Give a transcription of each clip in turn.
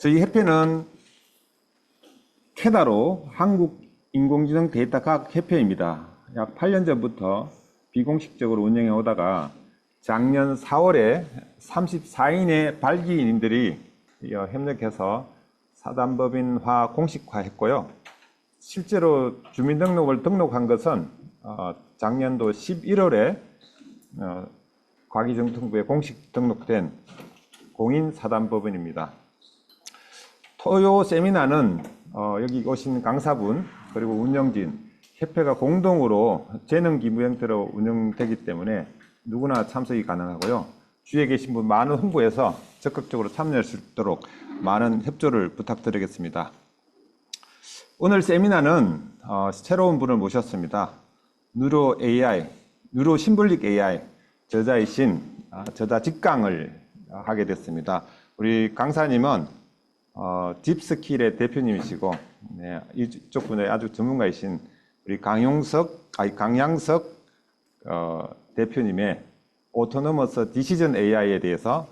저희 협회는 캐다로 한국인공지능 데이터과학협회입니다. 약 8년 전부터 비공식적으로 운영해 오다가 작년 4월에 34인의 발기인들이 협력해서 사단법인화 공식화했고요. 실제로 주민등록을 등록한 것은 작년도 11월에 과기정통부에 공식 등록된 공인사단법인입니다. 토요 세미나는 여기 오신 강사분 그리고 운영진, 협회가 공동으로 재능기부 형태로 운영되기 때문에 누구나 참석이 가능하고요. 주위에 계신 분 많은 홍보해서 적극적으로 참여할 수 있도록 많은 협조를 부탁드리겠습니다. 오늘 세미나는 새로운 분을 모셨습니다. 뉴로 AI, 뉴로 심볼릭 AI 저자이신 저자 직강을 하게 됐습니다. 우리 강사님은 딥스킬의 대표님이시고, 네, 이쪽 분야의 아주 전문가이신 우리 강양석 대표님의 오토노머스 디시전 AI에 대해서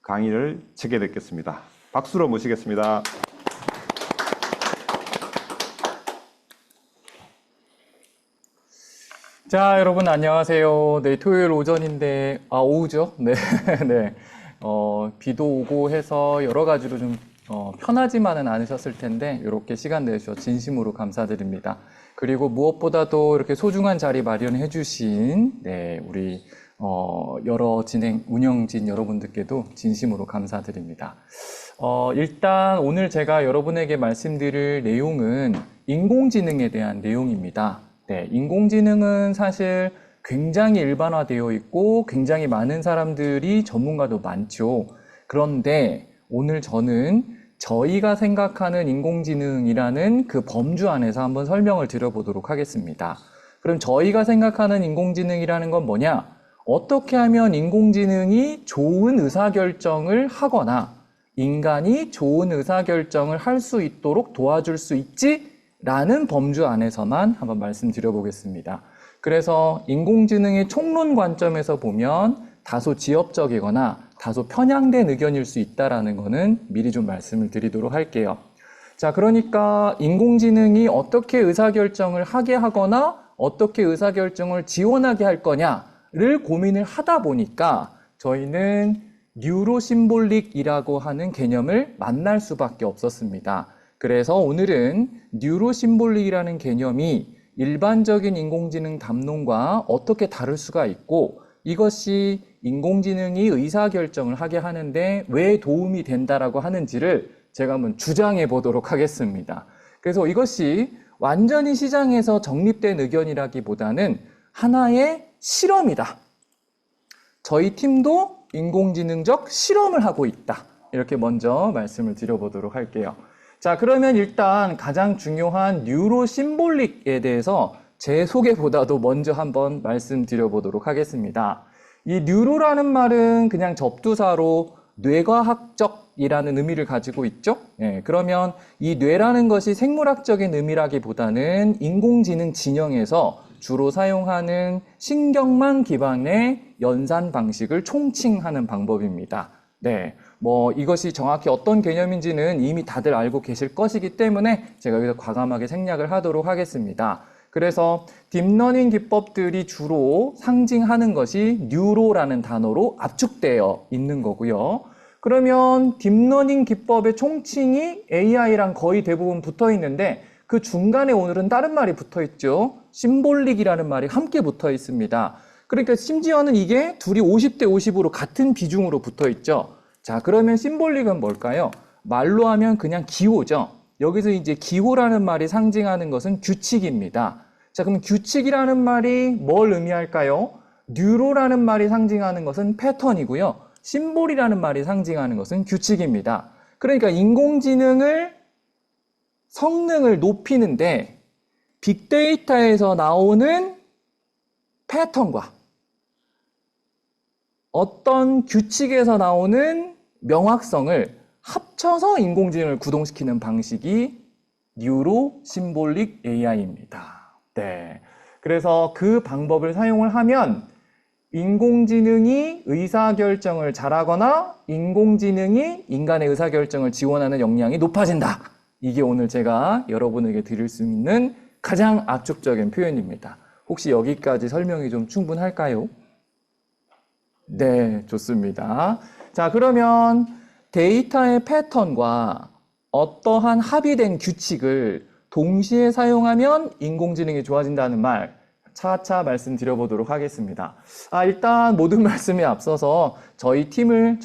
강의를 치게 됐겠습니다. 박수로 모시겠습니다. 자, 여러분 안녕하세요. 네, 토요일 오전인데, 오후죠? 네, 네. 비도 오고 해서 여러 가지로 좀 편하지만은 않으셨을 텐데 이렇게 시간 내주셔서 진심으로 감사드립니다. 그리고 무엇보다도 이렇게 소중한 자리 마련해 주신 우리 여러 운영진 여러분들께도 진심으로 감사드립니다. 일단 오늘 제가 여러분에게 말씀드릴 내용은 인공지능에 대한 내용입니다. 네, 인공지능은 사실 굉장히 일반화되어 있고 굉장히 많은 사람들이 전문가도 많죠. 그런데 오늘 저는 저희가 생각하는 인공지능이라는 그 범주 안에서 한번 설명을 드려보도록 하겠습니다. 그럼 저희가 생각하는 인공지능이라는 건 뭐냐? 어떻게 하면 인공지능이 좋은 의사결정을 하거나 인간이 좋은 의사결정을 할 수 있도록 도와줄 수 있지? 라는 범주 안에서만 한번 말씀드려보겠습니다. 그래서 인공지능의 총론 관점에서 보면 다소 지엽적이거나 다소 편향된 의견일 수 있다는 것은 미리 좀 말씀을 드리도록 할게요. 자, 그러니까 인공지능이 어떻게 의사결정을 하게 하거나 어떻게 의사결정을 지원하게 할 거냐를 고민을 하다 보니까 저희는 뉴로심볼릭이라고 하는 개념을 만날 수밖에 없었습니다. 그래서 오늘은 뉴로심볼릭이라는 개념이 일반적인 인공지능 담론과 어떻게 다를 수가 있고 이것이 인공지능이 의사결정을 하게 하는데 왜 도움이 된다라고 하는지를 제가 한번 주장해 보도록 하겠습니다. 그래서 이것이 완전히 시장에서 정립된 의견이라기보다는 하나의 실험이다. 저희 팀도 인공지능적 실험을 하고 있다. 이렇게 먼저 말씀을 드려보도록 할게요. 자, 그러면 일단 가장 중요한 뉴로심볼릭에 대해서 제 소개보다도 먼저 한번 말씀드려보도록 하겠습니다. 이 뉴로라는 말은 그냥 접두사로 뇌과학적이라는 의미를 가지고 있죠. 그러면 이 뇌라는 것이 생물학적인 의미라기보다는 인공지능 진영에서 주로 사용하는 신경망 기반의 연산 방식을 총칭하는 방법입니다. 네, 이것이 정확히 어떤 개념인지는 이미 다들 알고 계실 것이기 때문에 제가 여기서 과감하게 생략을 하도록 하겠습니다. 그래서 딥러닝 기법들이 주로 상징하는 것이 뉴로라는 단어로 압축되어 있는 거고요. 그러면 딥러닝 기법의 총칭이 AI랑 거의 대부분 붙어 있는데 그 중간에 오늘은 다른 말이 붙어 있죠. 심볼릭이라는 말이 함께 붙어 있습니다. 그러니까 심지어는 이게 둘이 50대 50으로 같은 비중으로 붙어 있죠. 자, 그러면 심볼릭은 뭘까요? 말로 하면 그냥 기호죠. 여기서 이제 기호라는 말이 상징하는 것은 규칙입니다. 자, 그럼 규칙이라는 말이 뭘 의미할까요? 뉴로라는 말이 상징하는 것은 패턴이고요. 심볼이라는 말이 상징하는 것은 규칙입니다. 그러니까 인공지능을 성능을 높이는데 빅데이터에서 나오는 패턴과 어떤 규칙에서 나오는 명확성을 합쳐서 인공지능을 구동시키는 방식이 뉴로 심볼릭 AI입니다. 네. 그래서 그 방법을 사용을 하면 인공지능이 의사결정을 잘하거나 인공지능이 인간의 의사결정을 지원하는 역량이 높아진다. 이게 오늘 제가 여러분에게 드릴 수 있는 가장 압축적인 표현입니다. 혹시 여기까지 설명이 좀 충분할까요? 네, 좋습니다. 자, 그러면 데이터의 패턴과 어떠한 합의된 규칙을 동시에 사용하면 인공지능이 좋아진다는 말 차차 말씀드려보도록 하겠습니다. 일단 모든 말씀에 앞서서 저희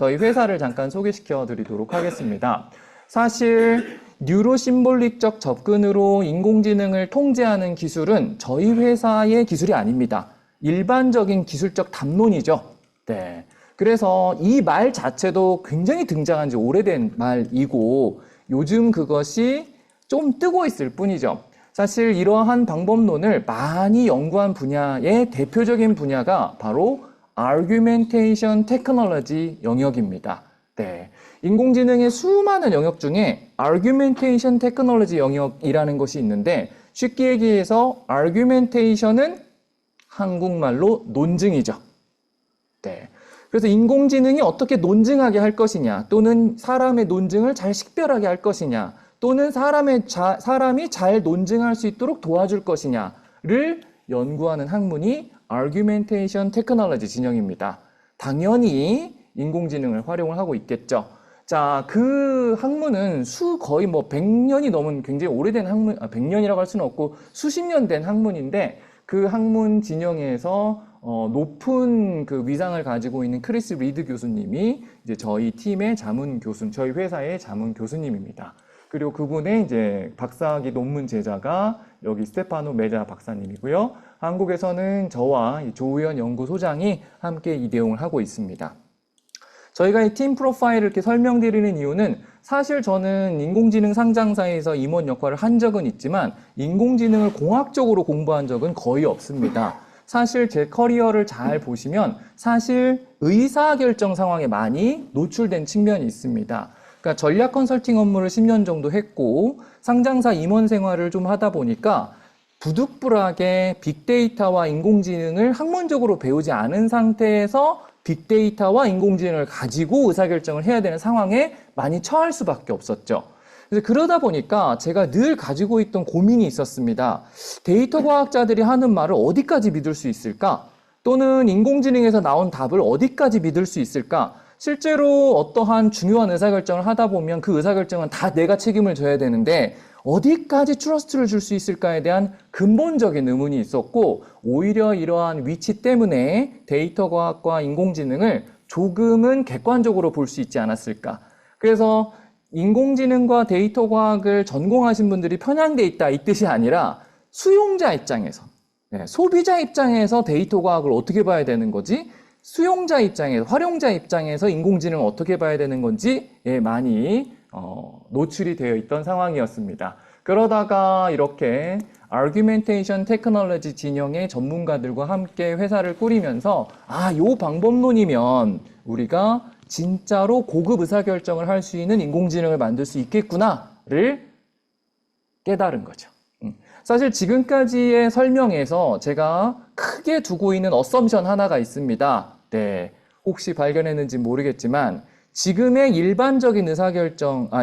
회사를 잠깐 소개시켜 드리도록 하겠습니다. 사실 뉴로심볼릭적 접근으로 인공지능을 통제하는 기술은 저희 회사의 기술이 아닙니다. 일반적인 기술적 담론이죠. 네. 그래서 이 말 자체도 굉장히 등장한 지 오래된 말이고 요즘 그것이 좀 뜨고 있을 뿐이죠. 사실 이러한 방법론을 많이 연구한 분야의 대표적인 분야가 바로 Argumentation Technology 영역입니다. 네. 인공지능의 수많은 영역 중에 Argumentation Technology 영역이라는 것이 있는데 쉽게 얘기해서 Argumentation은 한국말로 논증이죠. 네. 그래서 인공지능이 어떻게 논증하게 할 것이냐 또는 사람의 논증을 잘 식별하게 할 것이냐 또는 사람이 잘 논증할 수 있도록 도와줄 것이냐를 연구하는 학문이 Argumentation Technology 진영입니다. 당연히 인공지능을 활용을 하고 있겠죠. 자, 그 학문은 거의 100년이 넘은 굉장히 오래된 학문, 100년이라고 할 수는 없고 수십 년 된 학문인데 그 학문 진영에서 높은 그 위상을 가지고 있는 크리스 리드 교수님이 이제 저희 저희 회사의 자문 교수님입니다. 그리고 그분의 이제 박사학위 논문 제자가 여기 스테파노 메자 박사님이고요. 한국에서는 저와 조우현 연구소장이 함께 이 내용을 하고 있습니다. 저희가 이 팀 프로파일을 이렇게 설명드리는 이유는 사실 저는 인공지능 상장사에서 임원 역할을 한 적은 있지만 인공지능을 공학적으로 공부한 적은 거의 없습니다. 사실 제 커리어를 잘 보시면 사실 의사결정 상황에 많이 노출된 측면이 있습니다. 그러니까 전략 컨설팅 업무를 10년 정도 했고 상장사 임원 생활을 좀 하다 보니까 부득불하게 빅데이터와 인공지능을 학문적으로 배우지 않은 상태에서 빅데이터와 인공지능을 가지고 의사결정을 해야 되는 상황에 많이 처할 수밖에 없었죠. 그래서 그러다 보니까 제가 늘 가지고 있던 고민이 있었습니다. 데이터 과학자들이 하는 말을 어디까지 믿을 수 있을까? 또는 인공지능에서 나온 답을 어디까지 믿을 수 있을까? 실제로 어떠한 중요한 의사결정을 하다 보면 그 의사결정은 다 내가 책임을 져야 되는데 어디까지 트러스트를 줄 수 있을까에 대한 근본적인 의문이 있었고 오히려 이러한 위치 때문에 데이터 과학과 인공지능을 조금은 객관적으로 볼 수 있지 않았을까. 그래서 인공지능과 데이터 과학을 전공하신 분들이 편향돼 있다 이 뜻이 아니라 수용자 입장에서 소비자 입장에서 데이터 과학을 어떻게 봐야 되는 거지 수용자 입장에서 활용자 입장에서 인공지능을 어떻게 봐야 되는 건지에 많이 노출이 되어 있던 상황이었습니다. 그러다가 이렇게 Argumentation Technology 진영의 전문가들과 함께 회사를 꾸리면서 요 방법론이면 우리가 진짜로 고급 의사결정을 할 수 있는 인공지능을 만들 수 있겠구나를 깨달은 거죠. 사실 지금까지의 설명에서 제가 크게 두고 있는 어썸션 하나가 있습니다. 네, 혹시 발견했는지 모르겠지만 지금의 일반적인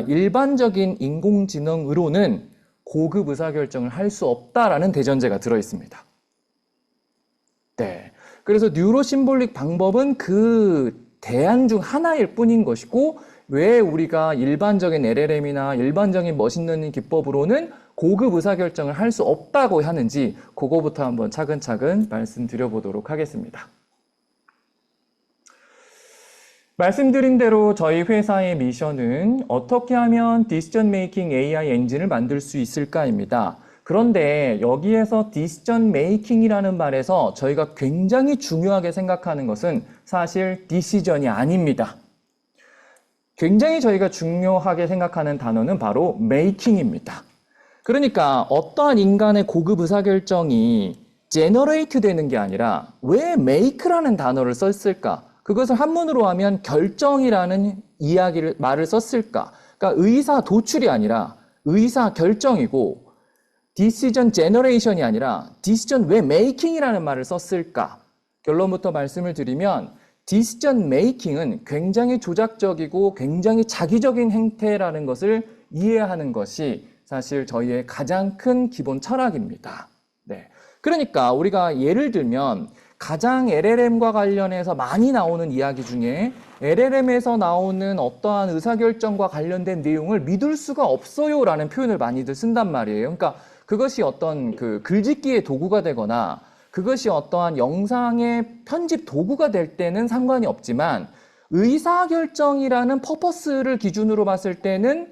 일반적인 인공지능으로는 고급 의사결정을 할 수 없다라는 대전제가 들어있습니다. 네, 그래서 뉴로심볼릭 방법은 그 대안 중 하나일 뿐인 것이고 왜 우리가 일반적인 LLM이나 일반적인 머신러닝 기법으로는 고급 의사결정을 할 수 없다고 하는지 그거부터 한번 차근차근 말씀드려보도록 하겠습니다. 말씀드린 대로 저희 회사의 미션은 어떻게 하면 디시전 메이킹 AI 엔진을 만들 수 있을까입니다. 그런데 여기에서 디시전 메이킹이라는 말에서 저희가 굉장히 중요하게 생각하는 것은 사실 디시전이 아닙니다. 굉장히 저희가 중요하게 생각하는 단어는 바로 메이킹입니다. 그러니까 어떠한 인간의 고급 의사결정이 제너레이트 되는 게 아니라 왜 make라는 단어를 썼을까? 그것을 한문으로 하면 결정이라는 말을 썼을까? 그러니까 의사 도출이 아니라 의사 결정이고 decision generation이 아니라 decision 왜 making이라는 말을 썼을까? 결론부터 말씀을 드리면 디시전 메이킹은 굉장히 조작적이고 굉장히 자기적인 행태라는 것을 이해하는 것이 사실 저희의 가장 큰 기본 철학입니다. 네. 그러니까 우리가 예를 들면 가장 LLM과 관련해서 많이 나오는 이야기 중에 LLM에서 나오는 어떠한 의사결정과 관련된 내용을 믿을 수가 없어요 라는 표현을 많이들 쓴단 말이에요. 그러니까 그것이 어떤 그 글짓기의 도구가 되거나 그것이 어떠한 영상의 편집 도구가 될 때는 상관이 없지만 의사결정이라는 퍼포스를 기준으로 봤을 때는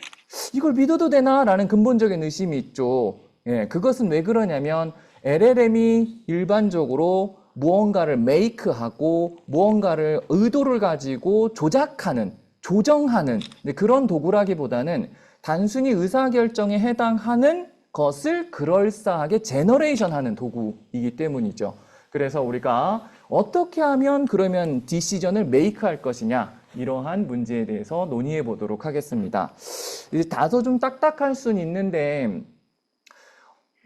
이걸 믿어도 되나? 라는 근본적인 의심이 있죠. 예, 그것은 왜 그러냐면 LLM이 일반적으로 무언가를 메이크하고 무언가를 의도를 가지고 조작하는, 조정하는 그런 도구라기보다는 단순히 의사결정에 해당하는 것을 그럴싸하게 제너레이션하는 도구이기 때문이죠. 그래서 우리가 어떻게 하면 그러면 디시전을 메이크할 것이냐 이러한 문제에 대해서 논의해 보도록 하겠습니다. 이제 다소 좀 딱딱할 수는 있는데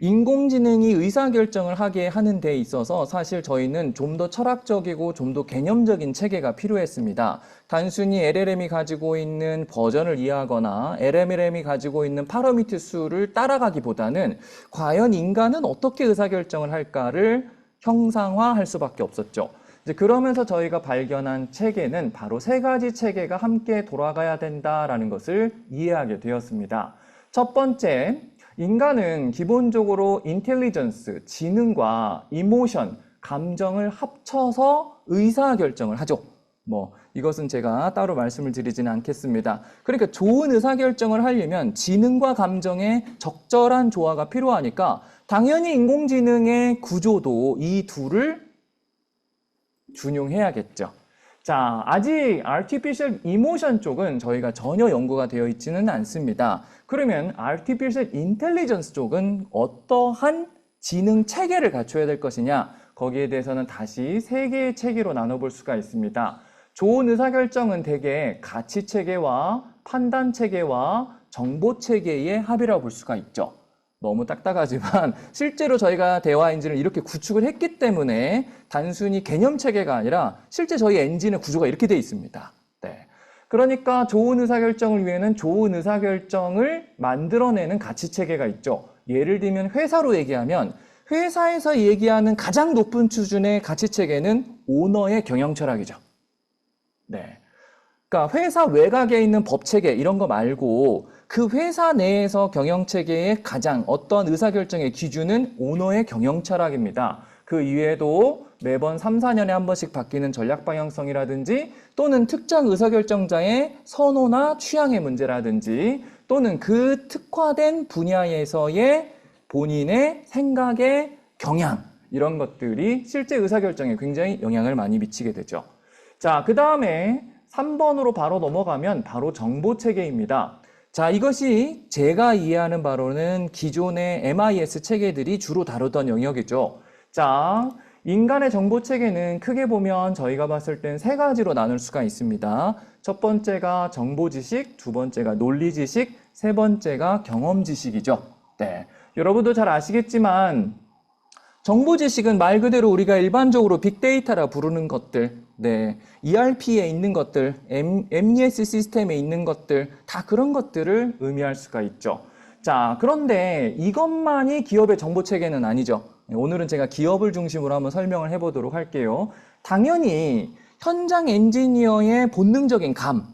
인공지능이 의사결정을 하게 하는 데 있어서 사실 저희는 좀 더 철학적이고 좀 더 개념적인 체계가 필요했습니다. 단순히 LLM이 가지고 있는 버전을 이해하거나 LLM이 가지고 있는 파라미터 수를 따라가기보다는 과연 인간은 어떻게 의사결정을 할까를 형상화할 수밖에 없었죠. 이제 그러면서 저희가 발견한 체계는 바로 세 가지 체계가 함께 돌아가야 된다라는 것을 이해하게 되었습니다. 첫 번째, 인간은 기본적으로 인텔리전스, 지능과 이모션, 감정을 합쳐서 의사결정을 하죠. 이것은 제가 따로 말씀을 드리지는 않겠습니다. 그러니까 좋은 의사결정을 하려면 지능과 감정의 적절한 조화가 필요하니까 당연히 인공지능의 구조도 이 둘을 준용해야겠죠. 자, 아직 Artificial Emotion 쪽은 저희가 전혀 연구가 되어 있지는 않습니다. 그러면 Artificial Intelligence 쪽은 어떠한 지능 체계를 갖춰야 될 것이냐? 거기에 대해서는 다시 세 개의 체계로 나눠볼 수가 있습니다. 좋은 의사결정은 대개 가치 체계와 판단 체계와 정보 체계의 합이라고 볼 수가 있죠. 너무 딱딱하지만 실제로 저희가 대화 엔진을 이렇게 구축을 했기 때문에 단순히 개념 체계가 아니라 실제 저희 엔진의 구조가 이렇게 되어 있습니다. 네. 그러니까 좋은 의사결정을 위해는 좋은 의사결정을 만들어내는 가치 체계가 있죠. 예를 들면 회사로 얘기하면 회사에서 얘기하는 가장 높은 수준의 가치 체계는 오너의 경영 철학이죠. 네. 그러니까 회사 외곽에 있는 법 체계 이런 거 말고 그 회사 내에서 경영 체계의 가장 어떤 의사결정의 기준은 오너의 경영 철학입니다. 그 이외에도 매번 3, 4년에 한 번씩 바뀌는 전략 방향성이라든지 또는 특정 의사결정자의 선호나 취향의 문제라든지 또는 그 특화된 분야에서의 본인의 생각의 경향 이런 것들이 실제 의사결정에 굉장히 영향을 많이 미치게 되죠. 자, 그 다음에 3번으로 바로 넘어가면 바로 정보체계입니다. 자, 이것이 제가 이해하는 바로는 기존의 MIS 체계들이 주로 다루던 영역이죠. 자, 인간의 정보체계는 크게 보면 저희가 봤을 땐 세 가지로 나눌 수가 있습니다. 첫 번째가 정보지식, 두 번째가 논리지식, 세 번째가 경험지식이죠. 네, 여러분도 잘 아시겠지만 정보지식은 말 그대로 우리가 일반적으로 빅데이터라 부르는 것들, 네, ERP에 있는 것들, MES 시스템에 있는 것들, 다 그런 것들을 의미할 수가 있죠. 자, 그런데 이것만이 기업의 정보체계는 아니죠. 오늘은 제가 기업을 중심으로 한번 설명을 해보도록 할게요. 당연히 현장 엔지니어의 본능적인 감,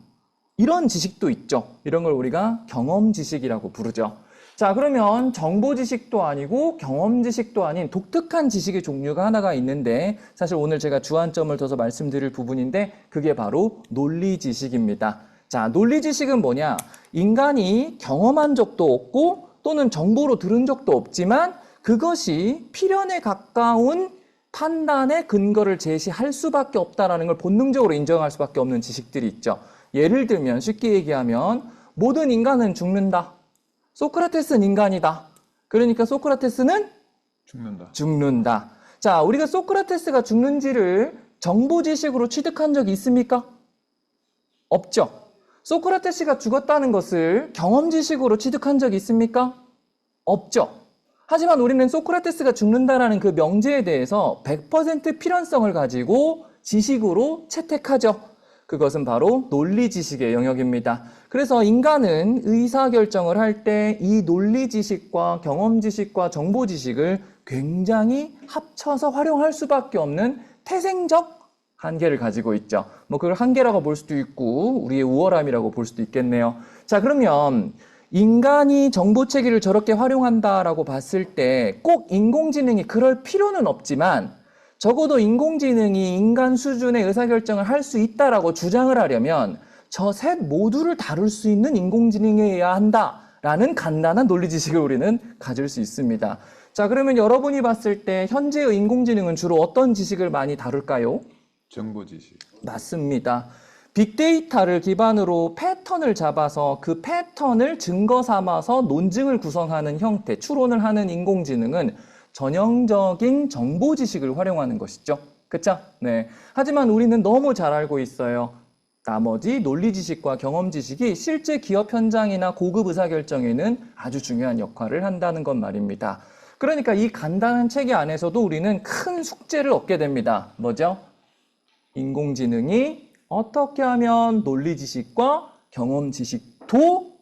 이런 지식도 있죠. 이런 걸 우리가 경험 지식이라고 부르죠. 자, 그러면 정보 지식도 아니고 경험 지식도 아닌 독특한 지식의 종류가 하나가 있는데 사실 오늘 제가 주안점을 둬서 말씀드릴 부분인데 그게 바로 논리 지식입니다. 자, 논리 지식은 뭐냐? 인간이 경험한 적도 없고 또는 정보로 들은 적도 없지만 그것이 필연에 가까운 판단의 근거를 제시할 수밖에 없다는 걸 본능적으로 인정할 수밖에 없는 지식들이 있죠. 예를 들면 쉽게 얘기하면 모든 인간은 죽는다. 소크라테스는 인간이다. 그러니까 소크라테스는 죽는다. 자, 우리가 소크라테스가 죽는지를 정보 지식으로 취득한 적이 있습니까? 없죠. 소크라테스가 죽었다는 것을 경험 지식으로 취득한 적이 있습니까? 없죠. 하지만 우리는 소크라테스가 죽는다라는 그 명제에 대해서 100% 필연성을 가지고 지식으로 채택하죠. 그것은 바로 논리 지식의 영역입니다. 그래서 인간은 의사결정을 할 때 이 논리 지식과 경험 지식과 정보 지식을 굉장히 합쳐서 활용할 수밖에 없는 태생적 한계를 가지고 있죠. 뭐 그걸 한계라고 볼 수도 있고 우리의 우월함이라고 볼 수도 있겠네요. 자, 그러면 인간이 정보체계를 저렇게 활용한다라고 봤을 때 꼭 인공지능이 그럴 필요는 없지만 적어도 인공지능이 인간 수준의 의사결정을 할 수 있다라고 주장을 하려면 저 셋 모두를 다룰 수 있는 인공지능이어야 한다라는 간단한 논리 지식을 우리는 가질 수 있습니다. 자, 그러면 여러분이 봤을 때 현재의 인공지능은 주로 어떤 지식을 많이 다룰까요? 정보 지식. 맞습니다. 빅데이터를 기반으로 패턴을 잡아서 그 패턴을 증거 삼아서 논증을 구성하는 형태, 추론을 하는 인공지능은 전형적인 정보 지식을 활용하는 것이죠. 그쵸? 네. 하지만 우리는 너무 잘 알고 있어요. 나머지 논리 지식과 경험 지식이 실제 기업 현장이나 고급 의사결정에는 아주 중요한 역할을 한다는 것 말입니다. 그러니까 이 간단한 체계 안에서도 우리는 큰 숙제를 얻게 됩니다. 뭐죠? 인공지능이 어떻게 하면 논리 지식과 경험 지식도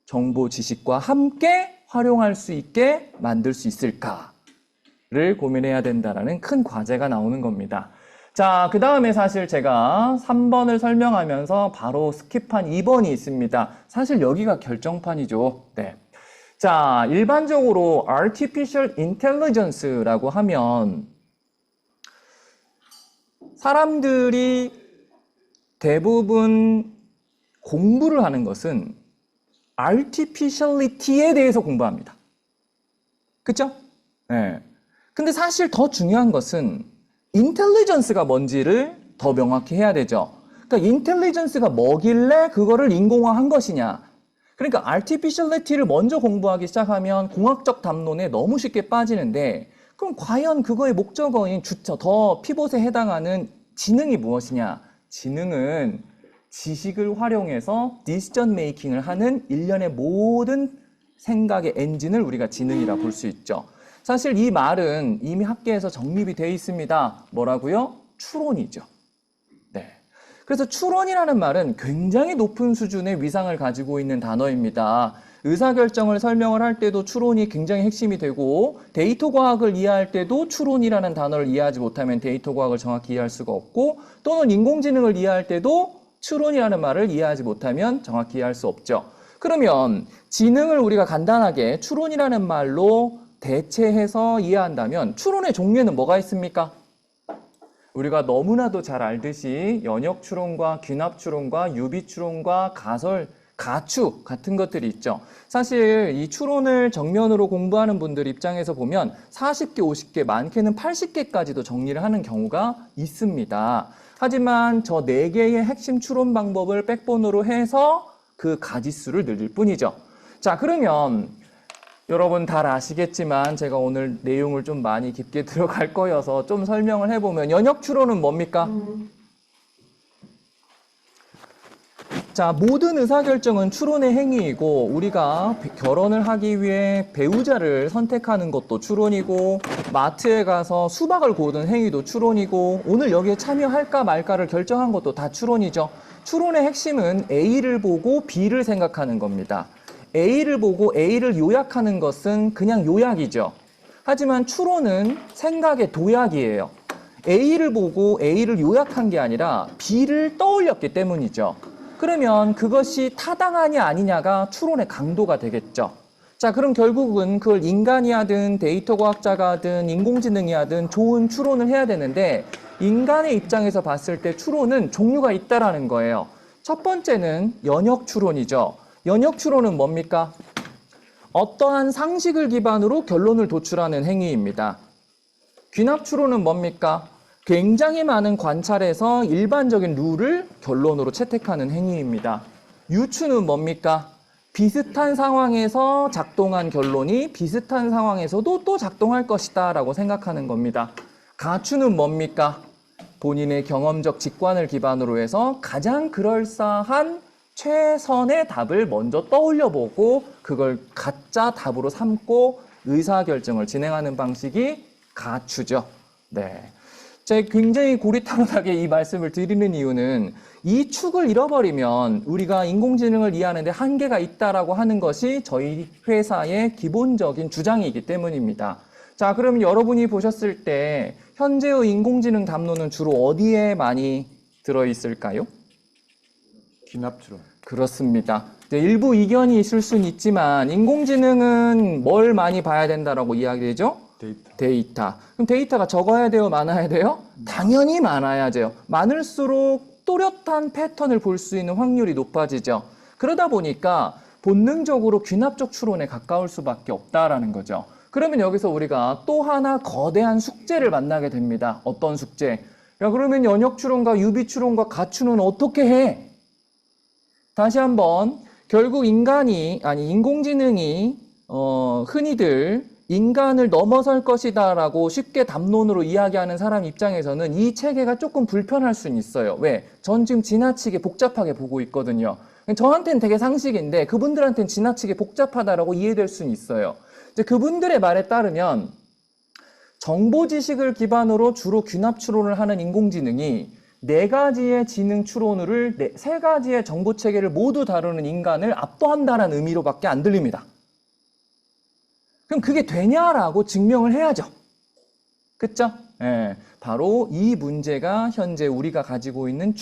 정보 지식과 함께 활용할 수 있게 만들 수 있을까를 고민해야 된다는 큰 과제가 나오는 겁니다. 자, 그 다음에 사실 제가 3번을 설명하면서 바로 스킵한 2번이 있습니다. 사실 여기가 결정판이죠. 네. 자, 일반적으로 Artificial Intelligence라고 하면 사람들이 대부분 공부를 하는 것은 artificiality에 대해서 공부합니다. 그쵸? 네. 근데 사실 더 중요한 것은 intelligence가 뭔지를 더 명확히 해야 되죠. 그러니까 intelligence가 뭐길래 그거를 인공화한 것이냐. 그러니까 artificiality를 먼저 공부하기 시작하면 공학적 담론에 너무 쉽게 빠지는데 그럼 과연 그거의 목적어인 주체, 더 피봇에 해당하는 지능이 무엇이냐? 지능은 지식을 활용해서 디시전 메이킹을 하는 일련의 모든 생각의 엔진을 우리가 지능이라 볼 수 있죠. 사실 이 말은 이미 학계에서 정립이 되어 있습니다. 뭐라고요? 추론이죠. 네. 그래서 추론이라는 말은 굉장히 높은 수준의 위상을 가지고 있는 단어입니다. 의사결정을 설명을 할 때도 추론이 굉장히 핵심이 되고 데이터 과학을 이해할 때도 추론이라는 단어를 이해하지 못하면 데이터 과학을 정확히 이해할 수가 없고 또는 인공지능을 이해할 때도 추론이라는 말을 이해하지 못하면 정확히 이해할 수 없죠. 그러면 지능을 우리가 간단하게 추론이라는 말로 대체해서 이해한다면 추론의 종류에는 뭐가 있습니까? 우리가 너무나도 잘 알듯이 연역 추론과 귀납 추론과 유비 추론과 가추 같은 것들이 있죠. 사실 이 추론을 정면으로 공부하는 분들 입장에서 보면 40개, 50개, 많게는 80개까지도 정리를 하는 경우가 있습니다. 하지만 저 4개의 핵심 추론 방법을 백본으로 해서 그 가지수를 늘릴 뿐이죠. 자, 그러면 여러분 잘 아시겠지만 제가 오늘 내용을 좀 많이 깊게 들어갈 거여서 좀 설명을 해보면 연역 추론은 뭡니까? 자, 모든 의사결정은 추론의 행위이고 우리가 결혼을 하기 위해 배우자를 선택하는 것도 추론이고 마트에 가서 수박을 고르는 행위도 추론이고 오늘 여기에 참여할까 말까를 결정한 것도 다 추론이죠. 추론의 핵심은 A를 보고 B를 생각하는 겁니다. A를 보고 A를 요약하는 것은 그냥 요약이죠. 하지만 추론은 생각의 도약이에요. A를 보고 A를 요약한 게 아니라 B를 떠올렸기 때문이죠. 그러면 그것이 타당하냐 아니냐가 추론의 강도가 되겠죠. 자, 그럼 결국은 그걸 인간이 하든 데이터 과학자가 하든 인공지능이 하든 좋은 추론을 해야 되는데 인간의 입장에서 봤을 때 추론은 종류가 있다라는 거예요. 첫 번째는 연역 추론이죠. 연역 추론은 뭡니까? 어떠한 상식을 기반으로 결론을 도출하는 행위입니다. 귀납 추론은 뭡니까? 굉장히 많은 관찰에서 일반적인 룰을 결론으로 채택하는 행위입니다. 유추는 뭡니까? 비슷한 상황에서 작동한 결론이 비슷한 상황에서도 또 작동할 것이다 라고 생각하는 겁니다. 가추는 뭡니까? 본인의 경험적 직관을 기반으로 해서 가장 그럴싸한 최선의 답을 먼저 떠올려 보고 그걸 가짜 답으로 삼고 의사결정을 진행하는 방식이 가추죠. 네. 제가 굉장히 고리타분하게 이 말씀을 드리는 이유는 이 축을 잃어버리면 우리가 인공지능을 이해하는데 한계가 있다라고 하는 것이 저희 회사의 기본적인 주장이기 때문입니다. 자, 그럼 여러분이 보셨을 때 현재의 인공지능 담론은 주로 어디에 많이 들어있을까요? 기납추론. 그렇습니다. 일부 이견이 있을 수는 있지만 인공지능은 뭘 많이 봐야 된다라고 이야기되죠? 데이터. 그럼 데이터가 적어야 돼요? 많아야 돼요? 당연히 많아야 돼요. 많을수록 또렷한 패턴을 볼 수 있는 확률이 높아지죠. 그러다 보니까 본능적으로 귀납적 추론에 가까울 수밖에 없다라는 거죠. 그러면 여기서 우리가 또 하나 거대한 숙제를 만나게 됩니다. 어떤 숙제? 야, 그러면 연역 추론과 유비 추론과 가추는 어떻게 해? 다시 한번 결국 인공지능이 흔히들 인간을 넘어설 것이다라고 쉽게 담론으로 이야기하는 사람 입장에서는 이 체계가 조금 불편할 수는 있어요. 왜? 전 지금 지나치게 복잡하게 보고 있거든요. 저한테는 되게 상식인데 그분들한테는 지나치게 복잡하다라고 이해될 수는 있어요. 이제 그분들의 말에 따르면 정보 지식을 기반으로 주로 귀납 추론을 하는 인공지능이 4가지의 지능 추론을 3가지의 정보 체계를 모두 다루는 인간을 압도한다는 의미로밖에 안 들립니다. 그럼 그게 되냐라고 증명을 해야죠. 그쵸? 예, 바로 이 문제가 현재 우리가 가지고 있는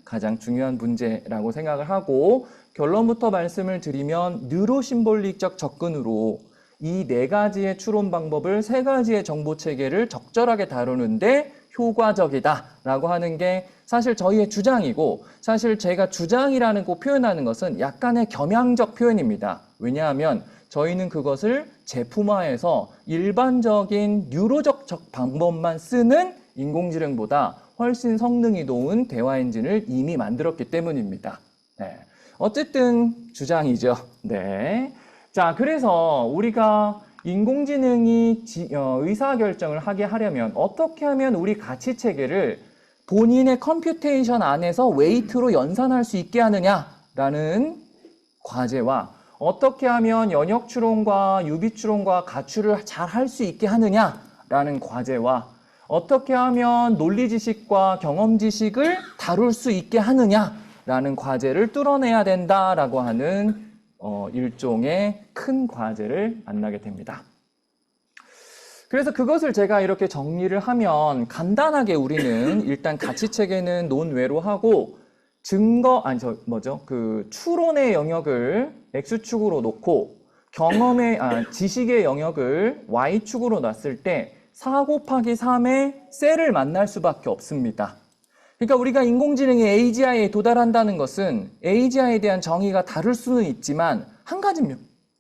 가장 중요한 문제라고 생각을 하고 결론부터 말씀을 드리면 뉴로심볼릭적 접근으로 이 4가지의 추론 방법을 3가지의 정보 체계를 적절하게 다루는데 효과적이다라고 하는 게 사실 저희의 주장이고 사실 제가 주장이라는 거 표현하는 것은 약간의 겸양적 표현입니다. 왜냐하면 저희는 그것을 제품화해서 일반적인 뉴로적 방법만 쓰는 인공지능보다 훨씬 성능이 좋은 대화 엔진을 이미 만들었기 때문입니다. 네. 어쨌든 주장이죠. 네. 자, 그래서 우리가 인공지능이 의사결정을 하게 하려면 어떻게 하면 우리 가치 체계를 본인의 컴퓨테이션 안에서 웨이트로 연산할 수 있게 하느냐라는 과제와 어떻게 하면 연역 추론과 유비 추론과 가추를 잘 할 수 있게 하느냐라는 과제와 어떻게 하면 논리 지식과 경험 지식을 다룰 수 있게 하느냐라는 과제를 뚫어내야 된다라고 하는 일종의 큰 과제를 만나게 됩니다. 그래서 그것을 제가 이렇게 정리를 하면 간단하게 우리는 일단 가치 체계는 논외로 하고 추론의 영역을 X축으로 놓고 지식의 영역을 Y축으로 놨을 때 4 곱하기 3의 셀을 만날 수밖에 없습니다. 그러니까 우리가 인공지능이 AGI에 도달한다는 것은 AGI에 대한 정의가 다를 수는 있지만 한 가지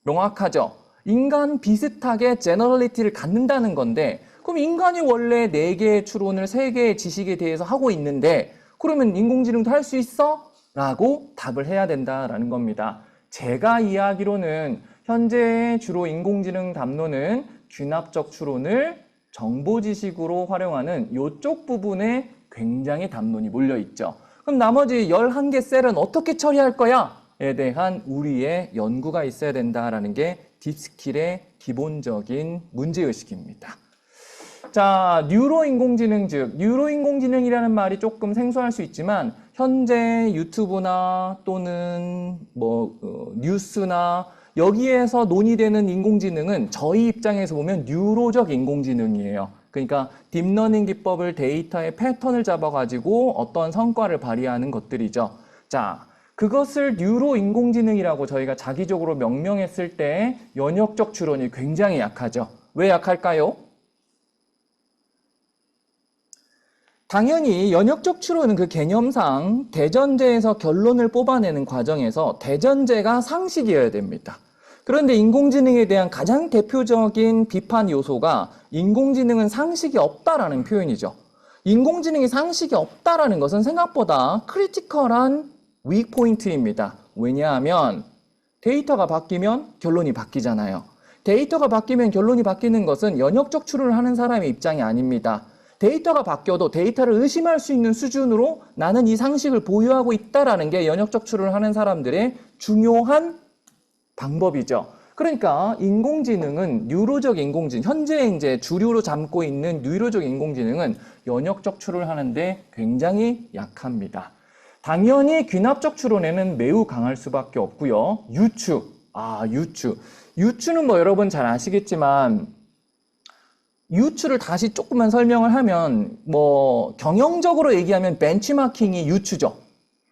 명확하죠. 인간 비슷하게 제너럴리티를 갖는다는 건데 그럼 인간이 원래 4개의 추론을 3개의 지식에 대해서 하고 있는데 그러면 인공지능도 할 수 있어? 라고 답을 해야 된다라는 겁니다. 제가 이해하기로는 현재 주로 인공지능 담론은 귀납적 추론을 정보 지식으로 활용하는 이쪽 부분에 굉장히 담론이 몰려있죠. 그럼 나머지 11개 셀은 어떻게 처리할 거야? 에 대한 우리의 연구가 있어야 된다라는 게 딥스킬의 기본적인 문제의식입니다. 자, 뉴로인공지능 뉴로인공지능이라는 말이 조금 생소할 수 있지만 현재 유튜브나 또는 뉴스나 여기에서 논의되는 인공지능은 저희 입장에서 보면 뉴로적 인공지능이에요. 그러니까 딥러닝 기법을 데이터의 패턴을 잡아가지고 어떤 성과를 발휘하는 것들이죠. 자, 그것을 뉴로 인공지능이라고 저희가 자기적으로 명명했을 때 연역적 추론이 굉장히 약하죠. 왜 약할까요? 당연히 연역적 추론은 그 개념상 대전제에서 결론을 뽑아내는 과정에서 대전제가 상식이어야 됩니다. 그런데 인공지능에 대한 가장 대표적인 비판 요소가 인공지능은 상식이 없다라는 표현이죠. 인공지능이 상식이 없다라는 것은 생각보다 크리티컬한 위크 포인트입니다. 왜냐하면 데이터가 바뀌면 결론이 바뀌잖아요. 데이터가 바뀌면 결론이 바뀌는 것은 연역적 추론을 하는 사람의 입장이 아닙니다. 데이터가 바뀌어도 데이터를 의심할 수 있는 수준으로 나는 이 상식을 보유하고 있다라는 게 연역적 추론을 하는 사람들의 중요한 방법이죠. 그러니까 인공지능은 뉴로적 인공지능, 현재 이제 주류로 잡고 있는 뉴로적 인공지능은 연역적 추론을 하는데 굉장히 약합니다. 당연히 귀납적 추론에는 매우 강할 수밖에 없고요. 유추. 유추는 뭐 여러분 잘 아시겠지만 유추를 다시 조금만 설명을 하면 뭐 경영적으로 얘기하면 벤치마킹이 유추죠.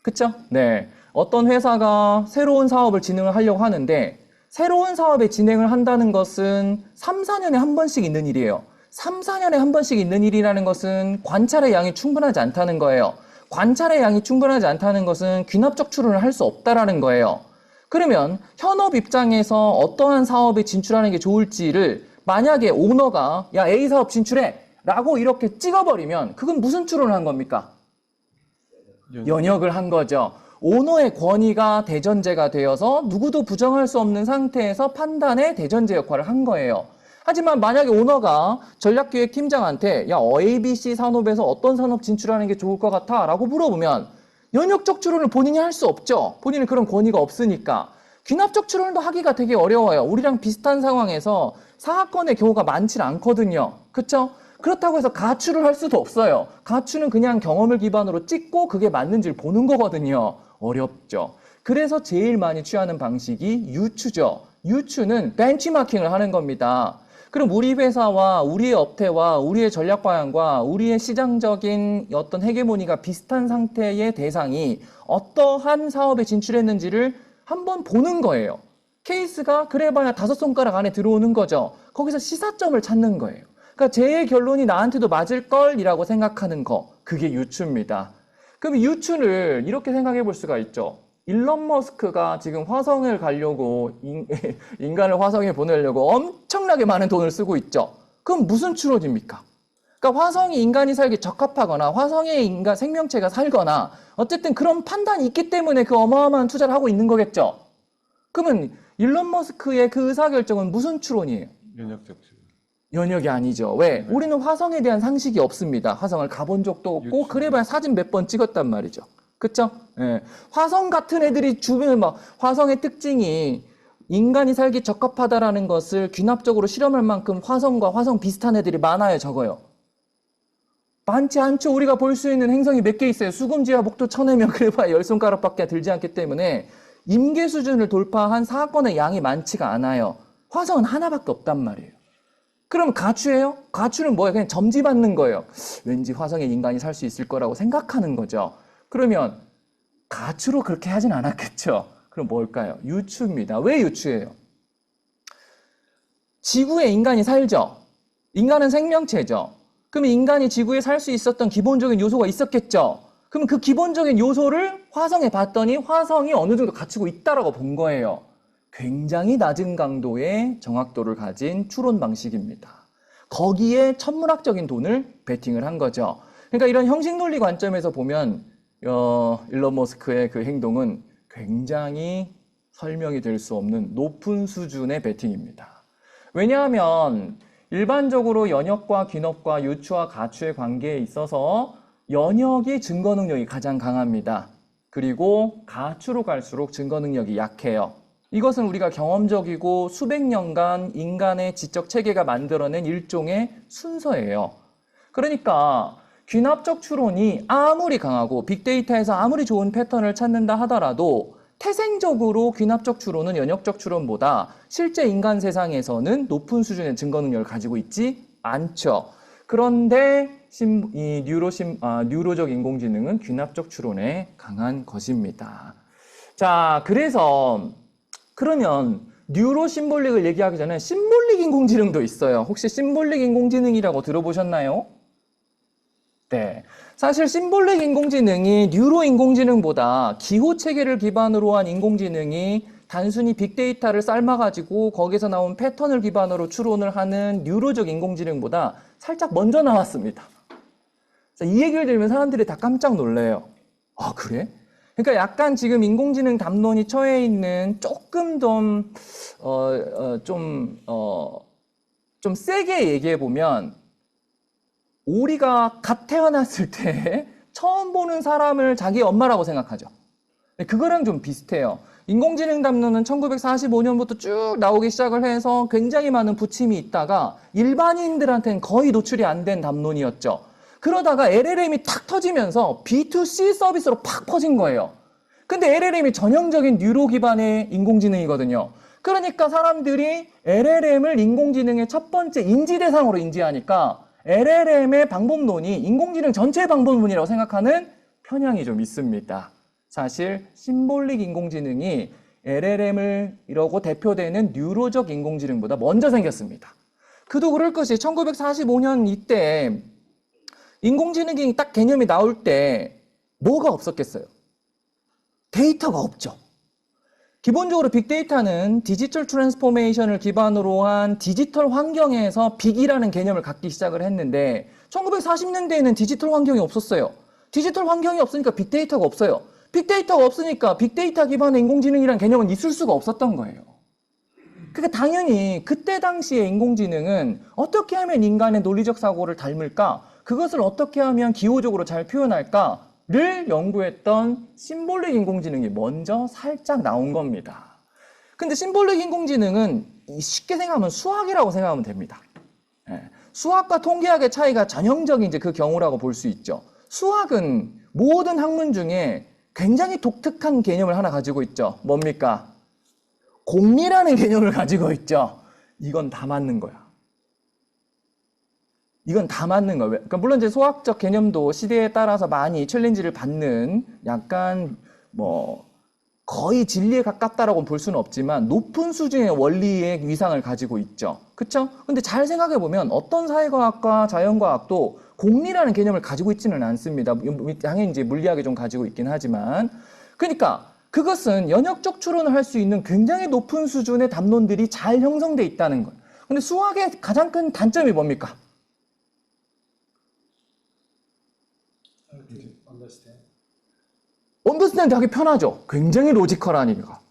그쵸? 네. 어떤 회사가 새로운 사업을 진행을 하려고 하는데 새로운 사업에 진행을 한다는 것은 3, 4년에 한 번씩 있는 일이에요. 3, 4년에 한 번씩 있는 일이라는 것은 관찰의 양이 충분하지 않다는 거예요. 관찰의 양이 충분하지 않다는 것은 귀납적 추론을 할 수 없다라는 거예요. 그러면 현업 입장에서 어떠한 사업에 진출하는 게 좋을지를 만약에 오너가 야 A 사업 진출해 라고 이렇게 찍어버리면 그건 무슨 추론을 한 겁니까? 연역을 한 거죠. 오너의 권위가 대전제가 되어서 누구도 부정할 수 없는 상태에서 판단의 대전제 역할을 한 거예요. 하지만 만약에 오너가 전략기획팀장한테 야 ABC 산업에서 어떤 산업 진출하는 게 좋을 것 같아? 라고 물어보면 연역적 추론을 본인이 할 수 없죠. 본인은 그런 권위가 없으니까. 귀납적 추론도 하기가 되게 어려워요. 우리랑 비슷한 상황에서 사건의 경우가 많지 않거든요. 그쵸? 그렇다고 해서 가추를 할 수도 없어요. 가추는 그냥 경험을 기반으로 찍고 그게 맞는지를 보는 거거든요. 어렵죠. 그래서 제일 많이 취하는 방식이 유추죠. 유추는 벤치마킹을 하는 겁니다. 그럼 우리 회사와 우리의 업태와 우리의 전략 방향과 우리의 시장적인 어떤 헤게모니가 비슷한 상태의 대상이 어떠한 사업에 진출했는지를 한번 보는 거예요. 케이스가 그래봐야 5손가락 안에 들어오는 거죠. 거기서 시사점을 찾는 거예요. 그러니까 제 결론이 나한테도 맞을걸이라고 생각하는 거. 그게 유추입니다. 그럼 유추를 이렇게 생각해 볼 수가 있죠. 일론 머스크가 지금 화성을 가려고 인간을 화성에 보내려고 엄청나게 많은 돈을 쓰고 있죠. 그럼 무슨 추론입니까? 그러니까 화성이 인간이 살기 적합하거나 화성에 인간 생명체가 살거나 어쨌든 그런 판단이 있기 때문에 그 어마어마한 투자를 하고 있는 거겠죠. 그러면 일론 머스크의 그 의사결정은 무슨 추론이에요? 연역적 추론. 연역이 아니죠. 왜? 우리는 화성에 대한 상식이 없습니다. 화성을 가본 적도 없고 그래봐야 사진 몇 번 찍었단 말이죠. 그쵸? 예. 화성 같은 애들이 주변에 막 화성의 특징이 인간이 살기 적합하다라는 것을 귀납적으로 실험할 만큼 화성과 화성 비슷한 애들이 많아요, 적어요? 많지 않죠. 우리가 볼 수 있는 행성이 몇 개 있어요. 수금지와 목도 쳐내면 그래봐야 10손가락밖에 들지 않기 때문에 임계 수준을 돌파한 사건의 양이 많지가 않아요. 화성은 하나밖에 없단 말이에요. 그럼 가추예요? 가추는 뭐예요? 그냥 점지받는 거예요. 왠지 화성에 인간이 살 수 있을 거라고 생각하는 거죠. 그러면 가추로 그렇게 하진 않았겠죠. 그럼 뭘까요? 유추입니다. 왜 유추예요? 지구에 인간이 살죠. 인간은 생명체죠. 그럼 인간이 지구에 살 수 있었던 기본적인 요소가 있었겠죠. 그럼 그 기본적인 요소를 화성에 봤더니 화성이 어느 정도 갖추고 있다라고 본 거예요. 굉장히 낮은 강도의 정확도를 가진 추론 방식입니다. 거기에 천문학적인 돈을 베팅을 한 거죠. 그러니까 이런 형식 논리 관점에서 보면 일론 머스크의 그 행동은 굉장히 설명이 될 수 없는 높은 수준의 베팅입니다. 왜냐하면 일반적으로 연역과 귀납과 유추와 가추의 관계에 있어서 연역이 증거 능력이 가장 강합니다. 그리고 가추로 갈수록 증거 능력이 약해요. 이것은 우리가 경험적이고 수백 년간 인간의 지적 체계가 만들어낸 일종의 순서예요. 그러니까 귀납적 추론이 아무리 강하고 빅데이터에서 아무리 좋은 패턴을 찾는다 하더라도 태생적으로 귀납적 추론은 연역적 추론보다 실제 인간 세상에서는 높은 수준의 증거 능력을 가지고 있지 않죠. 그런데 이 뉴로적 인공지능은 귀납적 추론에 강한 것입니다. 자, 그러면 뉴로 심볼릭을 얘기하기 전에 심볼릭 인공지능도 있어요. 혹시 심볼릭 인공지능이라고 들어보셨나요? 네. 사실 심볼릭 인공지능이 뉴로 인공지능보다 기호 체계를 기반으로 한 인공지능이 단순히 빅데이터를 삶아가지고 거기서 나온 패턴을 기반으로 추론을 하는 뉴로적 인공지능보다 살짝 먼저 나왔습니다. 이 얘기를 들으면 사람들이 다 깜짝 놀래요. 아, 그래? 그러니까 약간 지금 인공지능 담론이 처해 있는 조금 좀 세게 얘기해 보면 오리가 갓 태어났을 때 처음 보는 사람을 자기 엄마라고 생각하죠. 그거랑 좀 비슷해요. 인공지능 담론은 1945년부터 쭉 나오기 시작을 해서 굉장히 많은 부침이 있다가 일반인들한테는 거의 노출이 안 된 담론이었죠. 그러다가 LLM이 탁 터지면서 B2C 서비스로 팍 퍼진 거예요. 근데 LLM이 전형적인 뉴로 기반의 인공지능이거든요. 그러니까 사람들이 LLM을 인공지능의 첫 번째 인지 대상으로 인지하니까 LLM의 방법론이 인공지능 전체의 방법론이라고 생각하는 편향이 좀 있습니다. 사실 심볼릭 인공지능이 LLM을 이러고 대표되는 뉴로적 인공지능보다 먼저 생겼습니다. 그도 그럴 것이 1945년 이때 인공지능이 딱 개념이 나올 때 뭐가 없었겠어요? 데이터가 없죠. 기본적으로 빅데이터는 디지털 트랜스포메이션을 기반으로 한 디지털 환경에서 빅이라는 개념을 갖기 시작을 했는데 1940년대에는 디지털 환경이 없었어요. 디지털 환경이 없으니까 빅데이터가 없어요. 빅데이터가 없으니까 빅데이터 기반의 인공지능이라는 개념은 있을 수가 없었던 거예요. 그러니까 당연히 그때 당시의 인공지능은 어떻게 하면 인간의 논리적 사고를 닮을까? 그것을 어떻게 하면 기호적으로 잘 표현할까를 연구했던 심볼릭 인공지능이 먼저 살짝 나온 겁니다. 근데 심볼릭 인공지능은 쉽게 생각하면 수학이라고 생각하면 됩니다. 수학과 통계학의 차이가 전형적인 이제 그 경우라고 볼 수 있죠. 수학은 모든 학문 중에 굉장히 독특한 개념을 하나 가지고 있죠. 뭡니까? 공리라는 개념을 가지고 있죠. 이건 다 맞는 거야. 이건 다 맞는 거예요. 그러니까 물론 이제 수학적 개념도 시대에 따라서 많이 챌린지를 받는 약간 거의 진리에 가깝다라고 볼 수는 없지만 높은 수준의 원리의 위상을 가지고 있죠. 그렇죠? 근데 잘 생각해 보면 어떤 사회과학과 자연과학도 공리라는 개념을 가지고 있지는 않습니다. 당연히 이제 물리학이 좀 가지고 있긴 하지만 그러니까 그것은 연역적 추론을 할 수 있는 굉장히 높은 수준의 담론들이 잘 형성돼 있다는 거예요. 근데 수학의 가장 큰 단점이 뭡니까? 언더스탠드 하기 편하죠. 굉장히 로지컬하니까.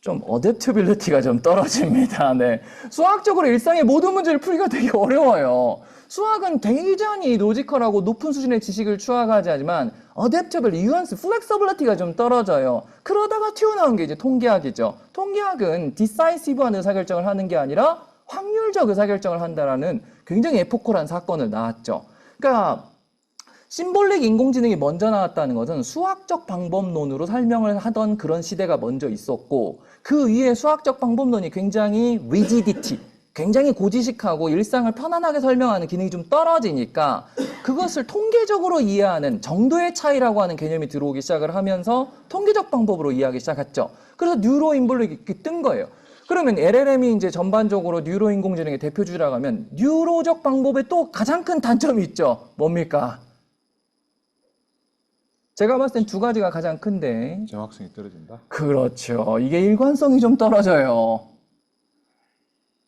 좀 어댑터빌리티가 좀 떨어집니다. 네. 수학적으로 일상의 모든 문제를 풀기가 되게 어려워요. 수학은 굉장히 로지컬하고 높은 수준의 지식을 추구하지 하지만 어댑터빌, 유한스, 플렉서빌리티가 좀 떨어져요. 그러다가 튀어나온 게 이제 통계학이죠. 통계학은 디사이시브한 의사결정을 하는 게 아니라 확률적 의사결정을 한다라는 굉장히 에포컬한 사건을 낳았죠. 그러니까 심볼릭 인공지능이 먼저 나왔다는 것은 수학적 방법론으로 설명을 하던 그런 시대가 먼저 있었고 그 위에 수학적 방법론이 굉장히 리지디티, 굉장히 고지식하고 일상을 편안하게 설명하는 기능이 좀 떨어지니까 그것을 통계적으로 이해하는 정도의 차이라고 하는 개념이 들어오기 시작을 하면서 통계적 방법으로 이해하기 시작했죠. 그래서 뉴로 인볼릭이 뜬 거예요. 그러면 LLM이 이제 전반적으로 뉴로 인공지능의 대표주라고 하면 뉴로적 방법에 또 가장 큰 단점이 있죠. 뭡니까? 제가 봤을 땐 두 가지가 가장 큰데 정확성이 떨어진다. 그렇죠. 이게 일관성이 좀 떨어져요.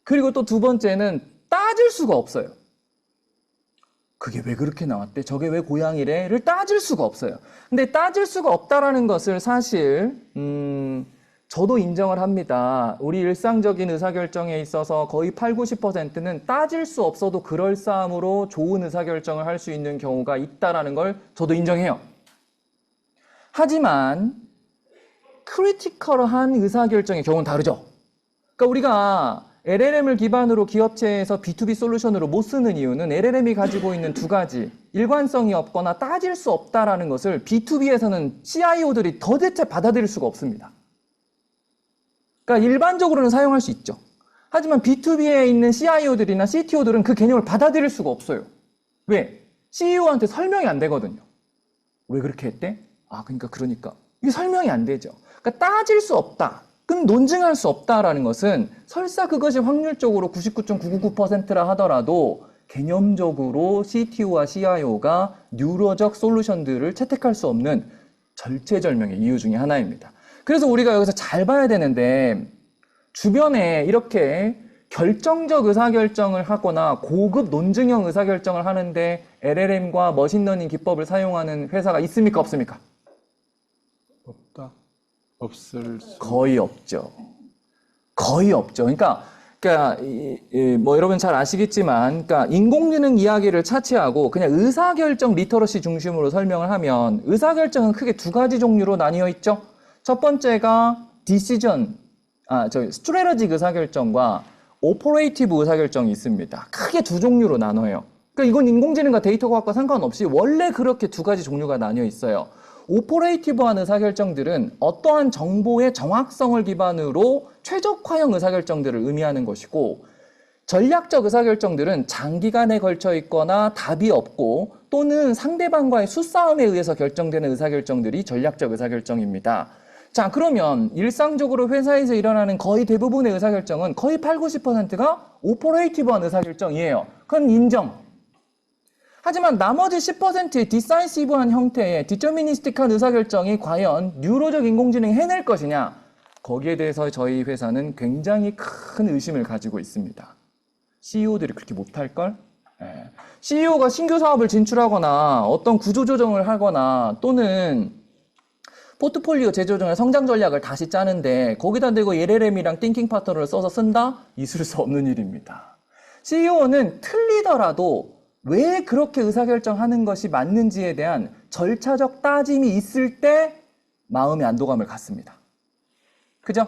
그리고 또 두 번째는 따질 수가 없어요. 그게 왜 그렇게 나왔대? 저게 왜 고양이래?를 따질 수가 없어요. 근데 따질 수가 없다라는 것을 사실 저도 인정을 합니다. 우리 일상적인 의사결정에 있어서 거의 80~90%는 따질 수 없어도 그럴싸함으로 좋은 의사결정을 할 수 있는 경우가 있다라는 걸 저도 인정해요. 하지만 크리티컬한 의사결정의 경우는 다르죠. 그러니까 우리가 LLM을 기반으로 기업체에서 B2B 솔루션으로 못 쓰는 이유는 LLM이 가지고 있는 두 가지, 일관성이 없거나 따질 수 없다라는 것을 B2B에서는 CIO들이 도대체 받아들일 수가 없습니다. 그러니까 일반적으로는 사용할 수 있죠. 하지만 B2B에 있는 CIO들이나 CTO들은 그 개념을 받아들일 수가 없어요. 왜? CEO한테 설명이 안 되거든요. 왜 그렇게 했대? 그러니까 이게 설명이 안 되죠. 그러니까 따질 수 없다. 그럼 논증할 수 없다라는 것은 설사 그것이 확률적으로 99.999%라 하더라도 개념적으로 CTO와 CIO가 뉴로적 솔루션들을 채택할 수 없는 절체절명의 이유 중에 하나입니다. 그래서 우리가 여기서 잘 봐야 되는데 주변에 이렇게 결정적 의사결정을 하거나 고급 논증형 의사결정을 하는데 LLM과 머신러닝 기법을 사용하는 회사가 있습니까? 없습니까? 없다. 없을 수. 거의 없죠. 거의 없죠. 그러니까 여러분 잘 아시겠지만, 그러니까 인공지능 이야기를 차치하고 그냥 의사결정 리터러시 중심으로 설명을 하면 의사결정은 크게 두 가지 종류로 나뉘어 있죠. 첫 번째가 스트레러직 의사결정과 오퍼레이티브 의사결정이 있습니다. 크게 두 종류로 나눠요. 그러니까 이건 인공지능과 데이터과학과 상관없이 원래 그렇게 두 가지 종류가 나뉘어 있어요. 오퍼레이티브한 의사결정들은 어떠한 정보의 정확성을 기반으로 최적화형 의사결정들을 의미하는 것이고, 전략적 의사결정들은 장기간에 걸쳐 있거나 답이 없고 또는 상대방과의 수싸움에 의해서 결정되는 의사결정들이 전략적 의사결정입니다. 자, 그러면 일상적으로 회사에서 일어나는 거의 대부분의 의사결정은 거의 80~90%가 오퍼레이티브한 의사결정이에요. 그건 인정. 하지만 나머지 10%의 디사이시브한 형태의 디터미니스틱한 의사결정이 과연 뉴로적 인공지능이 해낼 것이냐? 거기에 대해서 저희 회사는 굉장히 큰 의심을 가지고 있습니다. CEO들이 그렇게 못할걸? CEO가 신규 사업을 진출하거나 어떤 구조조정을 하거나 또는 포트폴리오 재조정의 성장 전략을 다시 짜는데 거기다 대고 LLM이랑 띵킹 파트너를 써서 쓴다? 있을 수 없는 일입니다. CEO는 틀리더라도 왜 그렇게 의사결정하는 것이 맞는지에 대한 절차적 따짐이 있을 때 마음의 안도감을 갖습니다. 그죠?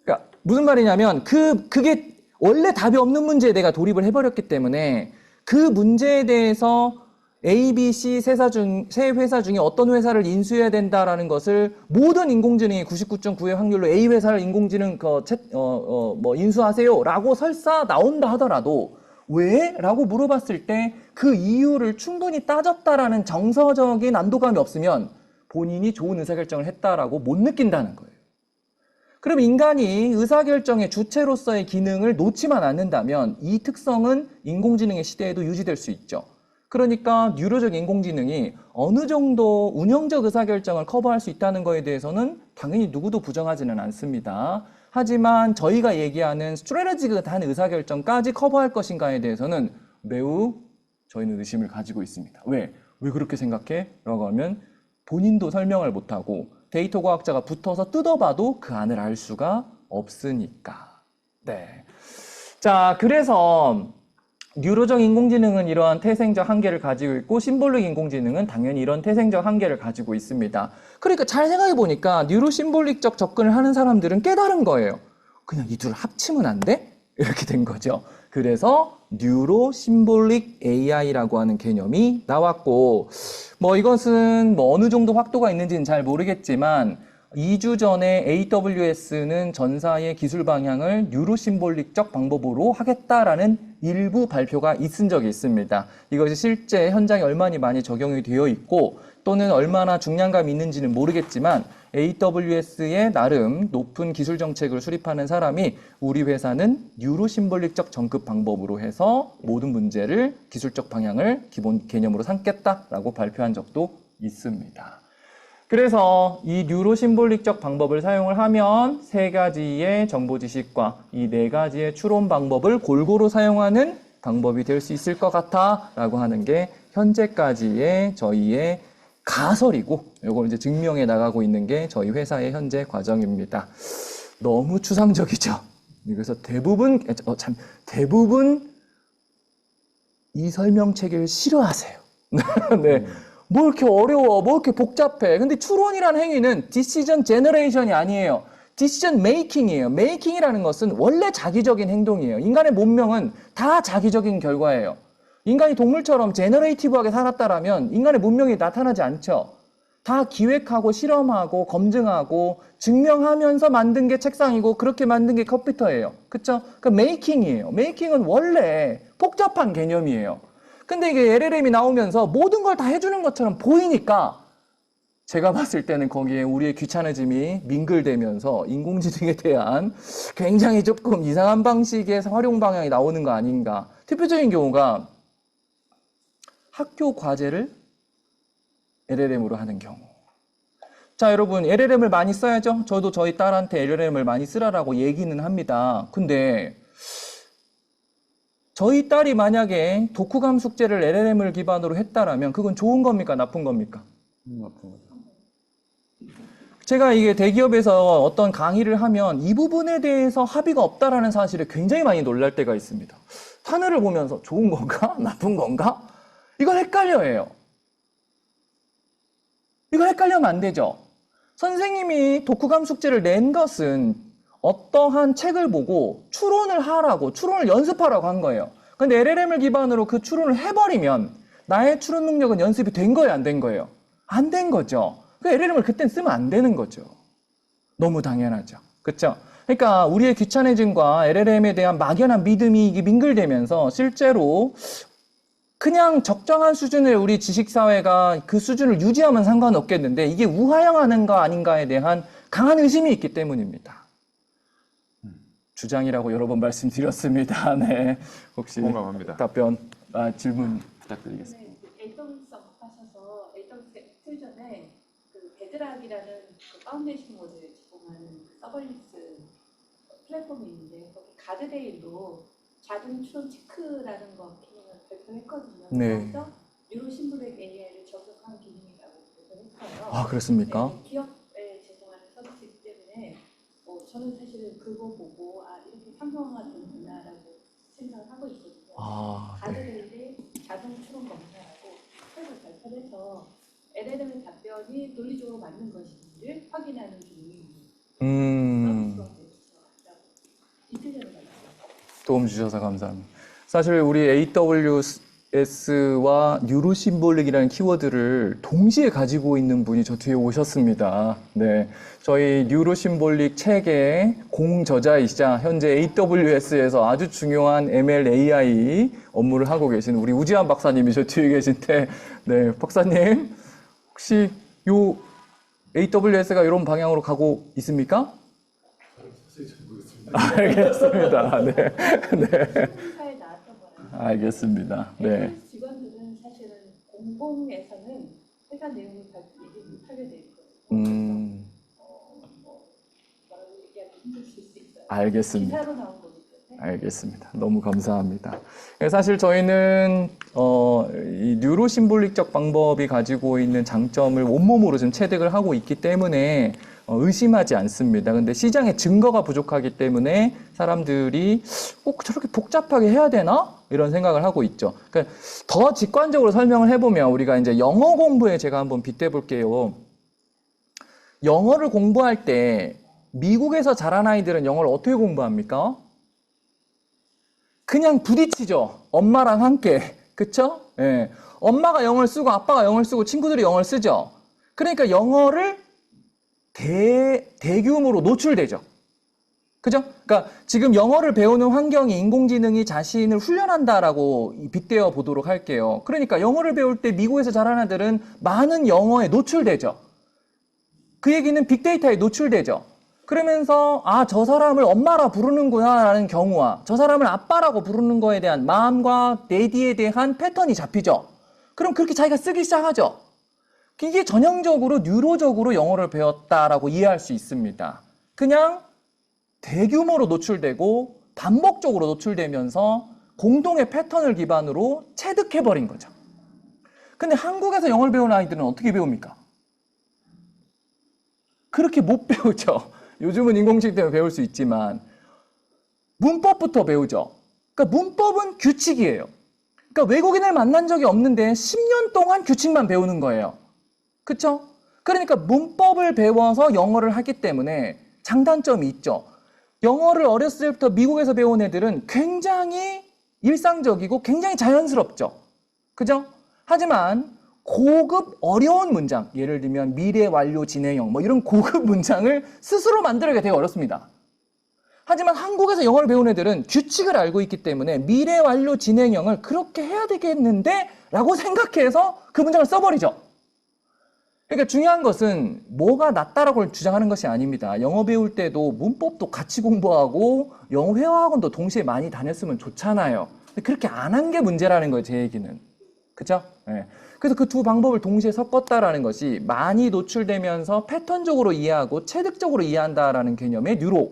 그러니까 무슨 말이냐면 그게 원래 답이 없는 문제에 내가 돌입을 해버렸기 때문에 그 문제에 대해서 A, B, C 세 회사 중에 어떤 회사를 인수해야 된다라는 것을 모든 인공지능이 99.9의 확률로 A 회사를 인공지능 인수하세요라고 설사 나온다 하더라도 왜? 라고 물어봤을 때 그 이유를 충분히 따졌다라는 정서적인 안도감이 없으면 본인이 좋은 의사결정을 했다라고 못 느낀다는 거예요. 그럼 인간이 의사결정의 주체로서의 기능을 놓지만 않는다면 이 특성은 인공지능의 시대에도 유지될 수 있죠. 그러니까 뉴로적 인공지능이 어느 정도 운영적 의사결정을 커버할 수 있다는 것에 대해서는 당연히 누구도 부정하지는 않습니다. 하지만 저희가 얘기하는 스트래티지한 의사결정까지 커버할 것인가에 대해서는 매우 저희는 의심을 가지고 있습니다. 왜? 왜 그렇게 생각해? 라고 하면 본인도 설명을 못하고 데이터 과학자가 붙어서 뜯어봐도 그 안을 알 수가 없으니까. 네. 자, 그래서 뉴로적 인공지능은 이러한 태생적 한계를 가지고 있고 심볼릭 인공지능은 당연히 이런 태생적 한계를 가지고 있습니다. 그러니까 잘 생각해 보니까 뉴로 심볼릭적 접근을 하는 사람들은 깨달은 거예요. 그냥 이 둘을 합치면 안 돼? 이렇게 된 거죠. 그래서 뉴로 심볼릭 AI라고 하는 개념이 나왔고, 이것은 어느 정도 확도가 있는지는 잘 모르겠지만 2주 전에 AWS는 전사의 기술 방향을 뉴로 심볼릭적 방법으로 하겠다라는 일부 발표가 있은 적이 있습니다. 이것이 실제 현장에 얼마나 많이 적용이 되어 있고 또는 얼마나 중량감이 있는지는 모르겠지만 AWS의 나름 높은 기술 정책을 수립하는 사람이 우리 회사는 뉴로 심볼릭적 전급 방법으로 해서 모든 문제를 기술적 방향을 기본 개념으로 삼겠다라고 발표한 적도 있습니다. 그래서 이 뉴로 심볼릭적 방법을 사용을 하면 3가지의 정보 지식과 이 4가지의 추론 방법을 골고루 사용하는 방법이 될 수 있을 것 같아 라고 하는 게 현재까지의 저희의 가설이고 이걸 이제 증명해 나가고 있는 게 저희 회사의 현재 과정입니다. 너무 추상적이죠. 그래서 대부분 이 설명체계를 싫어하세요. 네. 뭐 이렇게 어려워, 뭐 이렇게 복잡해. 근데 추론이라는 행위는 디시전 제너레이션이 아니에요. 디시전 메이킹이에요. 메이킹이라는 것은 원래 자기적인 행동이에요. 인간의 문명은 다 자기적인 결과예요. 인간이 동물처럼 제너레이티브하게 살았다라면 인간의 문명이 나타나지 않죠. 다 기획하고 실험하고 검증하고 증명하면서 만든 게 책상이고 그렇게 만든 게 컴퓨터예요. 그쵸? 그 메이킹이에요. 메이킹은 원래 복잡한 개념이에요. 근데 이게 LLM이 나오면서 모든 걸 다 해주는 것처럼 보이니까 제가 봤을 때는 거기에 우리의 귀차니즘이 민글되면서 인공지능에 대한 굉장히 조금 이상한 방식의 활용 방향이 나오는 거 아닌가. 대표적인 경우가 학교 과제를 LLM으로 하는 경우. 자, 여러분 LLM을 많이 써야죠. 저도 저희 딸한테 LLM을 많이 쓰라라고 얘기는 합니다. 근데 저희 딸이 만약에 독후감 숙제를 LLM을 기반으로 했다라면 그건 좋은 겁니까? 나쁜 겁니까? 나쁜 거죠. 제가 이게 대기업에서 어떤 강의를 하면 이 부분에 대해서 합의가 없다라는 사실에 굉장히 많이 놀랄 때가 있습니다. 하늘을 보면서 좋은 건가? 나쁜 건가? 이걸 헷갈려해요. 이걸 헷갈리면 안 되죠. 선생님이 독후감 숙제를 낸 것은 어떠한 책을 보고 추론을 하라고, 추론을 연습하라고 한 거예요. 근데 LLM을 기반으로 그 추론을 해버리면 나의 추론 능력은 연습이 된 거예요, 안 된 거예요? 안 된 거죠. 그 LLM을 그땐 쓰면 안 되는 거죠. 너무 당연하죠. 그렇죠? 그러니까 우리의 귀차니즘과 LLM에 대한 막연한 믿음이 이게 민글대면서 실제로 그냥 적정한 수준의 우리 지식사회가 그 수준을 유지하면 상관없겠는데 이게 우하향하는가 아닌가에 대한 강한 의심이 있기 때문입니다. 주장이라고 여러 번 말씀드렸습니다. 네, 혹시 공감합니다. 답변, 질문 부탁드리겠습니다. 네, AWS 하셔서 AWS 틀 전에 그 베드락이라는 그 파운데이션 모델을 제공하는 그 서버리스 플랫폼이 있는데 거기 가드레일로 자동 추론 체크라는 거 기능을 발표했거든요. 네. 그래서 뉴로 심볼릭 AI를 접속한 기능이라고 발표했어요. 아, 그렇습니까? 네, 기업에 제공하는 서비스이기 때문에 저는 사실은 그거 보고 이렇게 상용화가 되는구나라고 생각을 하고 있거든요. 아, 네. 가드레일의 자동 추론 검사라고 책을 발표해서 LLM의 답변이 논리적으로 맞는 것인지를 확인하는 기능이 서비스가 되어서 이틀 전에 발표했어요. 도움 주셔서 감사합니다. 사실 우리 AWS와 뉴로심볼릭이라는 키워드를 동시에 가지고 있는 분이 저 뒤에 오셨습니다. 네, 저희 뉴로심볼릭 책의 공저자이시자 현재 AWS에서 아주 중요한 ML AI 업무를 하고 계신 우리 우지한 박사님이 저 뒤에 계신데, 네, 박사님 혹시 요 AWS가 이런 방향으로 가고 있습니까? 알겠습니다. 네. 네. 회사에 나왔던 거라서 알겠습니다. 네. AWS 직원들은 사실은 공공에서는 회사 내용을 얘기 못하게 돼 있거든요. 뭐라고 얘기하기 힘드실 수 있어요. 알겠습니다. 기사로 나온 거기 때문에. 알겠습니다. 너무 감사합니다. 사실 저희는 이 뉴로심볼릭적 방법이 가지고 있는 장점을 온몸으로 지금 체득을 하고 있기 때문에 의심하지 않습니다. 근데 시장에 증거가 부족하기 때문에 사람들이 꼭 저렇게 복잡하게 해야 되나? 이런 생각을 하고 있죠. 그러니까 더 직관적으로 설명을 해보면 우리가 이제 영어 공부에 제가 한번 빗대 볼게요. 영어를 공부할 때 미국에서 자란 아이들은 영어를 어떻게 공부합니까? 그냥 부딪히죠. 엄마랑 함께. 그쵸? 예. 엄마가 영어를 쓰고 아빠가 영어를 쓰고 친구들이 영어를 쓰죠. 그러니까 영어를 대규모로 노출되죠. 그죠? 그러니까 지금 영어를 배우는 환경이 인공지능이 자신을 훈련한다라고 빗대어 보도록 할게요. 그러니까 영어를 배울 때 미국에서 자란 아들은 많은 영어에 노출되죠. 그 얘기는 빅데이터에 노출되죠. 그러면서 저 사람을 엄마라 부르는구나 라는 경우와 저 사람을 아빠라고 부르는 거에 대한 마음과 데디에 대한 패턴이 잡히죠. 그럼 그렇게 자기가 쓰기 시작하죠. 이게 전형적으로 뉴로적으로 영어를 배웠다라고 이해할 수 있습니다. 그냥 대규모로 노출되고 반복적으로 노출되면서 공동의 패턴을 기반으로 체득해버린 거죠. 근데 한국에서 영어를 배우는 아이들은 어떻게 배웁니까? 그렇게 못 배우죠. 요즘은 인공지능 때문에 배울 수 있지만 문법부터 배우죠. 그러니까 문법은 규칙이에요. 그러니까 외국인을 만난 적이 없는데 10년 동안 규칙만 배우는 거예요. 그쵸? 그러니까 문법을 배워서 영어를 하기 때문에 장단점이 있죠. 영어를 어렸을 때부터 미국에서 배운 애들은 굉장히 일상적이고 굉장히 자연스럽죠. 그죠? 하지만 고급 어려운 문장, 예를 들면 미래 완료 진행형 뭐 이런 고급 문장을 스스로 만들기가 되게 어렵습니다. 하지만 한국에서 영어를 배운 애들은 규칙을 알고 있기 때문에 미래 완료 진행형을 그렇게 해야 되겠는데 라고 생각해서 그 문장을 써버리죠. 그러니까 중요한 것은 뭐가 낫다라고 주장하는 것이 아닙니다. 영어 배울 때도 문법도 같이 공부하고 영어 회화학원도 동시에 많이 다녔으면 좋잖아요. 근데 그렇게 안 한 게 문제라는 거예요, 제 얘기는. 그죠? 네. 그래서 그 두 방법을 동시에 섞었다라는 것이 많이 노출되면서 패턴적으로 이해하고 체득적으로 이해한다라는 개념의 뉴로.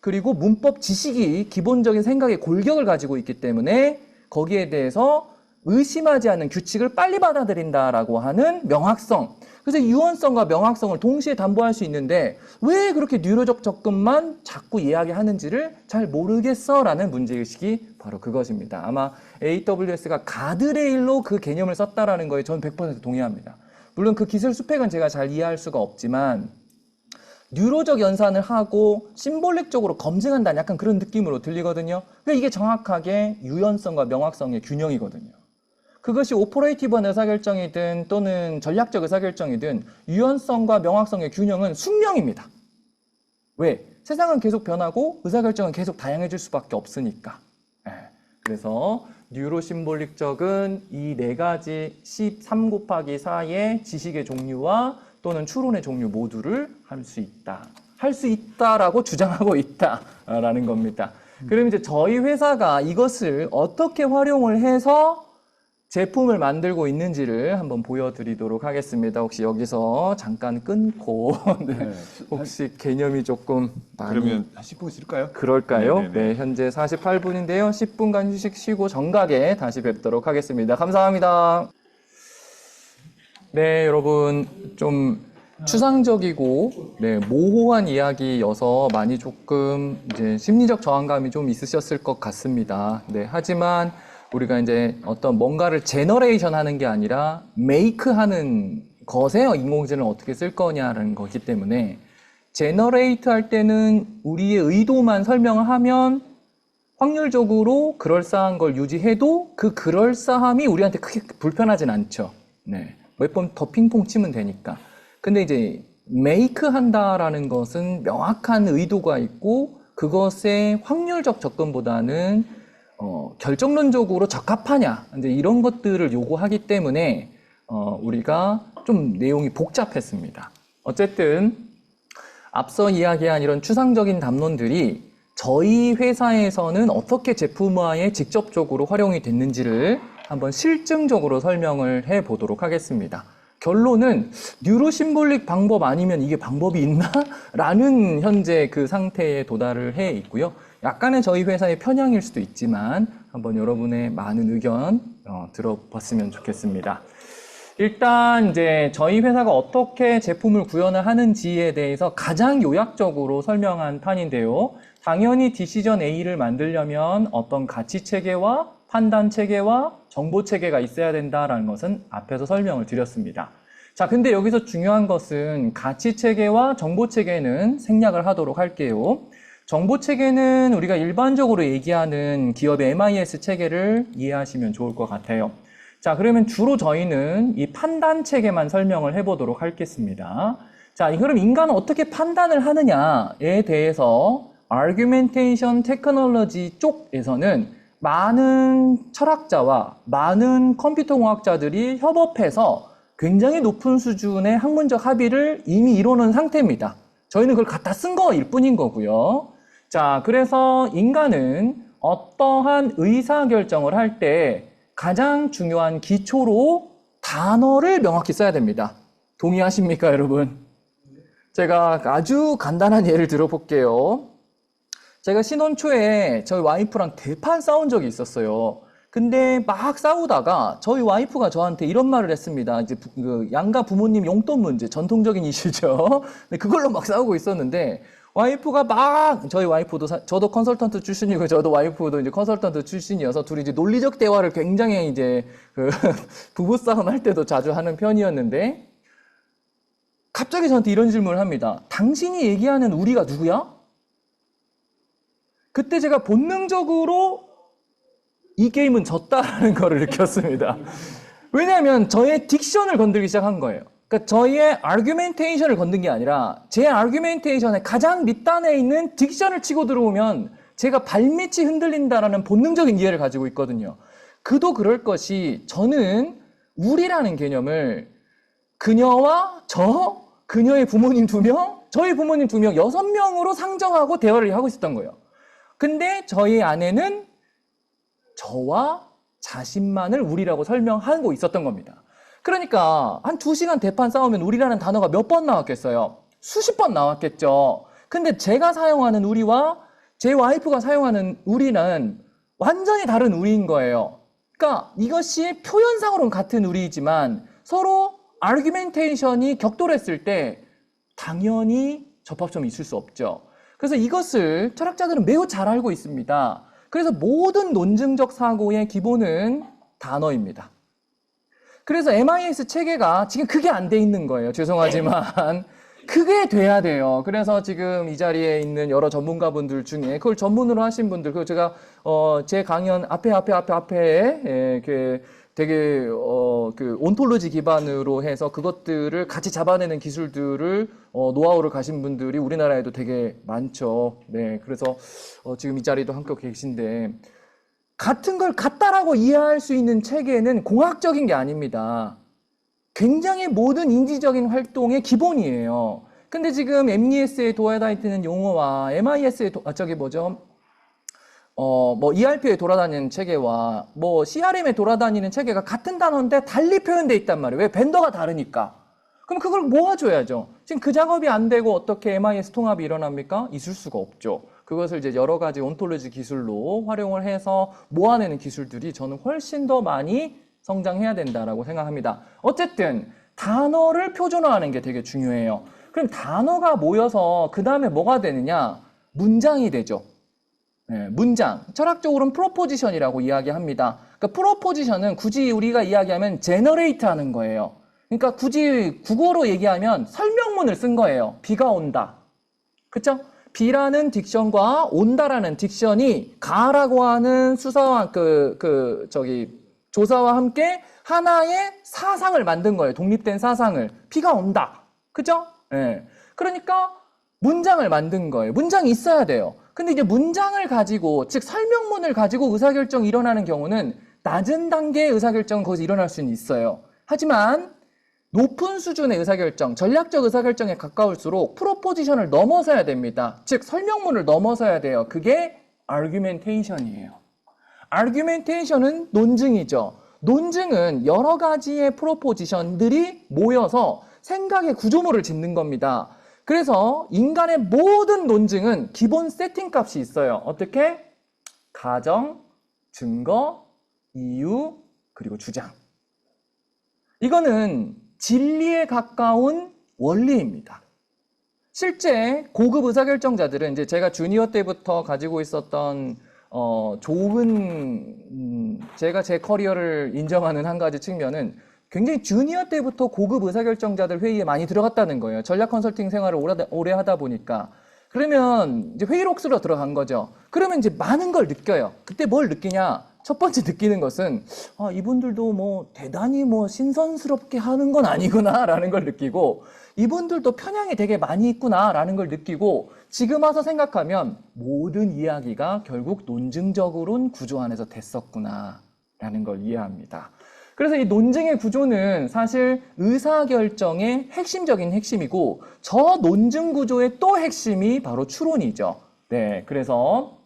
그리고 문법 지식이 기본적인 생각의 골격을 가지고 있기 때문에 거기에 대해서 의심하지 않는 규칙을 빨리 받아들인다라고 하는 명확성. 그래서 유연성과 명확성을 동시에 담보할 수 있는데 왜 그렇게 뉴로적 접근만 자꾸 이야기하는지를 잘 모르겠어라는 문제의식이 바로 그것입니다. 아마 AWS가 가드레일로 그 개념을 썼다라는 거에 저는 100% 동의합니다. 물론 그 기술 스펙은 제가 잘 이해할 수가 없지만 뉴로적 연산을 하고 심볼릭적으로 검증한다는 약간 그런 느낌으로 들리거든요. 그러니까 이게 정확하게 유연성과 명확성의 균형이거든요. 그것이 오퍼레이티브한 의사결정이든 또는 전략적 의사결정이든 유연성과 명확성의 균형은 숙명입니다. 왜? 세상은 계속 변하고 의사결정은 계속 다양해질 수밖에 없으니까. 그래서 뉴로심볼릭적은 이 네 가지 13 곱하기 4의 지식의 종류와 또는 추론의 종류 모두를 할 수 있다. 할 수 있다라고 주장하고 있다라는 겁니다. 그럼 이제 저희 회사가 이것을 어떻게 활용을 해서 제품을 만들고 있는지를 한번 보여드리도록 하겠습니다. 혹시 여기서 잠깐 끊고 네. 혹시 개념이 조금 많이 그러면 한 10분 쉴까요? 그럴까요? 네네네. 네, 현재 48분인데요. 10분간 휴식 쉬고 정각에 다시 뵙도록 하겠습니다. 감사합니다. 네, 여러분 좀 추상적이고 모호한 이야기여서 많이 조금 이제 심리적 저항감이 좀 있으셨을 것 같습니다. 네, 하지만 우리가 이제 어떤 뭔가를 제너레이션 하는 게 아니라 메이크 하는 것에 인공지능을 어떻게 쓸 거냐라는 거기 때문에 제너레이트 할 때는 우리의 의도만 설명을 하면 확률적으로 그럴싸한 걸 유지해도 그 그럴싸함이 우리한테 크게 불편하진 않죠. 네. 몇 번 더 핑퐁 치면 되니까. 근데 이제 메이크 한다라는 것은 명확한 의도가 있고 그것의 확률적 접근보다는 결정론적으로 적합하냐 이제 이런 것들을 요구하기 때문에 우리가 좀 내용이 복잡했습니다. 어쨌든 앞서 이야기한 이런 추상적인 담론들이 저희 회사에서는 어떻게 제품화에 직접적으로 활용이 됐는지를 한번 실증적으로 설명을 해 보도록 하겠습니다. 결론은 뉴로심볼릭 방법 아니면 이게 방법이 있나? 라는 현재 그 상태에 도달을 해 있고요. 약간의 저희 회사의 편향일 수도 있지만 한번 여러분의 많은 의견 들어봤으면 좋겠습니다. 일단 이제 저희 회사가 어떻게 제품을 구현을 하는지에 대해서 가장 요약적으로 설명한 판인데요. 당연히 디시전 A를 만들려면 어떤 가치 체계와 판단 체계와 정보 체계가 있어야 된다라는 것은 앞에서 설명을 드렸습니다. 자, 근데 여기서 중요한 것은 가치 체계와 정보 체계는 생략을 하도록 할게요. 정보 체계는 우리가 일반적으로 얘기하는 기업의 MIS 체계를 이해하시면 좋을 것 같아요. 자, 그러면 주로 저희는 이 판단 체계만 설명을 해보도록 하겠습니다. 자, 그럼 인간은 어떻게 판단을 하느냐에 대해서 Argumentation Technology 쪽에서는 많은 철학자와 많은 컴퓨터공학자들이 협업해서 굉장히 높은 수준의 학문적 합의를 이미 이뤄놓은 상태입니다. 저희는 그걸 갖다 쓴 거일 뿐인 거고요. 자, 그래서 인간은 어떠한 의사결정을 할 때 가장 중요한 기초로 단어를 명확히 써야 됩니다. 동의하십니까, 여러분? 제가 아주 간단한 예를 들어볼게요. 제가 신혼 초에 저희 와이프랑 대판 싸운 적이 있었어요. 근데 막 싸우다가 저희 와이프가 저한테 이런 말을 했습니다. 이제 양가 부모님 용돈 문제, 전통적인 이슈죠. 그걸로 막 싸우고 있었는데 와이프가 막 저희 와이프도 저도 컨설턴트 출신이고 저도 와이프도 이제 컨설턴트 출신이어서 둘이 이제 논리적 대화를 굉장히 이제 부부 싸움 할 때도 자주 하는 편이었는데 갑자기 저한테 이런 질문을 합니다. 당신이 얘기하는 우리가 누구야? 그때 제가 본능적으로 이 게임은 졌다라는 걸 느꼈습니다. 왜냐하면 저의 딕션을 건들기 시작한 거예요. 그러니까 저희의 아규멘테이션을 건든 게 아니라 제 아규멘테이션의 가장 밑단에 있는 딕션을 치고 들어오면 제가 발밑이 흔들린다라는 본능적인 이해를 가지고 있거든요. 그도 그럴 것이 저는 우리라는 개념을 그녀와 저, 그녀의 부모님 2명, 저희 부모님 2명, 6명으로 상정하고 대화를 하고 있었던 거예요. 근데 저희 아내는 저와 자신만을 우리라고 설명하고 있었던 겁니다. 그러니까 한 2시간 대판 싸우면 우리라는 단어가 몇 번 나왔겠어요? 수십 번 나왔겠죠. 근데 제가 사용하는 우리와 제 와이프가 사용하는 우리는 완전히 다른 우리인 거예요. 그러니까 이것이 표현상으로는 같은 우리이지만 서로 아규멘테이션이 격돌했을 때 당연히 접합점이 있을 수 없죠. 그래서 이것을 철학자들은 매우 잘 알고 있습니다. 그래서 모든 논증적 사고의 기본은 단어입니다. 그래서 MIS 체계가 지금 그게 안 돼 있는 거예요. 죄송하지만. 그게 돼야 돼요. 그래서 지금 이 자리에 있는 여러 전문가분들 중에 그걸 전문으로 하신 분들, 그 제가 제 강연 앞에 되게 그 온톨로지 기반으로 해서 그것들을 같이 잡아내는 기술들을 노하우를 가신 분들이 우리나라에도 되게 많죠. 네, 그래서 지금 이 자리도 함께 계신데 같은 걸 같다라고 이해할 수 있는 체계는 공학적인 게 아닙니다. 굉장히 모든 인지적인 활동의 기본이에요. 근데 지금 MES에 돌아다니는 용어와 MIS에 ERP에 돌아다니는 체계와 CRM에 돌아다니는 체계가 같은 단어인데 달리 표현돼 있단 말이에요. 왜? 벤더가 다르니까. 그럼 그걸 모아줘야죠. 지금 그 작업이 안 되고 어떻게 MIS 통합이 일어납니까? 있을 수가 없죠. 그것을 이제 여러 가지 온톨로지 기술로 활용을 해서 모아내는 기술들이 저는 훨씬 더 많이 성장해야 된다라고 생각합니다. 어쨌든 단어를 표준화하는 게 되게 중요해요. 그럼 단어가 모여서 그 다음에 뭐가 되느냐? 문장이 되죠. 네, 문장. 철학적으로는 프로포지션이라고 이야기합니다. 그러니까 프로포지션은 굳이 우리가 이야기하면 제너레이트 하는 거예요. 그러니까 굳이 국어로 얘기하면 설명문을 쓴 거예요. 비가 온다. 그쵸? 비라는 딕션과 온다라는 딕션이 가라고 하는 수사와 조사와 함께 하나의 사상을 만든 거예요. 독립된 사상을. 비가 온다. 그죠? 예. 그러니까 문장을 만든 거예요. 문장이 있어야 돼요. 근데 이제 문장을 가지고, 즉 설명문을 가지고 의사결정이 일어나는 경우는 낮은 단계의 의사결정은 거기서 일어날 수는 있어요. 하지만 높은 수준의 의사결정, 전략적 의사결정에 가까울수록 프로포지션을 넘어서야 됩니다. 즉 설명문을 넘어서야 돼요. 그게 argumentation이에요. argumentation은 논증이죠. 논증은 여러 가지의 프로포지션들이 모여서 생각의 구조물을 짓는 겁니다. 그래서 인간의 모든 논증은 기본 세팅 값이 있어요. 어떻게? 가정, 증거, 이유, 그리고 주장. 이거는 진리에 가까운 원리입니다. 실제 고급 의사결정자들은 이제 제가 주니어 때부터 가지고 있었던 제가 제 커리어를 인정하는 한 가지 측면은 굉장히 주니어 때부터 고급 의사결정자들 회의에 많이 들어갔다는 거예요. 전략 컨설팅 생활을 오래 하다 보니까. 그러면 이제 회의록으로 들어간 거죠. 그러면 이제 많은 걸 느껴요. 그때 뭘 느끼냐? 첫 번째 느끼는 것은 이분들도 대단히 신선스럽게 하는 건 아니구나라는 걸 느끼고, 이분들도 편향이 되게 많이 있구나라는 걸 느끼고, 지금 와서 생각하면 모든 이야기가 결국 논증적으로는 구조 안에서 됐었구나라는 걸 이해합니다. 그래서 이 논증의 구조는 사실 의사결정의 핵심적인 핵심이고, 저 논증 구조의 또 핵심이 바로 추론이죠. 네, 그래서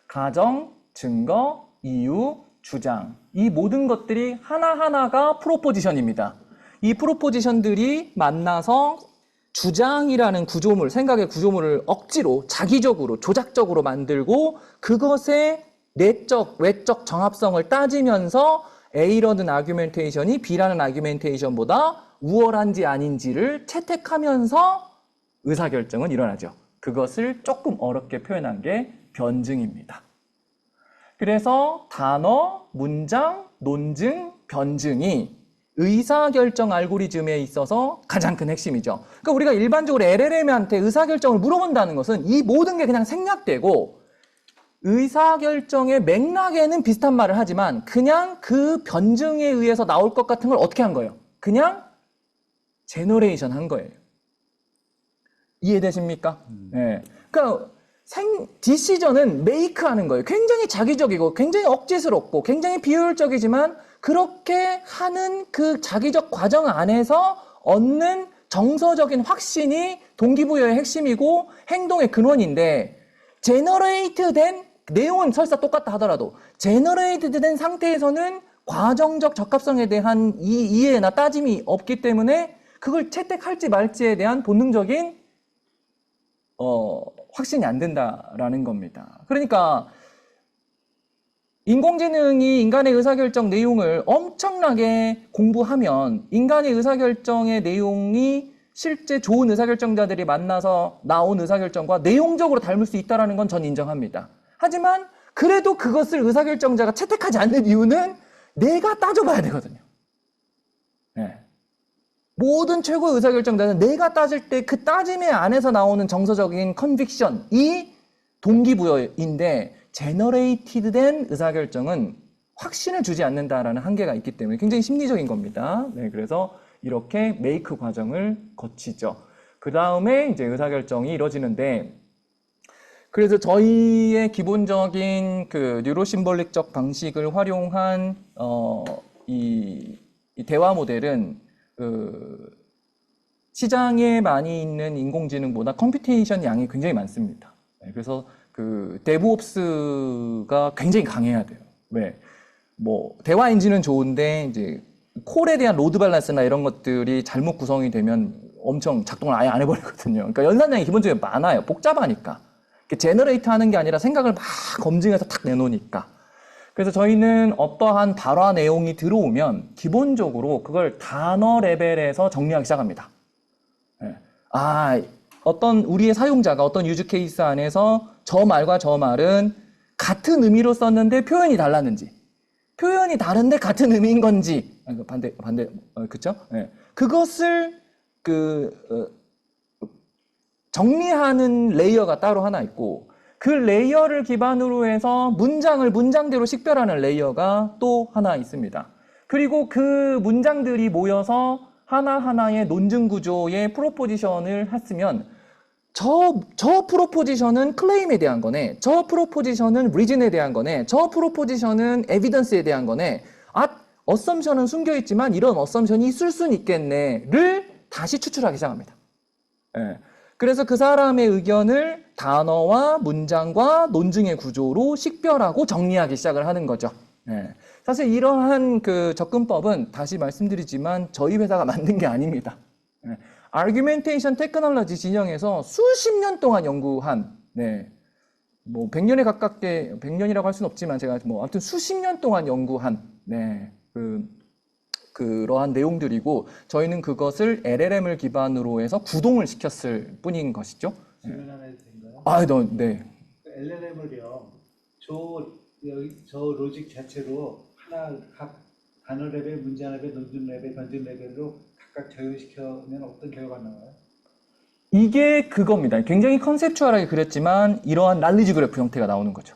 가정, 증거, 이유, 주장, 이 모든 것들이 하나하나가 프로포지션입니다. 이 프로포지션들이 만나서 주장이라는 구조물, 생각의 구조물을 억지로 자기적으로 조작적으로 만들고, 그것의 내적, 외적 정합성을 따지면서 A라는 아규멘테이션이 B라는 아규멘테이션보다 우월한지 아닌지를 채택하면서 의사결정은 일어나죠. 그것을 조금 어렵게 표현한 게 변증입니다. 그래서 단어, 문장, 논증, 변증이 의사결정 알고리즘에 있어서 가장 큰 핵심이죠. 그러니까 우리가 일반적으로 LLM한테 의사결정을 물어본다는 것은 이 모든 게 그냥 생략되고, 의사결정의 맥락에는 비슷한 말을 하지만 그냥 그 변증에 의해서 나올 것 같은 걸 어떻게 한 거예요? 그냥 제너레이션 한 거예요. 이해되십니까? 네. 그러니까 디시전은 메이크 하는 거예요. 굉장히 자기적이고 굉장히 억지스럽고 굉장히 비효율적이지만, 그렇게 하는 그 자기적 과정 안에서 얻는 정서적인 확신이 동기부여의 핵심이고 행동의 근원인데, 제너레이트 된 내용은 설사 똑같다 하더라도 제너레이트 된 상태에서는 과정적 적합성에 대한 이해나 따짐이 없기 때문에 그걸 채택할지 말지에 대한 본능적인 확신이 안 된다라는 겁니다. 그러니까 인공지능이 인간의 의사결정 내용을 엄청나게 공부하면 인간의 의사결정의 내용이 실제 좋은 의사결정자들이 만나서 나온 의사결정과 내용적으로 닮을 수 있다는 건 전 인정합니다. 하지만 그래도 그것을 의사결정자가 채택하지 않는 이유는 내가 따져봐야 되거든요. 네. 모든 최고의 의사결정자는 내가 따질 때 그 따짐의 안에서 나오는 정서적인 컨빅션이 동기부여인데 제너레이티드 된 의사결정은 확신을 주지 않는다라는 한계가 있기 때문에 굉장히 심리적인 겁니다. 네, 그래서 이렇게 메이크 과정을 거치죠. 그 다음에 이제 의사결정이 이루어지는데 그래서 저희의 기본적인 그 뉴로심볼릭적 방식을 활용한 이 대화 모델은 그 시장에 많이 있는 인공지능보다 컴퓨테이션 양이 굉장히 많습니다. 그래서 그 데브옵스가 굉장히 강해야 돼요. 왜? 뭐 대화 엔진은 좋은데 이제 콜에 대한 로드 밸런스나 이런 것들이 잘못 구성이 되면 엄청 작동을 아예 안 해버리거든요. 그러니까 연산량이 기본적으로 많아요. 복잡하니까. 제너레이트 하는 게 아니라 생각을 막 검증해서 탁 내놓으니까. 그래서 저희는 어떠한 발화 내용이 들어오면 기본적으로 그걸 단어 레벨에서 정리하기 시작합니다. 어떤 우리의 사용자가 어떤 유즈 케이스 안에서 저 말과 저 말은 같은 의미로 썼는데 표현이 달랐는지, 표현이 다른데 같은 의미인 건지, 그쵸? 네. 그것을 정리하는 레이어가 따로 하나 있고, 그 레이어를 기반으로 해서 문장을 문장대로 식별하는 레이어가 또 하나 있습니다. 그리고 그 문장들이 모여서 하나하나의 논증 구조의 프로포지션을 했으면 저 프로포지션은 클레임에 대한 거네, 저 프로포지션은 리즌에 대한 거네, 저 프로포지션은 에비던스에 대한 거네, 어썸션은 숨겨있지만 이런 어썸션이 있을 수는 있겠네를 다시 추출하기 시작합니다. 예. 그래서 그 사람의 의견을 단어와 문장과 논증의 구조로 식별하고 정리하기 시작을 하는 거죠. 예. 사실 이러한 그 접근법은 다시 말씀드리지만 저희 회사가 만든 게 아닙니다. 예. 아규멘테이션 테크놀로지 진영에서 수십 년 동안 연구한, 뭐 100년에 가깝게, 100년이라고 할 수는 없지만 제가 뭐 아무튼 수십 년 동안 연구한, 그러한 내용들이고 저희는 그것을 LLM을 기반으로 해서 구동을 시켰을 뿐인 것이죠. 질문 하나 해도 된가요? 네. LLM을요, 저 로직 자체로 각 단어 레벨, 문장 레벨, 논증 레벨, 변증 레벨로 각각 적용시키면 어떤 결과가 나와요? 이게 그겁니다. 굉장히 컨셉추얼하게 그렸지만 이러한 날리지 그래프 형태가 나오는 거죠.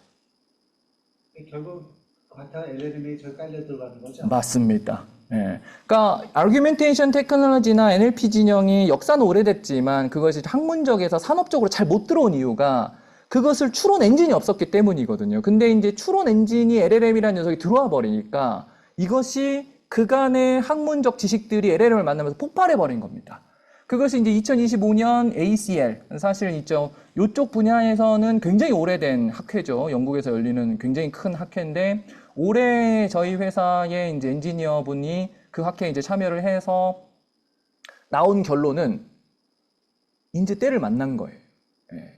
결국 바탕 LLM이 저 깔려 들어가는 거죠? 맞습니다. 그러니까 아규멘테이션 테크놀로지나 NLP 진영이 역사는 오래됐지만 그것이 학문적에서 산업적으로 잘 못 들어온 이유가 그것을 추론 엔진이 없었기 때문이거든요. 근데 이제 추론 엔진이 LLM이라는 녀석이 들어와 버리니까 이것이 그간의 학문적 지식들이 LLM을 만나면서 폭발해 버린 겁니다. 그것이 이제 2025년 ACL, 사실 이쪽 분야에서는 굉장히 오래된 학회죠. 영국에서 열리는 굉장히 큰 학회인데 올해 저희 회사의 이제 엔지니어 분이 그 학회에 이제 참여를 해서 나온 결론은 이제 때를 만난 거예요.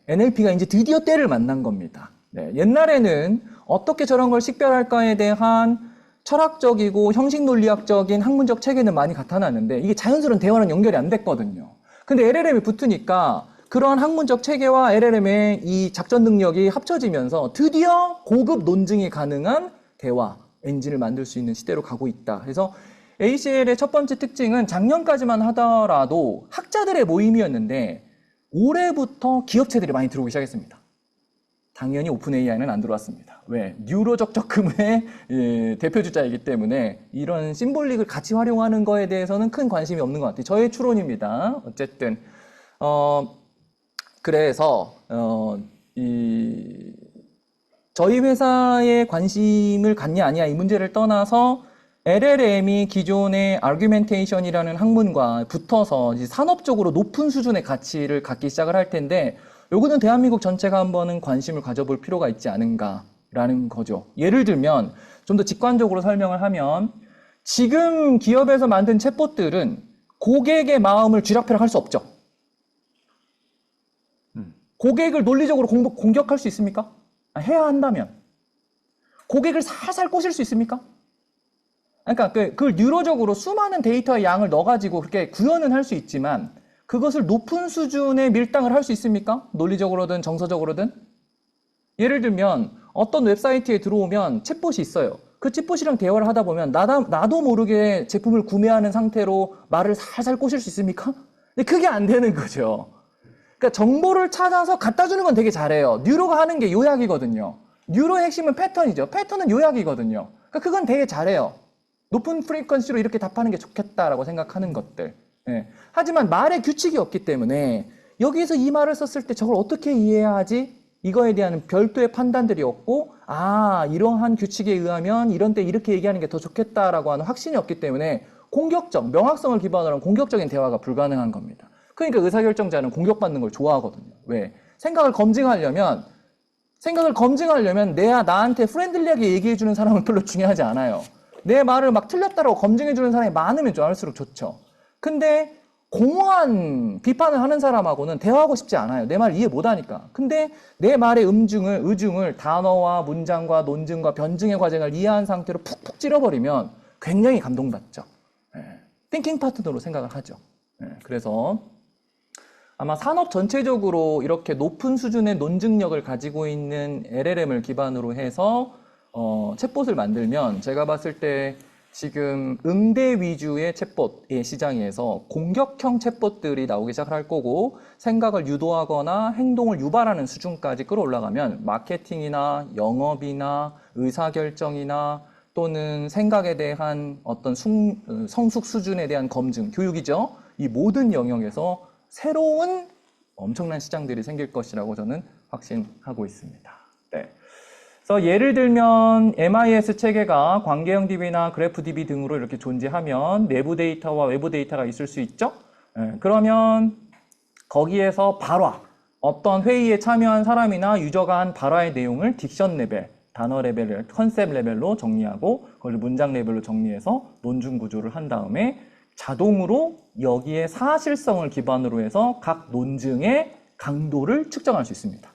NLP가 이제 드디어 때를 만난 겁니다. 옛날에는 어떻게 저런 걸 식별할까에 대한 철학적이고 형식 논리학적인 학문적 체계는 많이 나타났는데 이게 자연스러운 대화랑 연결이 안 됐거든요. 근데 LLM이 붙으니까 그러한 학문적 체계와 LLM의 이 작전 능력이 합쳐지면서 드디어 고급 논증이 가능한 대화 엔진을 만들 수 있는 시대로 가고 있다. 그래서 ACL의 첫 번째 특징은 작년까지만 하더라도 학자들의 모임이었는데 올해부터 기업체들이 많이 들어오기 시작했습니다. 당연히 오픈 AI는 안 들어왔습니다. 왜? 뉴로적 접근의 대표 주자이기 때문에 이런 심볼릭을 같이 활용하는 거에 대해서는 큰 관심이 없는 것 같아요. 저의 추론입니다. 어쨌든 그래서 저희 회사에 관심을 갖냐 아니냐 이 문제를 떠나서 LLM이 기존의 아규멘테이션이라는 학문과 붙어서 이제 산업적으로 높은 수준의 가치를 갖기 시작을 할 텐데 요거는 대한민국 전체가 한번은 관심을 가져볼 필요가 있지 않은가라는 거죠. 예를 들면 좀 더 직관적으로 설명을 하면 지금 기업에서 만든 챗봇들은 고객의 마음을 쥐락펴락할 수 없죠. 고객을 논리적으로 공격할 수 있습니까? 해야 한다면. 고객을 살살 꼬실 수 있습니까? 그러니까 그걸 뉴로적으로 수많은 데이터의 양을 넣어가지고 그렇게 구현은 할 수 있지만 그것을 높은 수준의 밀당을 할 수 있습니까? 논리적으로든 정서적으로든? 예를 들면 어떤 웹사이트에 들어오면 챗봇이 있어요. 그 챗봇이랑 대화를 하다 보면 나도 모르게 제품을 구매하는 상태로 말을 살살 꼬실 수 있습니까? 근데 그게 안 되는 거죠. 그러니까 정보를 찾아서 갖다 주는 건 되게 잘해요. 뉴로가 하는 게 요약이거든요. 뉴로의 핵심은 패턴이죠. 패턴은 요약이거든요. 그러니까 그건 되게 잘해요. 높은 프리퀀시로 이렇게 답하는 게 좋겠다라고 생각하는 것들. 예. 하지만 말의 규칙이 없기 때문에 여기서 이 말을 썼을 때 저걸 어떻게 이해해야 하지? 이거에 대한 별도의 판단들이 없고 이러한 규칙에 의하면 이런 때 이렇게 얘기하는 게 더 좋겠다라고 하는 확신이 없기 때문에 공격적, 명확성을 기반으로 한 공격적인 대화가 불가능한 겁니다. 그러니까 의사결정자는 공격받는 걸 좋아하거든요. 왜? 생각을 검증하려면 나한테 프렌들리하게 얘기해주는 사람은 별로 중요하지 않아요. 내 말을 막 틀렸다고 검증해주는 사람이 많으면 좀 알수록 좋죠. 근데 공허한 비판을 하는 사람하고는 대화하고 싶지 않아요. 내 말 이해 못하니까. 근데 내 말의 의중을 단어와 문장과 논증과 변증의 과정을 이해한 상태로 푹푹 찔러버리면 굉장히 감동받죠. 띵킹 파트너로 생각을 하죠. 그래서 아마 산업 전체적으로 이렇게 높은 수준의 논증력을 가지고 있는 LLM을 기반으로 해서 챗봇을 만들면 제가 봤을 때 지금 응대 위주의 챗봇의 시장에서 공격형 챗봇들이 나오기 시작할 거고 생각을 유도하거나 행동을 유발하는 수준까지 끌어올라가면 마케팅이나 영업이나 의사결정이나 또는 생각에 대한 어떤 성숙 수준에 대한 검증, 교육이죠. 이 모든 영역에서 새로운 엄청난 시장들이 생길 것이라고 저는 확신하고 있습니다. 네. 그래서 예를 들면 MIS 체계가 관계형 DB나 그래프 DB 등으로 이렇게 존재하면 내부 데이터와 외부 데이터가 있을 수 있죠. 그러면 거기에서 발화, 어떤 회의에 참여한 사람이나 유저가 한 발화의 내용을 딕션 레벨, 단어 레벨, 컨셉 레벨로 정리하고 그걸 문장 레벨로 정리해서 논증 구조를 한 다음에 자동으로 여기에 사실성을 기반으로 해서 각 논증의 강도를 측정할 수 있습니다.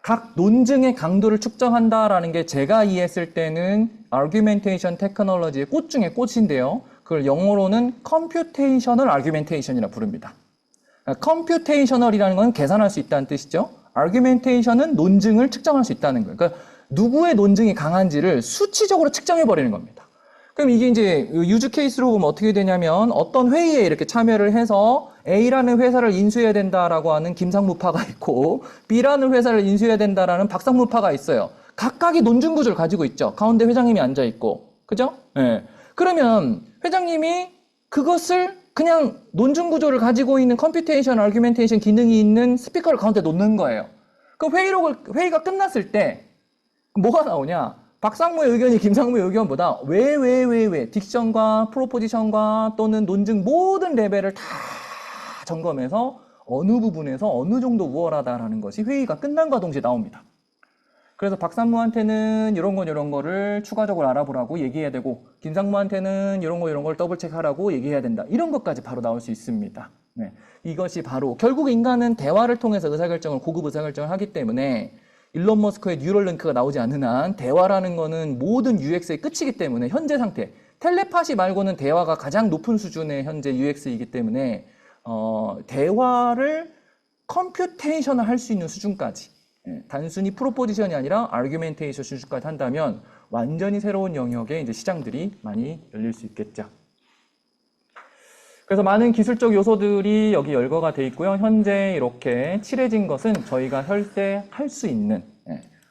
각 논증의 강도를 측정한다라는 게 제가 이해했을 때는 argumentation technology의 꽃 중에 꽃인데요. 그걸 영어로는 computational argumentation이라 부릅니다. computational이라는 건 계산할 수 있다는 뜻이죠. argumentation은 논증을 측정할 수 있다는 거예요. 그러니까 누구의 논증이 강한지를 수치적으로 측정해 버리는 겁니다. 그럼 이게 이제 유즈 케이스로 보면 어떻게 되냐면 어떤 회의에 이렇게 참여를 해서 A라는 회사를 인수해야 된다라고 하는 김상무파가 있고 B라는 회사를 인수해야 된다라는 박상무파가 있어요. 각각의 논증 구조를 가지고 있죠. 가운데 회장님이 앉아 있고. 그죠? 네. 그러면 회장님이 그것을 그냥 논증 구조를 가지고 있는 컴퓨테이션, 아규멘테이션 기능이 있는 스피커를 가운데 놓는 거예요. 그 회의가 끝났을 때 뭐가 나오냐? 박상무의 의견이 김상무의 의견보다 왜 딕션과 프로포지션과 또는 논증 모든 레벨을 다 점검해서 어느 부분에서 어느 정도 우월하다라는 것이 회의가 끝난과 동시에 나옵니다. 그래서 박상무한테는 이런 거를 추가적으로 알아보라고 얘기해야 되고 김상무한테는 이런 걸 더블 체크하라고 얘기해야 된다. 이런 것까지 바로 나올 수 있습니다. 네. 이것이 바로 결국 인간은 대화를 통해서 고급 의사결정을 하기 때문에 일론 머스크의 뉴럴링크가 나오지 않는 한 대화라는 거는 모든 UX의 끝이기 때문에 현재 상태 텔레파시 말고는 대화가 가장 높은 수준의 현재 UX이기 때문에 대화를 컴퓨테이션을 할 수 있는 수준까지 단순히 프로포지션이 아니라 아규멘테이션 수준까지 한다면 완전히 새로운 영역의 이제 시장들이 많이 열릴 수 있겠죠. 그래서 많은 기술적 요소들이 여기 열거가 돼 있고요. 현재 이렇게 칠해진 것은 저희가 할 수 있는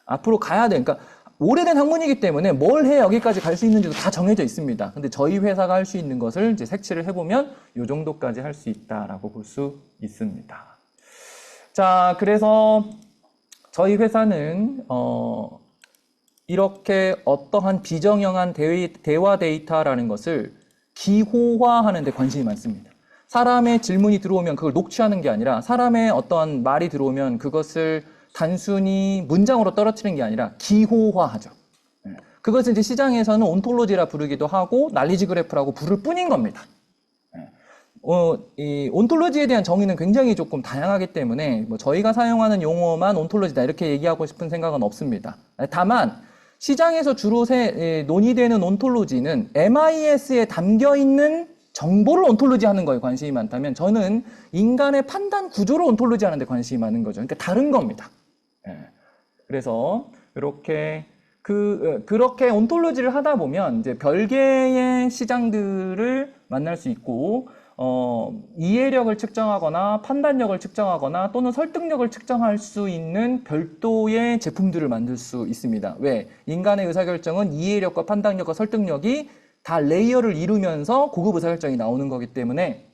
앞으로 가야 돼. 그러니까 오래된 학문이기 때문에 뭘 해 여기까지 갈 수 있는지도 다 정해져 있습니다. 근데 저희 회사가 할 수 있는 것을 이제 색칠을 해보면 이 정도까지 할 수 있다라고 볼 수 있습니다. 자, 그래서 저희 회사는 이렇게 어떠한 비정형한 대화 데이터라는 것을 기호화하는 데 관심이 많습니다. 사람의 질문이 들어오면 그걸 녹취하는 게 아니라 사람의 어떤 말이 들어오면 그것을 단순히 문장으로 떨어뜨리는 게 아니라 기호화하죠. 그것을 이제 시장에서는 온톨로지라 부르기도 하고 날리지 그래프라고 부를 뿐인 겁니다. 이 온톨로지에 대한 정의는 굉장히 조금 다양하기 때문에 뭐 저희가 사용하는 용어만 온톨로지다 이렇게 얘기하고 싶은 생각은 없습니다. 다만 시장에서 주로 논의되는 온톨로지는 MIS에 담겨있는 정보를 온톨로지 하는 거에 관심이 많다면 저는 인간의 판단 구조를 온톨로지 하는 데 관심이 많은 거죠. 그러니까 다른 겁니다. 그래서 이렇게 그렇게 온톨로지를 하다 보면 이제 별개의 시장들을 만날 수 있고, 이해력을 측정하거나 판단력을 측정하거나 또는 설득력을 측정할 수 있는 별도의 제품들을 만들 수 있습니다. 왜? 인간의 의사결정은 이해력과 판단력과 설득력이 다 레이어를 이루면서 고급 의사결정이 나오는 거기 때문에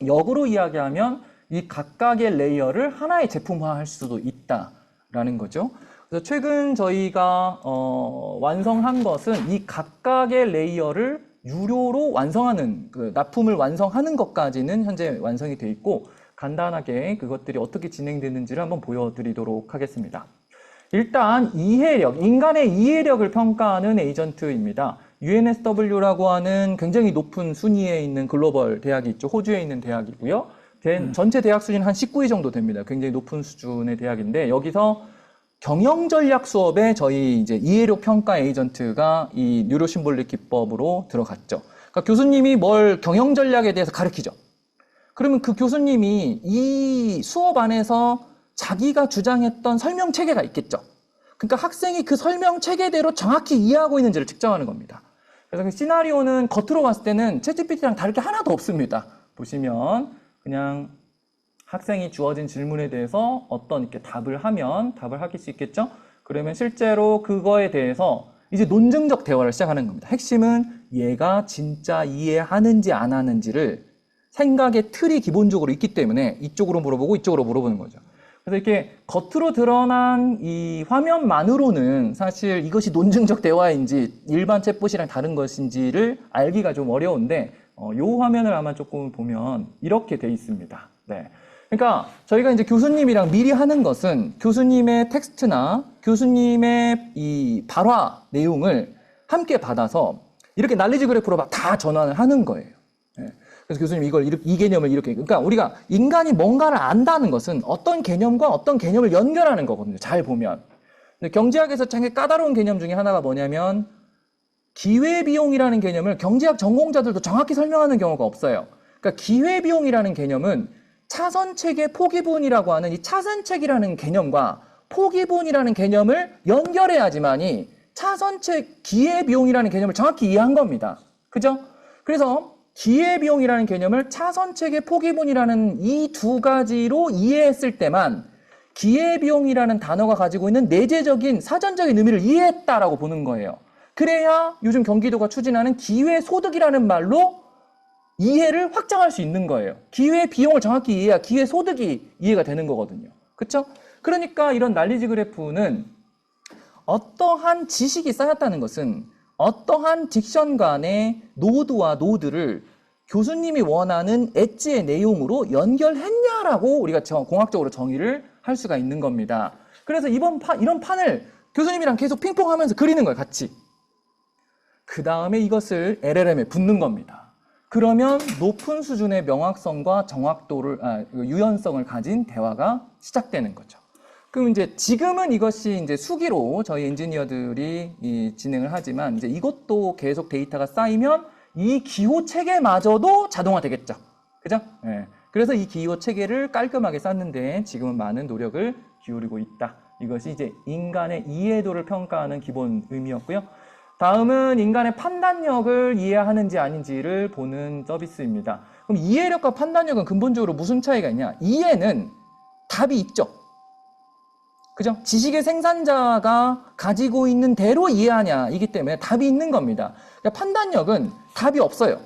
역으로 이야기하면 이 각각의 레이어를 하나의 제품화할 수도 있다라는 거죠. 그래서 최근 저희가 완성한 것은 이 각각의 레이어를 유료로 완성하는, 납품을 완성하는 것까지는 현재 완성이 돼 있고, 간단하게 그것들이 어떻게 진행되는지를 한번 보여드리도록 하겠습니다. 일단 이해력, 인간의 이해력을 평가하는 에이전트입니다. UNSW라고 하는 굉장히 높은 순위에 있는 글로벌 대학이 있죠. 호주에 있는 대학이고요. 전체 대학 수준 한 19위 정도 됩니다. 굉장히 높은 수준의 대학인데, 여기서 경영전략 수업에 저희 이제 이해력 평가 에이전트가 이 뉴로심볼릭 기법으로 들어갔죠. 그러니까 교수님이 뭘 경영전략에 대해서 가르치죠. 그러면 그 교수님이 이 수업 안에서 자기가 주장했던 설명 체계가 있겠죠. 그러니까 학생이 그 설명 체계대로 정확히 이해하고 있는지를 측정하는 겁니다. 그래서 그 시나리오는 겉으로 봤을 때는 챗GPT랑 다를 게 하나도 없습니다. 보시면 그냥 학생이 주어진 질문에 대해서 어떤 이렇게 답을 하면 답을 하실 수 있겠죠? 그러면 실제로 그거에 대해서 이제 논증적 대화를 시작하는 겁니다. 핵심은 얘가 진짜 이해하는지 안 하는지를 생각의 틀이 기본적으로 있기 때문에 이쪽으로 물어보고 이쪽으로 물어보는 거죠. 그래서 이렇게 겉으로 드러난 이 화면만으로는 사실 이것이 논증적 대화인지 일반 챗봇이랑 다른 것인지를 알기가 좀 어려운데 이 화면을 아마 조금 보면 이렇게 돼 있습니다. 네. 그러니까 저희가 이제 교수님이랑 미리 하는 것은 교수님의 텍스트나 교수님의 이 발화 내용을 함께 받아서 이렇게 난리지 그래프로 막 다 전환을 하는 거예요. 네. 그래서 교수님 이 개념을 이렇게, 그러니까 우리가 인간이 뭔가를 안다는 것은 어떤 개념과 어떤 개념을 연결하는 거거든요. 잘 보면. 근데 경제학에서 되게 까다로운 개념 중에 하나가 뭐냐면 기회비용이라는 개념을 경제학 전공자들도 정확히 설명하는 경우가 없어요. 그러니까 기회비용이라는 개념은 차선책의 포기분이라고 하는 이 차선책이라는 개념과 포기분이라는 개념을 연결해야지만이 차선책 기회비용이라는 개념을 정확히 이해한 겁니다. 그죠? 그래서 기회비용이라는 개념을 차선책의 포기분이라는 이 두 가지로 이해했을 때만 기회비용이라는 단어가 가지고 있는 내재적인 사전적인 의미를 이해했다라고 보는 거예요. 그래야 요즘 경기도가 추진하는 기회소득이라는 말로 이해를 확장할 수 있는 거예요. 기회 비용을 정확히 이해해야 기회 소득이 이해가 되는 거거든요. 그렇죠? 그러니까 이런 난리지 그래프는 어떠한 지식이 쌓였다는 것은 어떠한 딕션 간의 노드와 노드를 교수님이 원하는 엣지의 내용으로 연결했냐라고 우리가 공학적으로 정의를 할 수가 있는 겁니다. 그래서 이런 판을 교수님이랑 계속 핑퐁하면서 그리는 거예요. 같이. 그 다음에 이것을 LLM에 붓는 겁니다. 그러면 높은 수준의 명확성과 유연성을 가진 대화가 시작되는 거죠. 그럼 이제 지금은 이것이 이제 수기로 저희 엔지니어들이 진행을 하지만 이제 이것도 계속 데이터가 쌓이면 이 기호 체계마저도 자동화되겠죠. 그죠? 네. 그래서 이 기호 체계를 깔끔하게 쌓는데 지금은 많은 노력을 기울이고 있다. 이것이 이제 인간의 이해도를 평가하는 기본 의미였고요. 다음은 인간의 판단력을 이해하는지 아닌지를 보는 서비스입니다. 그럼 이해력과 판단력은 근본적으로 무슨 차이가 있냐? 이해는 답이 있죠. 그죠? 지식의 생산자가 가지고 있는 대로 이해하냐 이기 때문에 답이 있는 겁니다. 그러니까 판단력은 답이 없어요.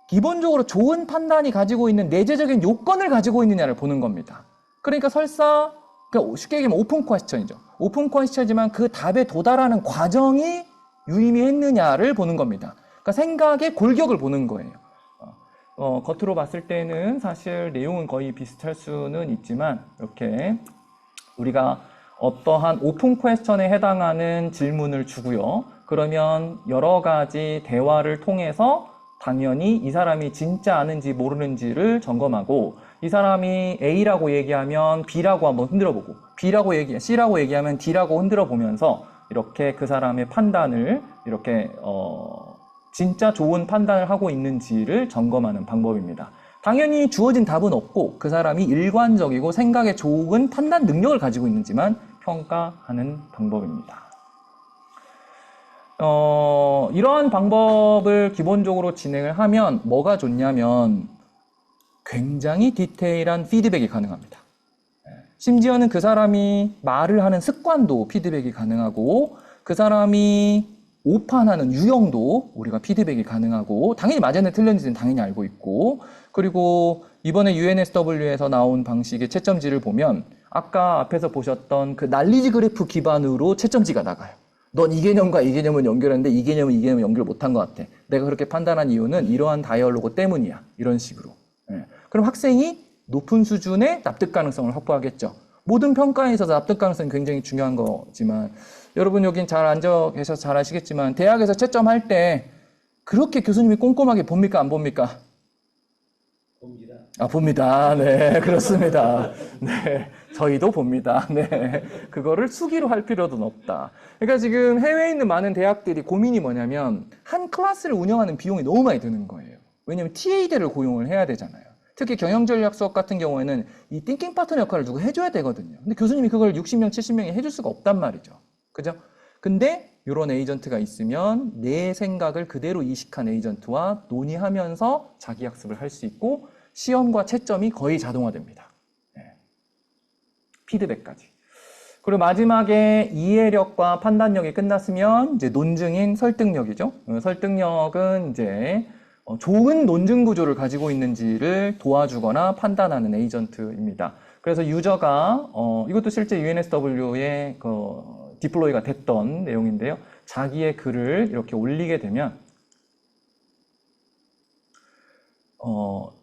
기본적으로 좋은 판단이 가지고 있는 내재적인 요건을 가지고 있느냐를 보는 겁니다. 그러니까 설사 그러니까 쉽게 얘기하면 오픈 퀘스천이죠. 오픈 퀘스천이지만 그 답에 도달하는 과정이 유의미했느냐를 보는 겁니다. 그러니까 생각의 골격을 보는 거예요. 겉으로 봤을 때는 사실 내용은 거의 비슷할 수는 있지만 이렇게 우리가 어떠한 오픈 퀘스천에 해당하는 질문을 주고요. 그러면 여러 가지 대화를 통해서 당연히 이 사람이 진짜 아는지 모르는지를 점검하고 이 사람이 A라고 얘기하면 B라고 한번 흔들어보고 C라고 얘기하면 D라고 흔들어 보면서 이렇게 그 사람의 판단을 이렇게 진짜 좋은 판단을 하고 있는지를 점검하는 방법입니다. 당연히 주어진 답은 없고 그 사람이 일관적이고 생각에 좋은 판단 능력을 가지고 있는지만 평가하는 방법입니다. 이러한 방법을 기본적으로 진행을 하면 뭐가 좋냐면 굉장히 디테일한 피드백이 가능합니다. 심지어는 그 사람이 말을 하는 습관도 피드백이 가능하고 그 사람이 오판하는 유형도 우리가 피드백이 가능하고 당연히 맞았는지 틀렸는지는 당연히 알고 있고 그리고 이번에 UNSW에서 나온 방식의 채점지를 보면 아까 앞에서 보셨던 그 난리지 그래프 기반으로 채점지가 나가요. 넌 이 개념과 이 개념을 연결했는데 이 개념은 이 개념을 연결 못한 것 같아. 내가 그렇게 판단한 이유는 이러한 다이얼로그 때문이야. 이런 식으로. 그럼 학생이 높은 수준의 납득 가능성을 확보하겠죠. 모든 평가에 있어서 납득 가능성이 굉장히 중요한 거지만 여러분 여긴 잘 앉아 계셔서 잘 아시겠지만 대학에서 채점할 때 그렇게 교수님이 꼼꼼하게 봅니까 안 봅니까? 봅니다. 아, 봅니다. 네, 그렇습니다. 네, 저희도 봅니다. 네, 그거를 수기로 할 필요는 없다. 그러니까 지금 해외에 있는 많은 대학들이 고민이 뭐냐면 한 클래스를 운영하는 비용이 너무 많이 드는 거예요. 왜냐면 TA들을 고용을 해야 되잖아요. 특히 경영전략 수업 같은 경우에는 이 띵킹 파트너 역할을 누가 해줘야 되거든요. 근데 교수님이 그걸 60명, 70명이 해줄 수가 없단 말이죠. 그죠? 근데 이런 에이전트가 있으면 내 생각을 그대로 이식한 에이전트와 논의하면서 자기 학습을 할 수 있고 시험과 채점이 거의 자동화됩니다. 네. 피드백까지. 그리고 마지막에 이해력과 판단력이 끝났으면 이제 논증인 설득력이죠. 설득력은 이제 좋은 논증 구조를 가지고 있는지를 도와주거나 판단하는 에이전트입니다. 그래서 유저가 이것도 실제 UNSW에 디플로이가 됐던 내용인데요. 자기의 글을 이렇게 올리게 되면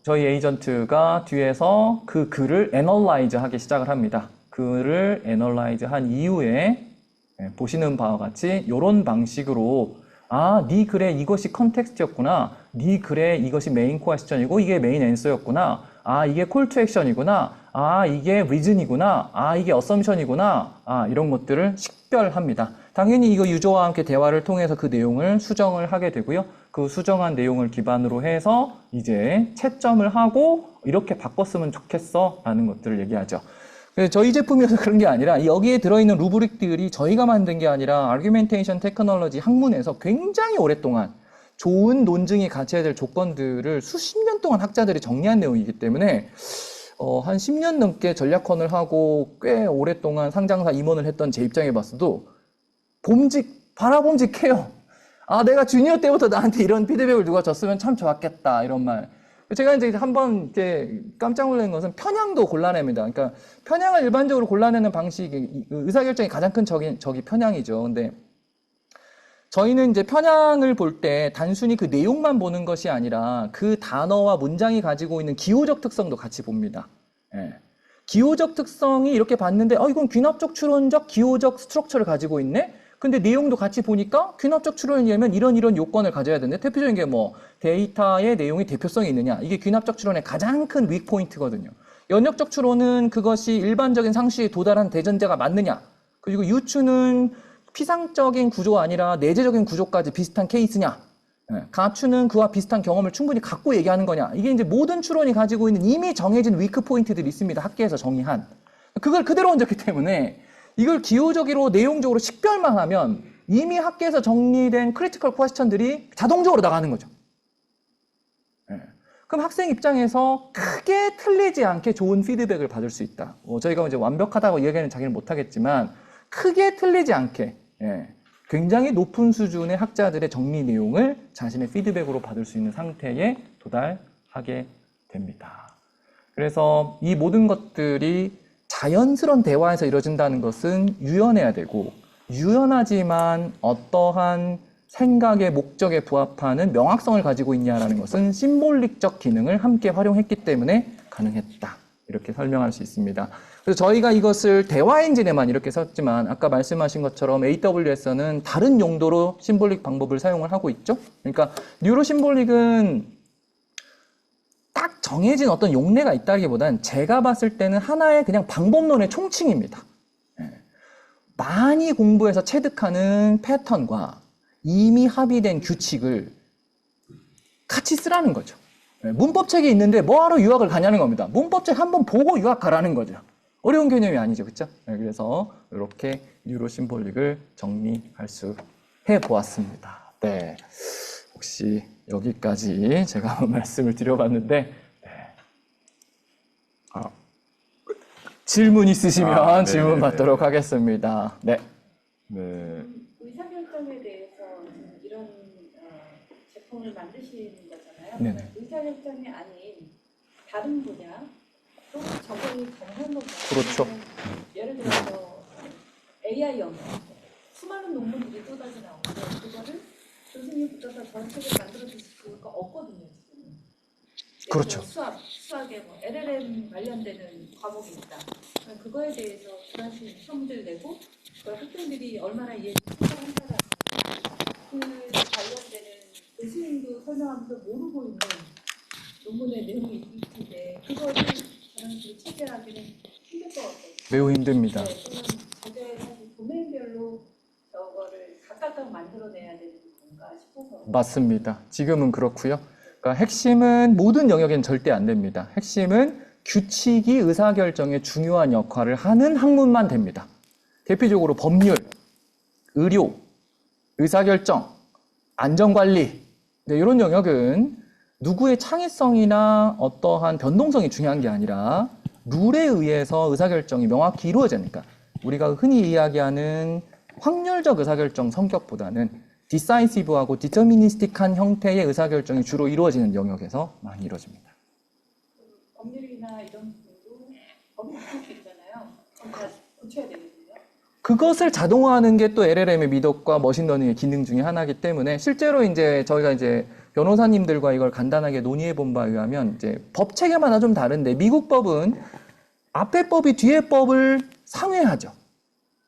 저희 에이전트가 뒤에서 그 글을 애널라이즈 하기 시작을 합니다. 글을 애널라이즈 한 이후에 보시는 바와 같이 이런 방식으로 아, 네 글에 이것이 컨텍스트였구나. 네 글에 이것이 메인 퀘스천이고 이게 메인 앤서였구나. 아, 이게 콜 투 액션이구나. 아, 이게 리즌이구나. 아, 이게 어썸션이구나. 아, 이런 것들을 식별합니다. 당연히 이거 유저와 함께 대화를 통해서 그 내용을 수정을 하게 되고요. 그 수정한 내용을 기반으로 해서 이제 채점을 하고 이렇게 바꿨으면 좋겠어 라는 것들을 얘기하죠. 저희 제품이어서 그런 게 아니라 여기에 들어있는 루브릭들이 저희가 만든 게 아니라 아규멘테이션 테크놀로지 학문에서 굉장히 오랫동안 좋은 논증이 갖춰야 될 조건들을 수십 년 동안 학자들이 정리한 내용이기 때문에 한 10년 넘게 전략헌을 하고 꽤 오랫동안 상장사 임원을 했던 제 입장에 봤어도 바라봄직해요. 아, 내가 주니어 때부터 나한테 이런 피드백을 누가 줬으면 참 좋았겠다 이런 말. 제가 이제 한번 이제 깜짝 놀란 것은 편향도 골라냅니다. 그러니까 편향을 일반적으로 골라내는 방식이 의사결정이 가장 큰 적이 편향이죠. 근데 저희는 이제 편향을 볼 때 단순히 그 내용만 보는 것이 아니라 그 단어와 문장이 가지고 있는 기호적 특성도 같이 봅니다. 예. 기호적 특성이 이렇게 봤는데 이건 귀납적 추론적 기호적 스트럭처를 가지고 있네? 근데 내용도 같이 보니까 귀납적 추론이려면 이런 요건을 가져야 되는데 대표적인 게 뭐 데이터의 내용이 대표성이 있느냐 이게 귀납적 추론의 가장 큰 윅 포인트거든요. 연역적 추론은 그것이 일반적인 상식에 도달한 대전제가 맞느냐 그리고 유추는 피상적인 구조가 아니라 내재적인 구조까지 비슷한 케이스냐 가추는 그와 비슷한 경험을 충분히 갖고 얘기하는 거냐 이게 이제 모든 추론이 가지고 있는 이미 정해진 위크 포인트들이 있습니다. 학계에서 정의한 그걸 그대로 얹었기 때문에 이걸 기호적으로 내용적으로 식별만 하면 이미 학계에서 정리된 크리티컬 퀘스천들이 자동적으로 나가는 거죠. 그럼 학생 입장에서 크게 틀리지 않게 좋은 피드백을 받을 수 있다. 저희가 이제 완벽하다고 이야기하는 자기는 못하겠지만 크게 틀리지 않게 굉장히 높은 수준의 학자들의 정리 내용을 자신의 피드백으로 받을 수 있는 상태에 도달하게 됩니다. 그래서 이 모든 것들이 자연스러운 대화에서 이루어진다는 것은 유연해야 되고 유연하지만 어떠한 생각의 목적에 부합하는 명확성을 가지고 있냐라는 것은 심볼릭적 기능을 함께 활용했기 때문에 가능했다. 이렇게 설명할 수 있습니다. 그래서 저희가 이것을 대화 엔진에만 이렇게 썼지만 아까 말씀하신 것처럼 AWS는 다른 용도로 심볼릭 방법을 사용을 하고 있죠. 그러니까 뉴로 심볼릭은 딱 정해진 어떤 용례가 있다기보단 제가 봤을 때는 하나의 그냥 방법론의 총칭입니다. 많이 공부해서 체득하는 패턴과 이미 합의된 규칙을 같이 쓰라는 거죠. 문법책이 있는데 뭐하러 유학을 가냐는 겁니다. 문법책 한번 보고 유학 가라는 거죠. 어려운 개념이 아니죠. 그렇죠? 그래서 이렇게 뉴로 심볼릭을 정리할 수 해보았습니다. 네, 혹시 여기까지 제가 한번 말씀을 드려봤는데 질문 있으시면 네, 질문 네, 받도록 네. 하겠습니다. 네. 네. 의사결정에 대해서 이런 제품을 만드시는 거잖아요. 네네. 의사결정이 아닌 다른 분야 또 적용이 가능한 건가요? 그렇죠. 예를 들어서 AI 영역 수많은 논문들이 쏟아져 나오는데 그거를 교수님 붙여서 전책을 만들어 주실 수가 없거든요. 지금. 그렇죠. 수학에 뭐 LLM 관련되는 과목이 있다. 그럼 그거에 대해서 주관식 시험들 내고 그걸 학생들이 얼마나 이해한다라 그 관련되는 교수님도 설명하면서 모르고 있는 논문의 내용이 있을 텐데 그거를 저는 그 체계하기는 힘들 것 같거든요. 매우 힘듭니다. 네, 저는 저게 사실 도메인별로 저거를 각각 만들어내야 되는 건가 싶어서. 맞습니다. 지금은 그렇고요. 그러니까 핵심은 모든 영역에는 절대 안 됩니다. 핵심은 규칙이 의사결정에 중요한 역할을 하는 학문만 됩니다. 대표적으로 법률, 의료, 의사결정, 안전관리 네, 이런 영역은 누구의 창의성이나 어떠한 변동성이 중요한 게 아니라 룰에 의해서 의사결정이 명확히 이루어지니까 우리가 흔히 이야기하는 확률적 의사결정 성격보다는 디사이시브하고 디터미니스틱한 형태의 의사결정이 주로 이루어지는 영역에서 많이 이루어집니다. 법률이나 이런 부분도 법이 바뀔 수 있잖아요. 그럼 다 고쳐야 되거든요. 그것을 자동화하는 게 또 LLM의 미덕과 머신러닝의 기능 중에 하나이기 때문에 실제로 이제 저희가 이제 변호사님들과 이걸 간단하게 논의해 본 바에 의하면 이제 법 체계마다 좀 다른데 미국 법은 앞에 법이 뒤에 법을 상회하죠.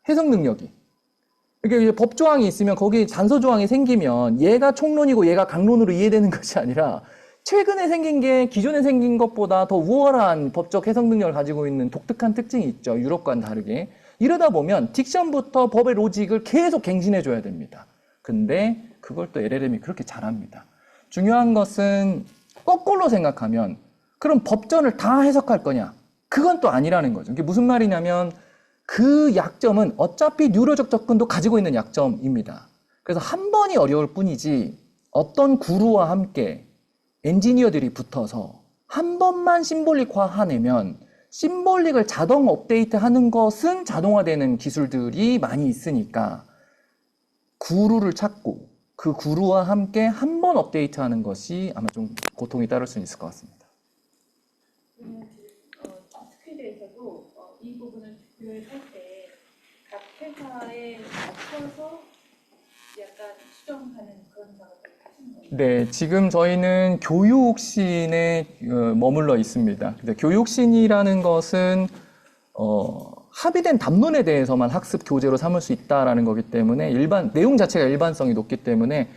해석 능력이. 이게 이제 법 조항이 있으면 거기 단서 조항이 생기면 얘가 총론이고 얘가 강론으로 이해되는 것이 아니라 최근에 생긴 게 기존에 생긴 것보다 더 우월한 법적 해석 능력을 가지고 있는 독특한 특징이 있죠. 유럽과는 다르게. 이러다 보면 딕션부터 법의 로직을 계속 갱신해 줘야 됩니다. 근데 그걸 또 LLM이 그렇게 잘합니다. 중요한 것은 거꾸로 생각하면 그럼 법전을 다 해석할 거냐? 그건 또 아니라는 거죠. 이게 무슨 말이냐면 그 약점은 어차피 뉴로적 접근도 가지고 있는 약점입니다. 그래서 한 번이 어려울 뿐이지 어떤 구루와 함께 엔지니어들이 붙어서 한 번만 심볼릭화해내면 심볼릭을 자동 업데이트하는 것은 자동화되는 기술들이 많이 있으니까 구루를 찾고 그 구루와 함께 한 번 업데이트하는 것이 아마 좀 고통이 따를 수 있을 것 같습니다. 그러면 스퀴드에서도 이 부분을 비교를 할 때 각 회사에 맞춰서 약간 수정하는 그런 작업을 하시는 거예요? 네, 지금 저희는 교육신에 머물러 있습니다. 교육신이라는 것은 합의된 담론에 대해서만 학습 교재로 삼을 수 있다라는 거기 때문에 내용 자체가 일반성이 높기 때문에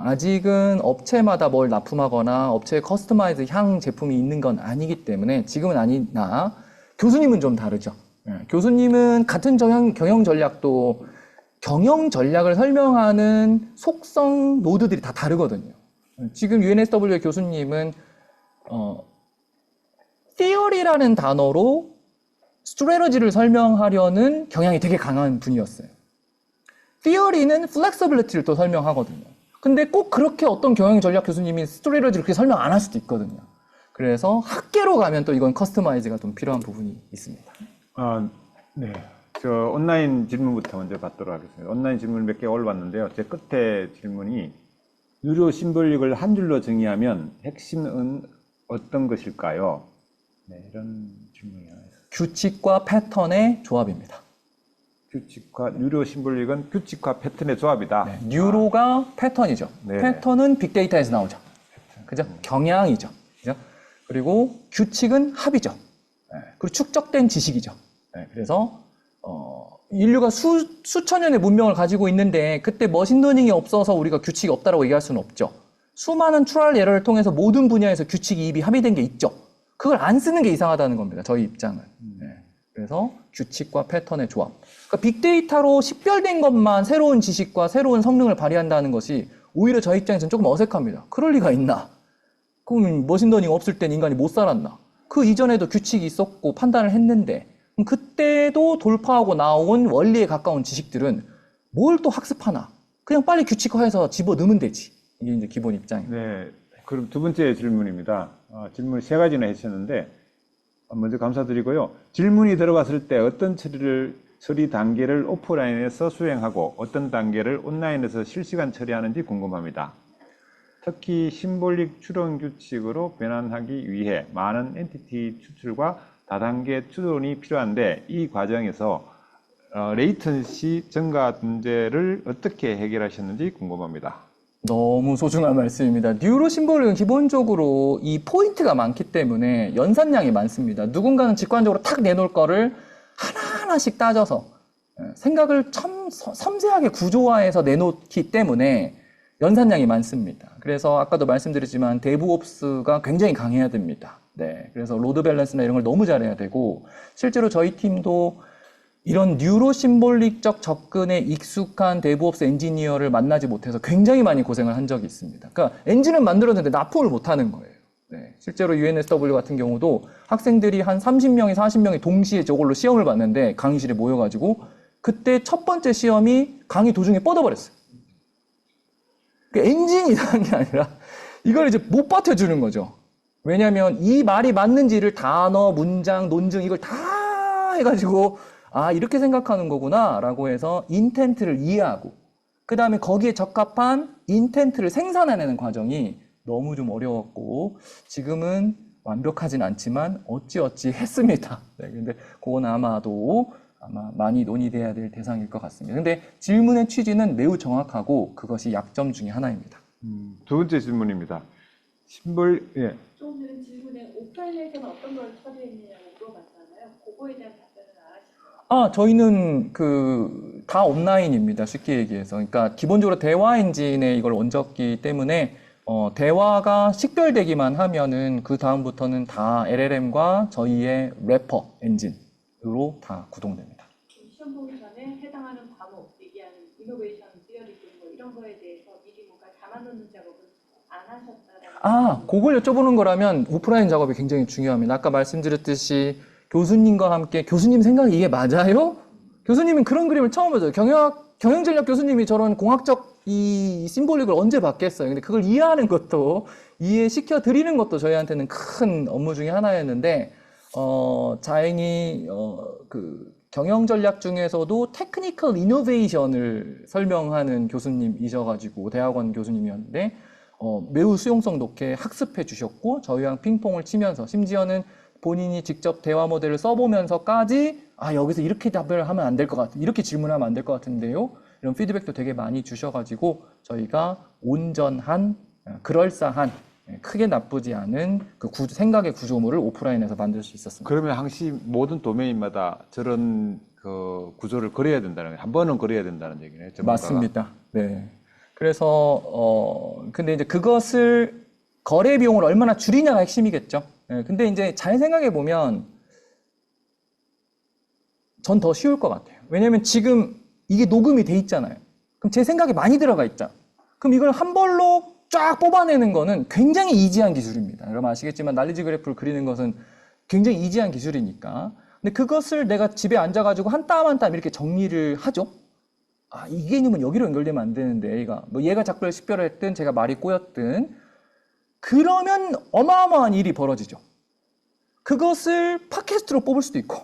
아직은 업체마다 뭘 납품하거나 업체의 커스터마이즈 향 제품이 있는 건 아니기 때문에 지금은 아니나 교수님은 좀 다르죠. 교수님은 같은 경영 전략도 경영 전략을 설명하는 속성 노드들이 다 다르거든요. 지금 UNSW 교수님은 theory라는 단어로 스트래러지를 설명하려는 경향이 되게 강한 분이었어요. theory는 flexibility를 또 설명하거든요. 근데 꼭 그렇게 어떤 경영 전략 교수님이 스트래러지를 그렇게 설명 안 할 수도 있거든요. 그래서 학계로 가면 또 이건 커스터마이즈가 좀 필요한 부분이 있습니다. 네. 저 온라인 질문부터 먼저 받도록 하겠습니다. 온라인 질문 몇 개 올라왔는데요. 제 끝에 질문이 유료 심볼릭을 한 줄로 정의하면 핵심은 어떤 것일까요? 네, 이런 질문이 하나 있습니다. 규칙과 패턴의 조합입니다. 규칙과 유료 심볼릭은 규칙과 패턴의 조합이다. 네, 뉴로가 패턴이죠. 네. 패턴은 빅데이터에서 나오죠. 그죠? 경향이죠. 그죠? 그리고 규칙은 합이죠. 네, 그리고 축적된 지식이죠. 네, 그래서 인류가 수천 년의 문명을 가지고 있는데 그때 머신러닝이 없어서 우리가 규칙이 없다라고 얘기할 수는 없죠. 수많은 트라이얼 에러를 통해서 모든 분야에서 규칙이 이미 합의된 게 있죠. 그걸 안 쓰는 게 이상하다는 겁니다. 저희 입장은. 네. 그래서 규칙과 패턴의 조합. 그러니까 빅데이터로 식별된 것만 새로운 지식과 새로운 성능을 발휘한다는 것이 오히려 저희 입장에서는 조금 어색합니다. 그럴 리가 있나? 그럼 머신러닝 없을 땐 인간이 못 살았나? 그 이전에도 규칙이 있었고 판단을 했는데 그때도 돌파하고 나온 원리에 가까운 지식들은 뭘 또 학습하나? 그냥 빨리 규칙화해서 집어 넣으면 되지. 이게 이제 기본 입장입니다. 네. 그럼 두 번째 질문입니다. 질문 세 가지나 하셨는데, 먼저 감사드리고요. 질문이 들어왔을 때 어떤 처리 단계를 오프라인에서 수행하고 어떤 단계를 온라인에서 실시간 처리하는지 궁금합니다. 특히 심볼릭 추론 규칙으로 변환하기 위해 많은 엔티티 추출과 다단계 추론이 필요한데 이 과정에서 레이턴시 증가 문제를 어떻게 해결하셨는지 궁금합니다. 너무 소중한 말씀입니다. 뉴로 심볼은 기본적으로 이 포인트가 많기 때문에 연산량이 많습니다. 누군가는 직관적으로 탁 내놓을 거를 하나하나씩 따져서 생각을 섬세하게 구조화해서 내놓기 때문에 연산량이 많습니다. 그래서 아까도 말씀드렸지만 데브옵스가 굉장히 강해야 됩니다. 네, 그래서 로드 밸런스나 이런 걸 너무 잘해야 되고 실제로 저희 팀도 이런 뉴로 심볼릭적 접근에 익숙한 데브옵스 엔지니어를 만나지 못해서 굉장히 많이 고생을 한 적이 있습니다. 그러니까 엔진은 만들었는데 납품을 못 하는 거예요. 네, 실제로 UNSW 같은 경우도 학생들이 한 30명이 40명이 동시에 저걸로 시험을 봤는데 강의실에 모여가지고 그때 첫 번째 시험이 강의 도중에 뻗어버렸어요. 엔진이 이상한 게 아니라 이걸 이제 못 버텨주는 거죠. 왜냐하면 이 말이 맞는지를 단어, 문장, 논증 이걸 다 해가지고 이렇게 생각하는 거구나 라고 해서 인텐트를 이해하고 그 다음에 거기에 적합한 인텐트를 생산해내는 과정이 너무 좀 어려웠고 지금은 완벽하진 않지만 어찌어찌 했습니다. 네, 근데 그건 아마 많이 논의돼야 될 대상일 것 같습니다. 근데 질문의 취지는 매우 정확하고 그것이 약점 중에 하나입니다. 두 번째 질문입니다. 예. 조금 전에 질문에 오프라인에서는 어떤 걸 처리했느냐고 물어봤잖아요. 그거에 대한 답변은 안 하시고요. 저희는 다 온라인입니다. 쉽게 얘기해서. 그러니까 기본적으로 대화 엔진에 이걸 얹었기 때문에 대화가 식별되기만 하면은 그 다음부터는 다 LLM과 저희의 래퍼 엔진으로 다 구동됩니다. 시험 보기 전에 해당하는 과목, 얘기하는 이노베이션 시어리 뭐 이런 거에 대해서 미리 뭔가 담아놓는 작업은 안 하셨다라는. 그걸 여쭤보는 거라면 오프라인 작업이 굉장히 중요합니다. 아까 말씀드렸듯이 교수님과 함께 교수님 생각이 이게 맞아요? 교수님은 그런 그림을 처음 보죠. 경영전략 교수님이 저런 공학적 이 심볼릭을 언제 봤겠어요. 근데 그걸 이해하는 것도 이해시켜 드리는 것도 저희한테는 큰 업무 중에 하나였는데 다행히 그 경영전략 중에서도 테크니컬 이노베이션을 설명하는 교수님이셔가지고 대학원 교수님이었는데 매우 수용성 높게 학습해 주셨고 저희랑 핑퐁을 치면서 심지어는 본인이 직접 대화 모델을 써보면서까지 여기서 이렇게 답을 하면 안 될 것 같아, 이렇게 질문하면 안 될 것 같은데요, 이런 피드백도 되게 많이 주셔가지고 저희가 온전한 그럴싸한 크게 나쁘지 않은 그 생각의 구조물을 오프라인에서 만들 수 있었습니다. 그러면 항시 모든 도메인마다 저런 그 구조를 그려야 된다는 거예요. 한 번은 그려야 된다는 얘기네요. 전문가가. 맞습니다. 네. 그래서 근데 이제 그것을 거래 비용을 얼마나 줄이냐가 핵심이겠죠. 네. 근데 이제 잘 생각해 보면 전 더 쉬울 것 같아요. 왜냐면 지금 이게 녹음이 돼 있잖아요. 그럼 제 생각이 많이 들어가 있죠. 그럼 이걸 한 벌로 쫙 뽑아내는 거는 굉장히 이지한 기술입니다. 여러분 아시겠지만 날리지 그래프를 그리는 것은 굉장히 이지한 기술이니까. 근데 그것을 내가 집에 앉아가지고 한 땀 한 땀 이렇게 정리를 하죠. 이 개념은 여기로 연결되면 안 되는데 얘가 작별 식별을 했든 제가 말이 꼬였든 그러면 어마어마한 일이 벌어지죠. 그것을 팟캐스트로 뽑을 수도 있고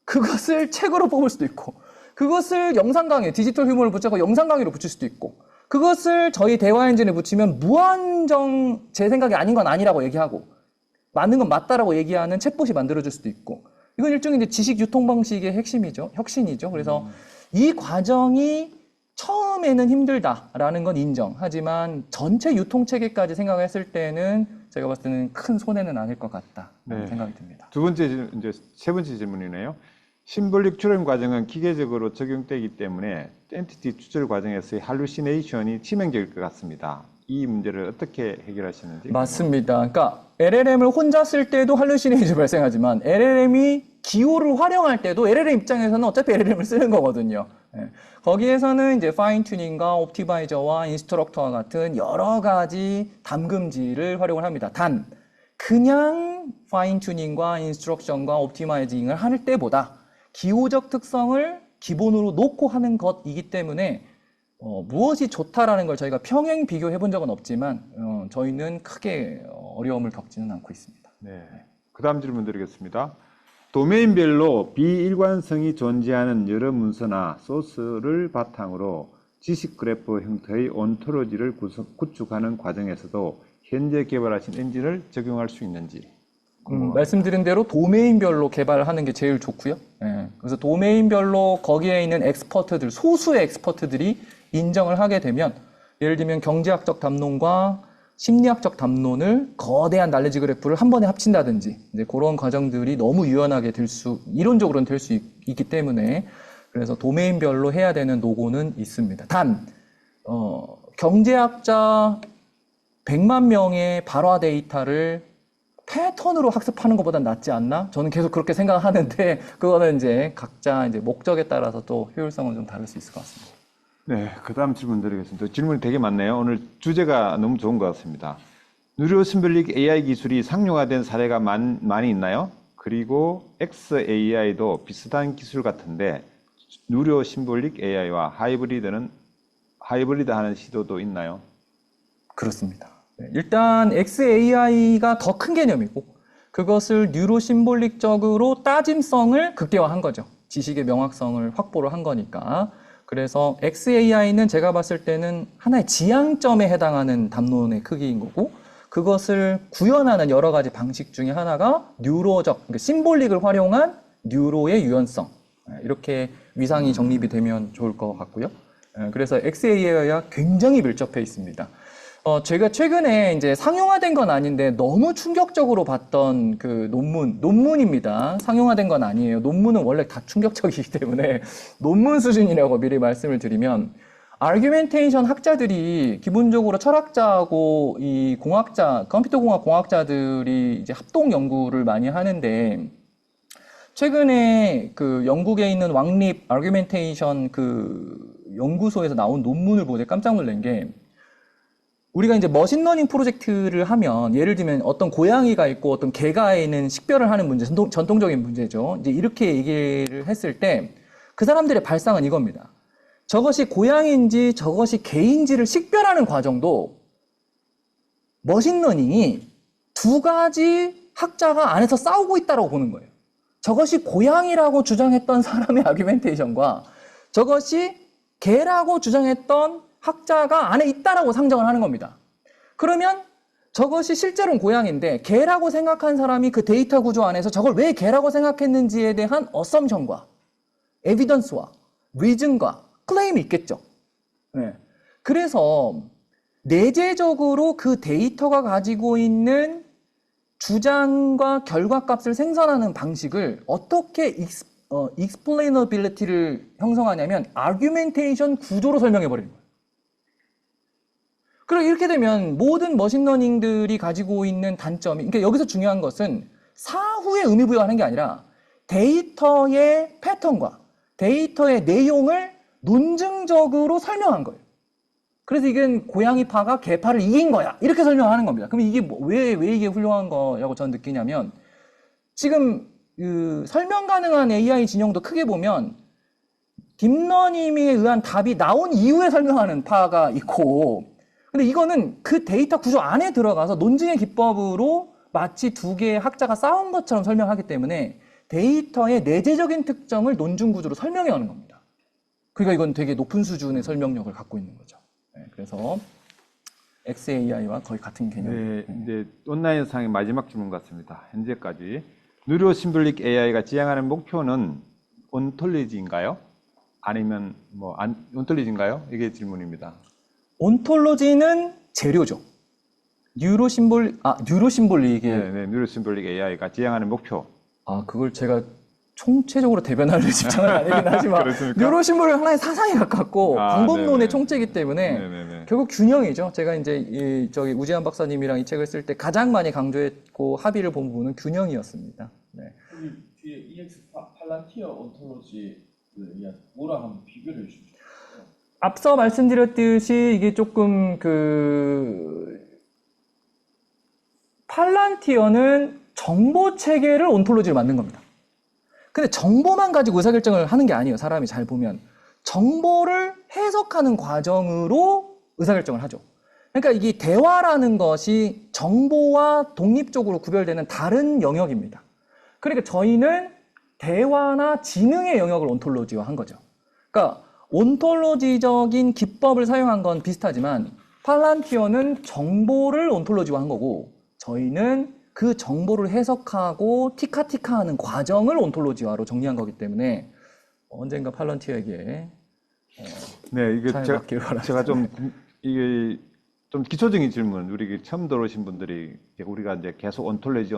그것을 책으로 뽑을 수도 있고 그것을 영상 강의, 디지털 휴머를 붙잡고 영상 강의로 붙일 수도 있고 그것을 저희 대화 엔진에 붙이면 무한정 제 생각이 아닌 건 아니라고 얘기하고 맞는 건 맞다라고 얘기하는 챗봇이 만들어질 수도 있고 이건 일종의 이제 지식 유통 방식의 핵심이죠. 혁신이죠. 그래서 이 과정이 처음에는 힘들다라는 건 인정하지만 전체 유통 체계까지 생각했을 때는 제가 봤을 때는 큰 손해는 아닐 것 같다 생각이 듭니다. 세 번째 질문이네요. 심볼릭 추론 과정은 기계적으로 적용되기 때문에 엔티티 추출 과정에서의 할루시네이션이 치명적일 것 같습니다. 이 문제를 어떻게 해결하시는지. 맞습니다. 그러니까 LLM을 혼자 쓸 때도 할루시네이션이 발생하지만 LLM이 기호를 활용할 때도 LLM 입장에서는 어차피 LLM을 쓰는 거거든요. 거기에서는 이제 파인 튜닝과 옵티마이저와 인스트럭터와 같은 여러 가지 담금질을 활용을 합니다. 단 그냥 파인 튜닝과 인스트럭션과 옵티마이징을 할 때보다 기호적 특성을 기본으로 놓고 하는 것이기 때문에 무엇이 좋다라는 걸 저희가 평행 비교해 본 적은 없지만 저희는 크게 어려움을 겪지는 않고 있습니다. 네. 그 다음 질문 드리겠습니다. 도메인별로 비일관성이 존재하는 여러 문서나 소스를 바탕으로 지식 그래프 형태의 온토로지를 구축하는 과정에서도 현재 개발하신 엔진을 적용할 수 있는지. 말씀드린 대로 도메인별로 개발하는 게 제일 좋고요. 예, 그래서 도메인별로 거기에 있는 엑스퍼트들, 소수의 엑스퍼트들이 인정을 하게 되면 예를 들면 경제학적 담론과 심리학적 담론을 거대한 날리지 그래프를 한 번에 합친다든지 이제 그런 과정들이 너무 유연하게 이론적으로는 될 수 있기 때문에 그래서 도메인별로 해야 되는 노고는 있습니다. 단 경제학자 100만 명의 발화 데이터를 패턴으로 학습하는 것보다 낫지 않나? 저는 계속 그렇게 생각하는데 그거는 이제 각자 이제 목적에 따라서 또 효율성은 좀 다를 수 있을 것 같습니다. 네, 그 다음 질문 드리겠습니다. 질문이 되게 많네요. 오늘 주제가 너무 좋은 것 같습니다. 누리호 심볼릭 AI 기술이 상용화된 사례가 많이 있나요? 그리고 XAI도 비슷한 기술 같은데 누리호 심볼릭 AI와 하이브리드하는 시도도 있나요? 그렇습니다. 네, 일단 XAI가 더 큰 개념이고 그것을 뉴로 심볼릭적으로 따짐성을 극대화한 거죠. 지식의 명확성을 확보를 한 거니까. 그래서 XAI는 제가 봤을 때는 하나의 지향점에 해당하는 담론의 크기인 거고 그것을 구현하는 여러 가지 방식 중에 하나가 뉴로적, 그러니까 심볼릭을 활용한 뉴로의 유연성. 이렇게 위상이 정립이 되면 좋을 것 같고요. 그래서 XAI와 굉장히 밀접해 있습니다. 제가 최근에 이제 상용화된 건 아닌데 너무 충격적으로 봤던 그 논문입니다. 상용화된 건 아니에요. 논문은 원래 다 충격적이기 때문에 논문 수준이라고 미리 말씀을 드리면 아규멘테이션 학자들이 기본적으로 철학자하고 이 공학자, 컴퓨터 공학 공학자들이 이제 합동 연구를 많이 하는데 최근에 그 영국에 있는 왕립 아규멘테이션 그 연구소에서 나온 논문을 보고 깜짝 놀란 게 우리가 이제 머신러닝 프로젝트를 하면 예를 들면 어떤 고양이가 있고 어떤 개가 있는 식별을 하는 문제, 전통적인 문제죠. 이제 이렇게 얘기를 했을 때 그 사람들의 발상은 이겁니다. 저것이 고양이인지 저것이 개인지를 식별하는 과정도 머신러닝이 두 가지 학자가 안에서 싸우고 있다고 보는 거예요. 저것이 고양이라고 주장했던 사람의 아규멘테이션과 저것이 개라고 주장했던 학자가 안에 있다라고 상정을 하는 겁니다. 그러면 저것이 실제로는 고양인데 개라고 생각한 사람이 그 데이터 구조 안에서 저걸 왜 개라고 생각했는지에 대한 어썸션과 에비던스와 리즌과 클레임이 있겠죠. 네. 그래서 내재적으로 그 데이터가 가지고 있는 주장과 결과값을 생산하는 방식을 어떻게 explainability를 형성하냐면 argumentation 구조로 설명해 버리는 거예요. 그리고 이렇게 되면 모든 머신러닝들이 가지고 있는 단점이, 그러니까 여기서 중요한 것은 사후에 의미 부여하는 게 아니라 데이터의 패턴과 데이터의 내용을 논증적으로 설명한 거예요. 그래서 이건 고양이파가 개파를 이긴 거야. 이렇게 설명하는 겁니다. 그럼 이게 왜 이게 훌륭한 거라고 저는 느끼냐면 지금 그 설명 가능한 AI 진영도 크게 보면 딥러닝에 의한 답이 나온 이후에 설명하는 파가 있고 근데 이거는 그 데이터 구조 안에 들어가서 논증의 기법으로 마치 두 개의 학자가 싸운 것처럼 설명하기 때문에 데이터의 내재적인 특성을 논증 구조로 설명해 오는 겁니다. 그러니까 이건 되게 높은 수준의 설명력을 갖고 있는 거죠. 네, 그래서 XAI와 거의 같은 개념입니다. 네, 이제 온라인상의 마지막 질문 같습니다. 현재까지 누리호 심볼릭 AI가 지향하는 목표는 온톨로지인가요? 아니면 온톨로지인가요? 이게 질문입니다. 온톨로지는 재료죠. 뉴로 심볼릭의 네, 누리호 심볼릭 AI가 지향하는 목표. 그걸 제가 총체적으로 대변할 입장은 아니긴 하지만 뉴로 심볼은 하나의 사상에 가깝고 방법론의 네네. 총체이기 때문에 네네네. 결국 균형이죠. 제가 이제 저기 우지한 박사님이랑 이 책을 쓸 때 가장 많이 강조했고 합의를 본 부분은 균형이었습니다. 네. 여기 뒤에 EX 팔란티어 온톨로지를 뭐랑 한번 비교를 해주시죠. 앞서 말씀드렸듯이 이게 조금 팔란티어는 정보 체계를 온톨로지로 만든 겁니다. 근데 정보만 가지고 의사결정을 하는 게 아니에요. 사람이 잘 보면 정보를 해석하는 과정으로 의사결정을 하죠. 그러니까 이게 대화라는 것이 정보와 독립적으로 구별되는 다른 영역입니다. 그러니까 저희는 대화나 지능의 영역을 온톨로지화한 거죠. 그러니까 온톨로지적인 기법을 사용한 건 비슷하지만 팔란티어는 정보를 온톨로지화한 거고 저희는 그 정보를 해석하고 티카티카하는 과정을 온톨로지화로 정리한 거기 때문에 언젠가 팔란티어에게 네, 이게 잘 맞길 바랍니다. 제가 좀 이게 좀 기초적인 질문, 우리 처음 들어오신 분들이 이제 우리가 이제 계속 온톨로지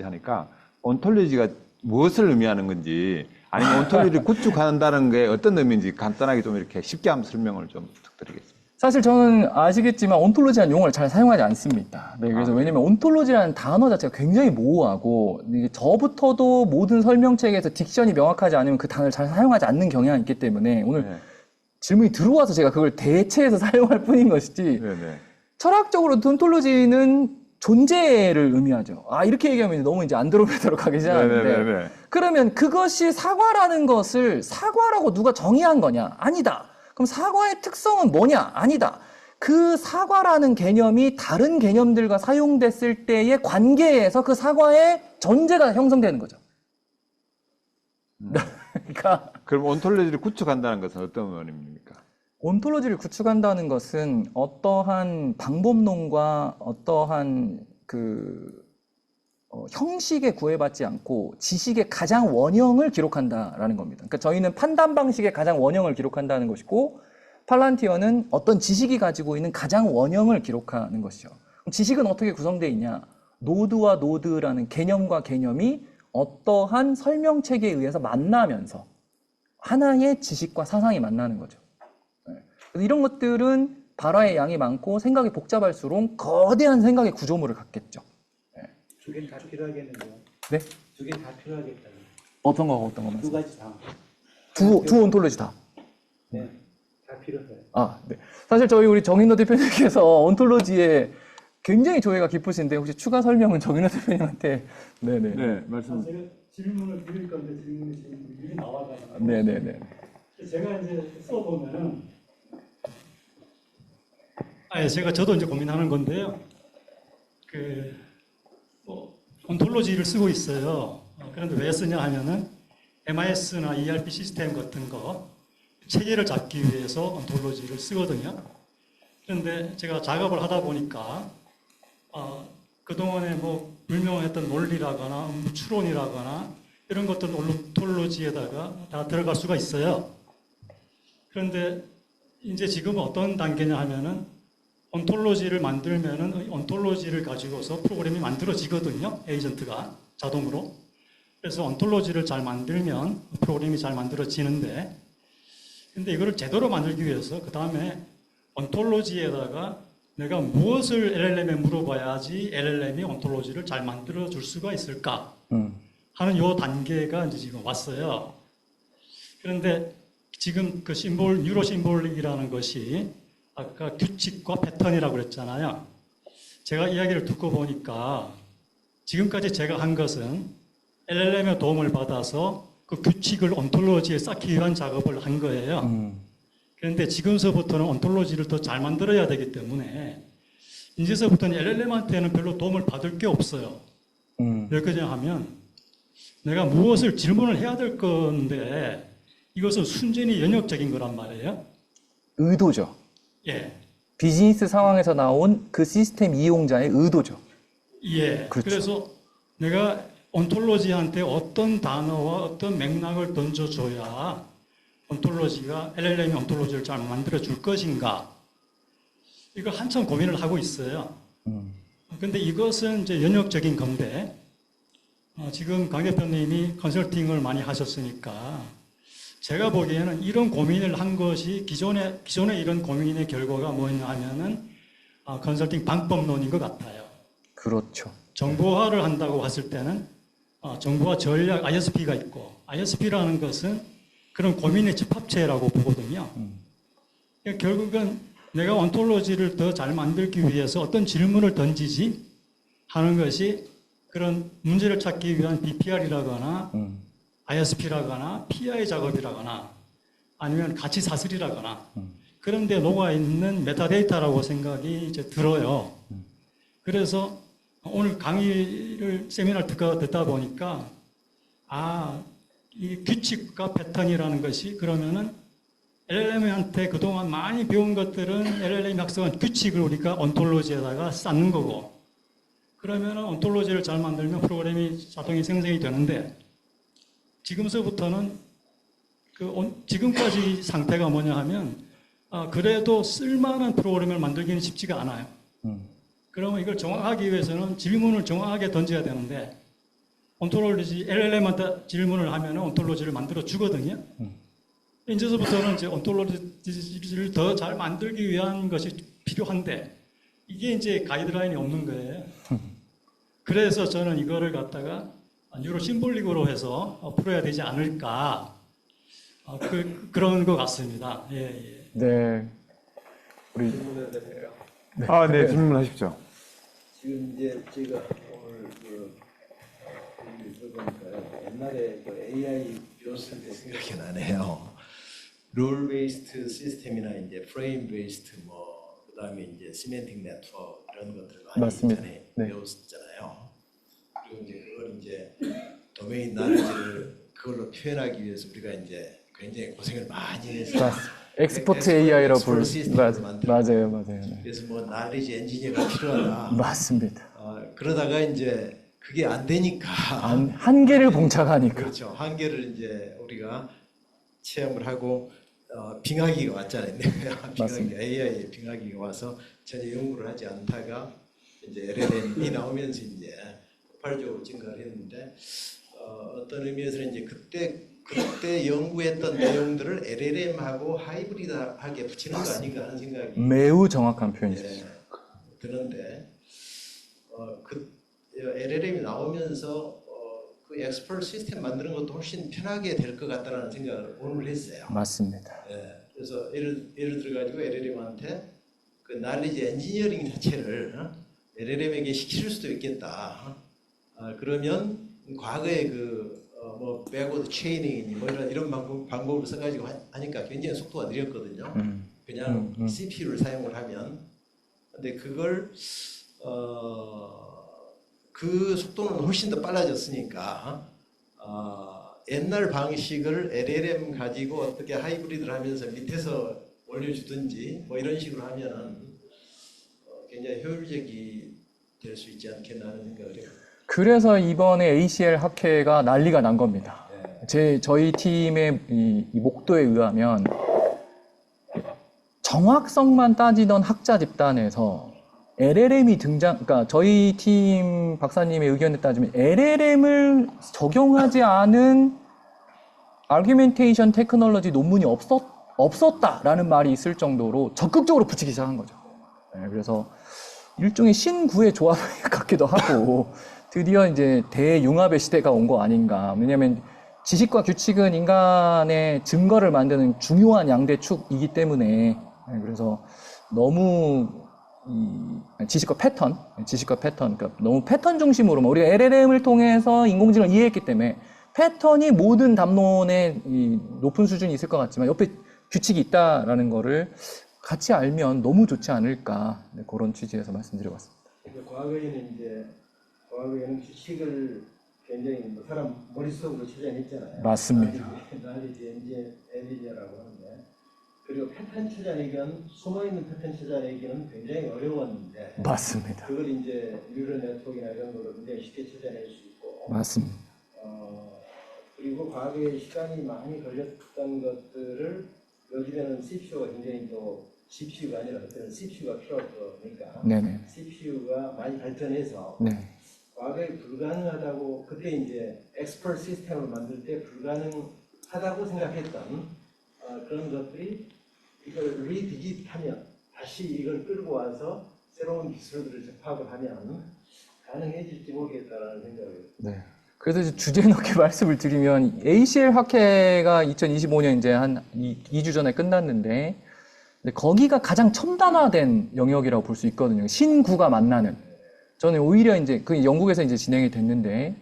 하니까 온톨로지가 무엇을 의미하는 건지 아니면 온톨로지를 구축한다는 게 어떤 의미인지 간단하게 좀 이렇게 쉽게 한번 설명을 좀 부탁드리겠습니다. 사실 저는 아시겠지만 온톨로지라는 용어를 잘 사용하지 않습니다. 네, 그래서 왜냐면 온톨로지라는 단어 자체가 굉장히 모호하고 이게 저부터도 모든 설명책에서 딕션이 명확하지 않으면 그 단어를 잘 사용하지 않는 경향이 있기 때문에 오늘 네. 질문이 들어와서 제가 그걸 대체해서 사용할 뿐인 것이지 네네. 철학적으로 온톨로지는 존재를 의미하죠. 아, 이렇게 얘기하면 너무 이제 안드로메다로 가기 시작하는데 네네네. 그러면 그것이 사과라는 것을 사과라고 누가 정의한 거냐? 아니다. 그럼 사과의 특성은 뭐냐? 아니다. 그 사과라는 개념이 다른 개념들과 사용됐을 때의 관계에서 그 사과의 전제가 형성되는 거죠. 그러니까 그럼 온톨로지를 구축한다는 것은 어떤 의미입니까? 온톨로지를 구축한다는 것은 어떠한 방법론과 어떠한 형식에 구애받지 않고 지식의 가장 원형을 기록한다라는 겁니다. 그러니까 저희는 판단 방식의 가장 원형을 기록한다는 것이고 팔란티어는 어떤 지식이 가지고 있는 가장 원형을 기록하는 것이죠. 그럼 지식은 어떻게 구성되어 있냐? 노드와 노드라는 개념과 개념이 어떠한 설명체계에 의해서 만나면서 하나의 지식과 사상이 만나는 거죠. 그래서 이런 것들은 발화의 양이 많고 생각이 복잡할수록 거대한 생각의 구조물을 갖겠죠. 두 개 다 필요하겠는데요. 네? 두 개 다 필요하겠다. 어떤 거 말씀? 두 가지 다. 두 온톨로지 다. 네, 다 필요해요. 아, 네. 사실 우리 정인호 대표님께서 온톨로지에 굉장히 조예가 깊으신데 혹시 추가 설명은 정인호 대표님한테 네네. 네, 말씀. 제가 질문을 드릴 건데 질문이 지금 미리 나와가지고 네네네. 제가 이제 써보면은 제가 저도 이제 고민하는 건데요. 온톨로지를 쓰고 있어요. 그런데 왜 쓰냐 하면은 MIS나 ERP 시스템 같은 거 체계를 잡기 위해서 온톨로지를 쓰거든요. 그런데 제가 작업을 하다 보니까 그동안에 불명했던 논리라거나 추론이라거나 이런 것들은 온톨로지에다가 다 들어갈 수가 있어요. 그런데 이제 지금은 어떤 단계냐 하면은 온톨로지를 만들면은 온톨로지를 가지고서 프로그램이 만들어지거든요. 에이전트가 자동으로. 그래서 온톨로지를 잘 만들면 프로그램이 잘 만들어지는데 근데 이거를 제대로 만들기 위해서 그 다음에 온톨로지에다가 내가 무엇을 LLM에 물어봐야지 LLM이 온톨로지를 잘 만들어 줄 수가 있을까 하는 요 단계가 이제 지금 왔어요. 그런데 지금 그 뉴로 심볼릭이라는 것이 아까 규칙과 패턴이라고 그랬잖아요. 제가 이야기를 듣고 보니까 지금까지 제가 한 것은 LLM의 도움을 받아서 그 규칙을 온톨로지에 쌓기 위한 작업을 한 거예요. 그런데 지금서부터는 온톨로지를 더 잘 만들어야 되기 때문에 이제서부터는 LLM한테는 별로 도움을 받을 게 없어요. 왜 그러냐 하면 내가 무엇을 질문을 해야 될 건데 이것은 순전히 연역적인 거란 말이에요. 의도죠. 예. 비즈니스 상황에서 나온 그 시스템 이용자의 의도죠. 예. 그렇죠. 그래서 내가 온톨로지한테 어떤 단어와 어떤 맥락을 던져줘야 온톨로지가 LLM이 온톨로지를 잘 만들어 줄 것인가. 이거 한참 고민을 하고 있어요. 근데 이것은 이제 연역적인 건데 지금 강 대표님이 컨설팅을 많이 하셨으니까 제가 보기에는 이런 고민을 한 것이 기존에 이런 고민의 결과가 뭐냐 하면은 컨설팅 방법론인 것 같아요. 그렇죠. 정보화를 한다고 봤을 때는 정보화 전략 ISP가 있고 ISP라는 것은 그런 고민의 집합체라고 보거든요. 그러니까 결국은 내가 온톨로지를 더 잘 만들기 위해서 어떤 질문을 던지지 하는 것이 그런 문제를 찾기 위한 BPR이라거나 ISP라거나 PI 작업이라거나 아니면 같이 사슬이라거나 그런 데 녹아있는 메타데이터라고 생각이 이제 들어요. 그래서 오늘 강의를 세미나를 듣다 보니까 이 규칙과 패턴이라는 것이 그러면은 LLM한테 그동안 많이 배운 것들은 LLM 학습한 규칙을 우리가 온톨로지에다가 쌓는 거고 그러면은 온톨로지를 잘 만들면 프로그램이 자동이 생성이 되는데 지금서부터는 지금까지 상태가 뭐냐 하면 그래도 쓸만한 프로그램을 만들기는 쉽지가 않아요. 그러면 이걸 정확하기 위해서는 질문을 정확하게 던져야 되는데 온톨로지 LLM한테 질문을 하면 온톨로지를 만들어 주거든요. 이제서부터는 이제 온톨로지를 더 잘 만들기 위한 것이 필요한데 이게 이제 가이드라인이 없는 거예요. 그래서 저는 이거를 갖다가 뉴로 심볼릭으로 해서 풀어야 되지 않을까 그런 것 같습니다. 예. 네. 우리 질문해도 됩니까? 네, 질문하십시오. 지금 이제 제가 오늘 들어보니까요. 옛날에 AI 배웠을 때 생각이 나네요. 룰 베이스드 시스템이나 이제 프레임 베이스드 그다음에 이제 시멘틱 네트워크 이런 것들 많이 맞습니다. 전에 네. 배웠었잖아요. 그리고 이제 그걸 이제 도메인 나레지를 그걸로 표현하기 위해서 우리가 이제 굉장히 고생을 많이 했어요. 엑스포트 AI라고 엑스포트 시스템을 만들고. 맞아요. 네. 그래서 나레지 엔지니어가 필요하다. 맞습니다. 그러다가 이제 그게 안 되니까 한계를 봉착하니까. 그렇죠. 한계를 이제 우리가 체험을 하고 빙하기가 왔잖아요. 빙하기, AI 빙하기가 와서 전혀 연구를 하지 않다가 이제 LLM이 나오면서 이제 폭발적으로 증가를 했는데 어떤 의미에서는 이제 그때 연구했던 내용들을 LLM하고 하이브리드하게 붙이는 거 아닌가 하는 생각이 매우 정확한 표현이시죠. 드는데 LLM이 나오면서 그 엑스퍼트 시스템 만드는 것도 훨씬 편하게 될 것 같다는 생각을 오늘 했어요. 맞습니다. 그래서 예를 들어 가지고 LLM한테 그 날리지 엔지니어링 자체를 LLM에게 시킬 수도 있겠다. 그러면 과거에 백워드 체이닝이니 이런 방법을 써가지고 하니까 굉장히 속도가 느렸거든요. 그냥 CPU를 사용을 하면. 근데 그걸 그 속도는 훨씬 더 빨라졌으니까 옛날 방식을 LLM 가지고 어떻게 하이브리드를 하면서 밑에서 올려주든지 이런 식으로 하면은 굉장히 효율적이 될 수 있지 않겠나 하는 생각을 해요. 그래서 이번에 ACL 학회가 난리가 난 겁니다. 저희 팀의 이 목도에 의하면 정확성만 따지던 학자 집단에서 LLM이 그러니까 저희 팀 박사님의 의견에 따지면 LLM을 적용하지 않은 아규멘테이션 테크놀로지 논문이 없었다라는 말이 있을 정도로 적극적으로 붙이기 시작한 거죠. 그래서 일종의 신구의 조합 같기도 하고 드디어 이제 대융합의 시대가 온 거 아닌가. 왜냐하면 지식과 규칙은 인간의 증거를 만드는 중요한 양대축이기 때문에 그래서 너무 지식과 패턴, 그러니까 너무 패턴 중심으로만 우리가 LLM을 통해서 인공지능을 이해했기 때문에 패턴이 모든 담론에 높은 수준이 있을 것 같지만 옆에 규칙이 있다라는 거를 같이 알면 너무 좋지 않을까 그런 취지에서 말씀드려봤습니다. 과거에는 규칙을 굉장히 사람 머릿속으로 찾아냈잖아요. 맞습니다. 나리지 엔지니어라고 하는데 그리고 패턴 찾아내기는 숨어있는 패턴 찾아내기는 굉장히 어려웠는데 맞습니다. 그걸 이제 뉴럴 네트워크나 이런 걸로 굉장히 쉽게 찾아낼 수 있고 맞습니다. 그리고 과거에 시간이 많이 걸렸던 것들을 요즘에는 CPU가 굉장히 또 GPU가 아니라 그때는 CPU가 필요하니까 네네. CPU가 많이 발전해서 네. 과거에 불가능하다고 그때 이제 엑스퍼트 시스템을 만들 때 불가능하다고 생각했던 그런 것들이 이걸 리디짓하면 다시 이걸 끌고 와서 새로운 기술들을 접합을 하면 가능해질지 모르겠다라는 생각을. 네. 그래서 이제 주제 넣게 말씀을 드리면 ACL 학회가 2025년 이제 한 2주 전에 끝났는데 거기가 가장 첨단화된 영역이라고 볼 수 있거든요. 신구가 만나는. 저는 오히려 이제 그 영국에서 이제 진행이 됐는데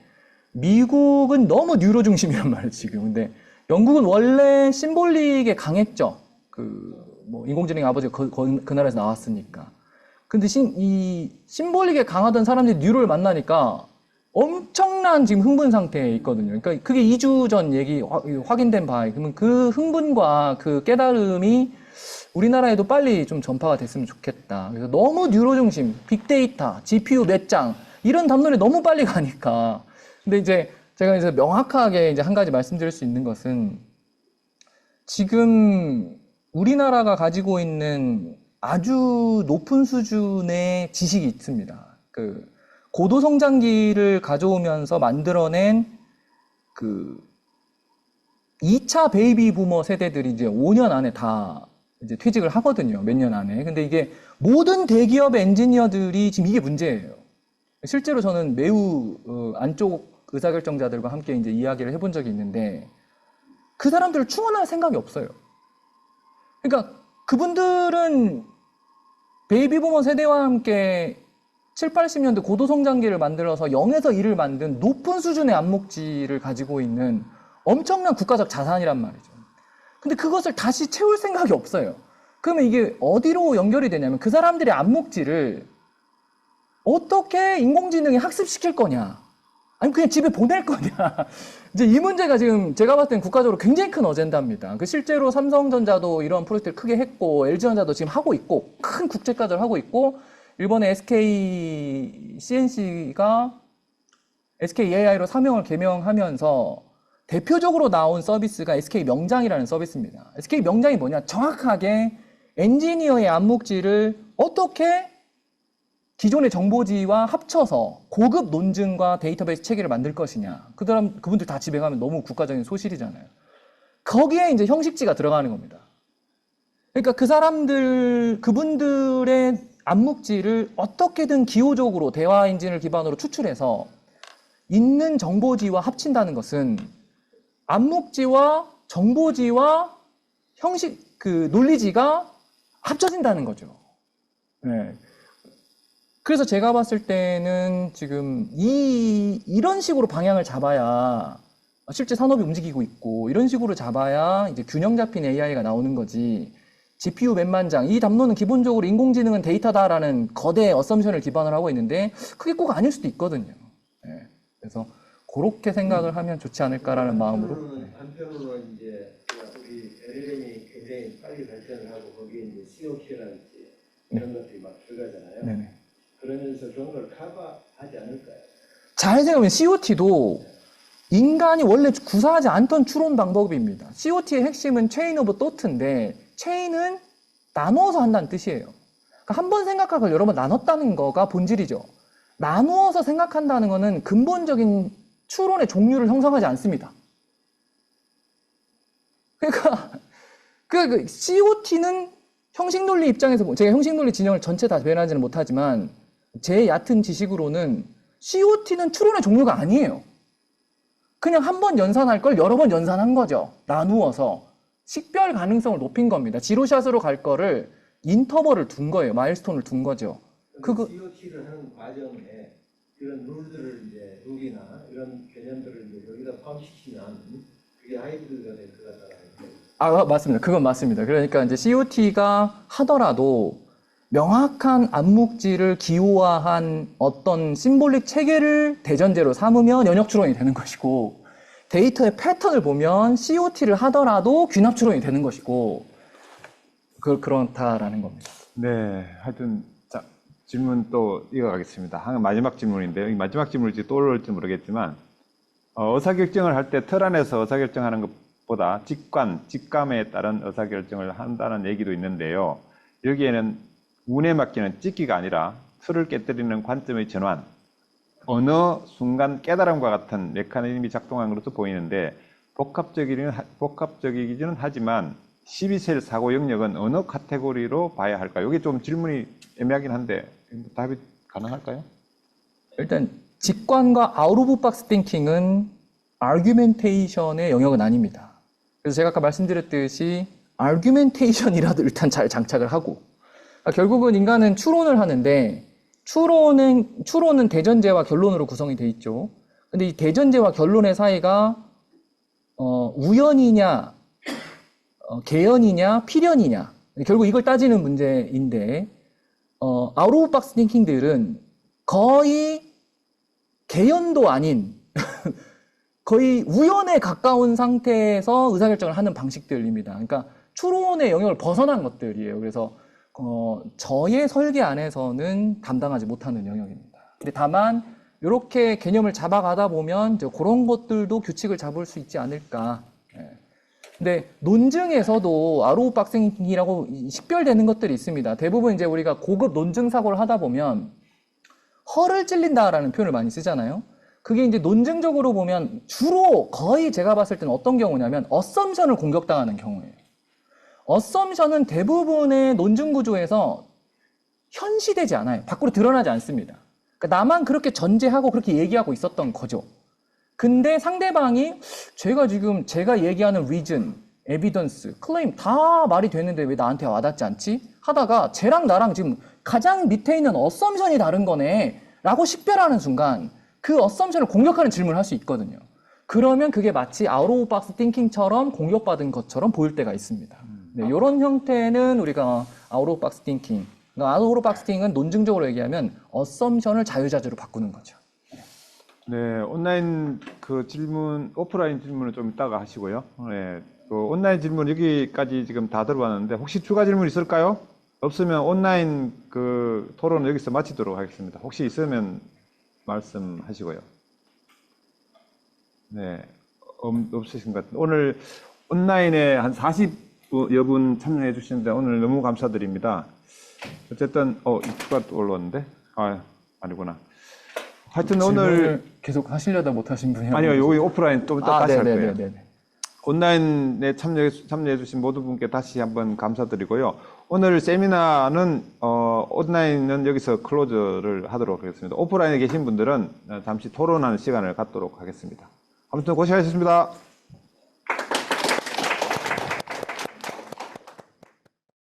미국은 너무 뉴로 중심이란 말이에요, 지금. 근데 영국은 원래 심볼릭에 강했죠. 뭐 인공지능의 아버지가 그 나라에서 나왔으니까. 근데 이 심볼릭에 강하던 사람들이 뉴로를 만나니까 엄청난 지금 흥분 상태에 있거든요. 그러니까 그게 2주 전 얘기 확인된 바에, 그러면 그 흥분과 그 깨달음이 우리나라에도 빨리 좀 전파가 됐으면 좋겠다. 그래서 너무 뉴로 중심, 빅데이터, GPU 몇 장, 이런 담론에 너무 빨리 가니까. 근데 이제 제가 이제 명확하게 이제 한 가지 말씀드릴 수 있는 것은, 지금 우리나라가 가지고 있는 아주 높은 수준의 지식이 있습니다. 고도 성장기를 가져오면서 만들어낸 2차 베이비 부머 세대들이 이제 5년 안에 다 이제 퇴직을 하거든요. 몇 년 안에. 근데 이게 모든 대기업 엔지니어들이 지금 이게 문제예요. 실제로 저는 매우 안쪽 의사결정자들과 함께 이제 이야기를 해본 적이 있는데, 그 사람들을 충원할 생각이 없어요. 그러니까 그분들은 베이비 부머 세대와 함께 7, 80년대 고도 성장기를 만들어서 0에서 1을 만든 높은 수준의 안목지를 가지고 있는 엄청난 국가적 자산이란 말이죠. 근데 그것을 다시 채울 생각이 없어요. 그러면 이게 어디로 연결이 되냐면, 그 사람들의 안목지를 어떻게 인공지능이 학습시킬 거냐, 아니면 그냥 집에 보낼 거냐. 이제 이 문제가 지금 제가 봤을 땐 국가적으로 굉장히 큰 어젠다입니다. 실제로 삼성전자도 이런 프로젝트를 크게 했고, LG전자도 지금 하고 있고, 큰 국제과제를 하고 있고, 일본의 SK CNC가 SK AI로 사명을 개명하면서 대표적으로 나온 서비스가 SK 명장이라는 서비스입니다. SK 명장이 뭐냐? 정확하게 엔지니어의 안목지를 어떻게 기존의 정보지와 합쳐서 고급 논증과 데이터베이스 체계를 만들 것이냐. 그분들 다 집에 가면 너무 국가적인 소실이잖아요. 거기에 이제 형식지가 들어가는 겁니다. 그러니까 그분들의 안목지를 어떻게든 기호적으로 대화 엔진을 기반으로 추출해서 있는 정보지와 합친다는 것은 안목지와 정보지와 논리지가 합쳐진다는 거죠. 네. 그래서 제가 봤을 때는 지금 이런 식으로 방향을 잡아야 실제 산업이 움직이고 있고, 이런 식으로 잡아야 이제 균형 잡힌 AI가 나오는 거지. GPU 몇만 장, 이 담론은 기본적으로 인공지능은 데이터다라는 거대 어썸션을 기반으로 하고 있는데, 그게 꼭 아닐 수도 있거든요. 네. 그래서 그렇게 생각을 하면 좋지 않을까라는 마음으로. 한편으로는 이제 우리 LLM이 굉장히 빨리 발전을 하고, 거기에 이제 COT라든지 이런 것들이 막 들어가잖아요. 네네. 그러면서 그런 걸 커버하지 않을까요? 잘 생각하면 COT도 인간이 원래 구사하지 않던 추론 방법입니다. COT의 핵심은 체인 오브 토트인데, 체인은 나누어서 한다는 뜻이에요. 그러니까 한 번 생각할 걸 여러 번 나눴다는 거가 본질이죠. 나누어서 생각한다는 거는 근본적인 추론의 종류를 형성하지 않습니다. 그러니까 그 COT는 형식논리 입장에서, 제가 형식논리 진영을 전체 다 배열하지는 못하지만 제 얕은 지식으로는 COT는 추론의 종류가 아니에요. 그냥 한 번 연산할 걸 여러 번 연산한 거죠. 나누어서 식별 가능성을 높인 겁니다. 지로샷으로 갈 거를 인터벌을 둔 거예요. 마일스톤을 둔 거죠. COT를 하는 과정에 이런 룰이나 이런 개념들을 이제 여기다 포함시키면 그게 하이브리드가 될 것 같다는. 맞습니다. 그건 맞습니다. 그러니까 이제 COT가 하더라도 명확한 암묵지를 기호화한 어떤 심볼릭 체계를 대전제로 삼으면 연역 추론이 되는 것이고, 데이터의 패턴을 보면 COT를 하더라도 균합 추론이 되는 것이고, 그렇다라는 겁니다. 네, 하여튼 자, 질문 또 이어가겠습니다. 마지막 질문인데요. 이 마지막 질문일지 또 올지 모르겠지만, 의사결정을 할 때 틀 안에서 의사결정하는 것보다 직감에 따른 의사결정을 한다는 얘기도 있는데요. 여기에는 운에 맡기는 찍기가 아니라 틀을 깨뜨리는 관점의 전환, 어느 순간 깨달음과 같은 메커니즘이 작동한 것으로 보이는데, 복합적이기는 하지만 12셀 사고 영역은 어느 카테고리로 봐야 할까요? 이게 좀 질문이 애매하긴 한데 답이 가능할까요? 일단 직관과 아웃 오브 박스 띵킹은 아규멘테이션의 영역은 아닙니다. 그래서 제가 아까 말씀드렸듯이 아규멘테이션이라도 일단 잘 장착을 하고, 결국은 인간은 추론을 하는데, 추론은 대전제와 결론으로 구성이 돼 있죠. 근데 이 대전제와 결론의 사이가 우연이냐, 개연이냐, 필연이냐. 결국 이걸 따지는 문제인데, 아웃 오브 박스 띵킹들은 거의 개연도 아닌, 거의 우연에 가까운 상태에서 의사결정을 하는 방식들입니다. 그러니까 추론의 영역을 벗어난 것들이에요. 그래서 저의 설계 안에서는 담당하지 못하는 영역입니다. 근데 다만 이렇게 개념을 잡아가다 보면 이제 그런 것들도 규칙을 잡을 수 있지 않을까. 예. 근데 논증에서도 아웃 오브 박스 띵킹이라고 식별되는 것들이 있습니다. 대부분 이제 우리가 고급 논증 사고를 하다 보면 허를 찔린다라는 표현을 많이 쓰잖아요. 그게 이제 논증적으로 보면 주로 거의 제가 봤을 때는 어떤 경우냐면 어썸션을 공격당하는 경우예요. 어썸션은 대부분의 논증 구조에서 현시되지 않아요. 밖으로 드러나지 않습니다. 그러니까 나만 그렇게 전제하고 그렇게 얘기하고 있었던 거죠. 근데 상대방이 제가 얘기하는 reason, evidence, claim 다 말이 되는데 왜 나한테 와닿지 않지? 하다가 쟤랑 나랑 지금 가장 밑에 있는 어썸션이 다른 거네 라고 식별하는 순간 그 어썸션을 공격하는 질문을 할 수 있거든요. 그러면 그게 마치 아웃 오브 박스 띵킹처럼 공격받은 것처럼 보일 때가 있습니다. 네, 이런 형태는 우리가 아웃 오브 박스 띵킹. 아웃 오브 박스 띵킹은 논증적으로 얘기하면 어썸션을 자유자재로 바꾸는 거죠. 네, 온라인 그 질문, 오프라인 질문은 좀 이따가 하시고요. 네, 그 온라인 질문 여기까지 지금 다 들어봤는데 혹시 추가 질문 있을까요? 없으면 온라인 그 토론은 여기서 마치도록 하겠습니다. 혹시 있으면 말씀하시고요. 네, 없으신 것 같은데 오늘 온라인에 한 40여 분 참여해 주시는데 오늘 너무 감사드립니다. 어쨌든 이거 또 올라왔는데 아니구나. 하여튼 오늘 계속 하시려다 못 하신 분이 아니요, 여기 오프라인 또 이따 다시 할 거예요. 네네네. 온라인에 참여해 주신 모든 분께 다시 한번 감사드리고요. 오늘 세미나는 온라인은 여기서 클로즈를 하도록 하겠습니다. 오프라인에 계신 분들은 잠시 토론하는 시간을 갖도록 하겠습니다. 아무튼 고생하셨습니다.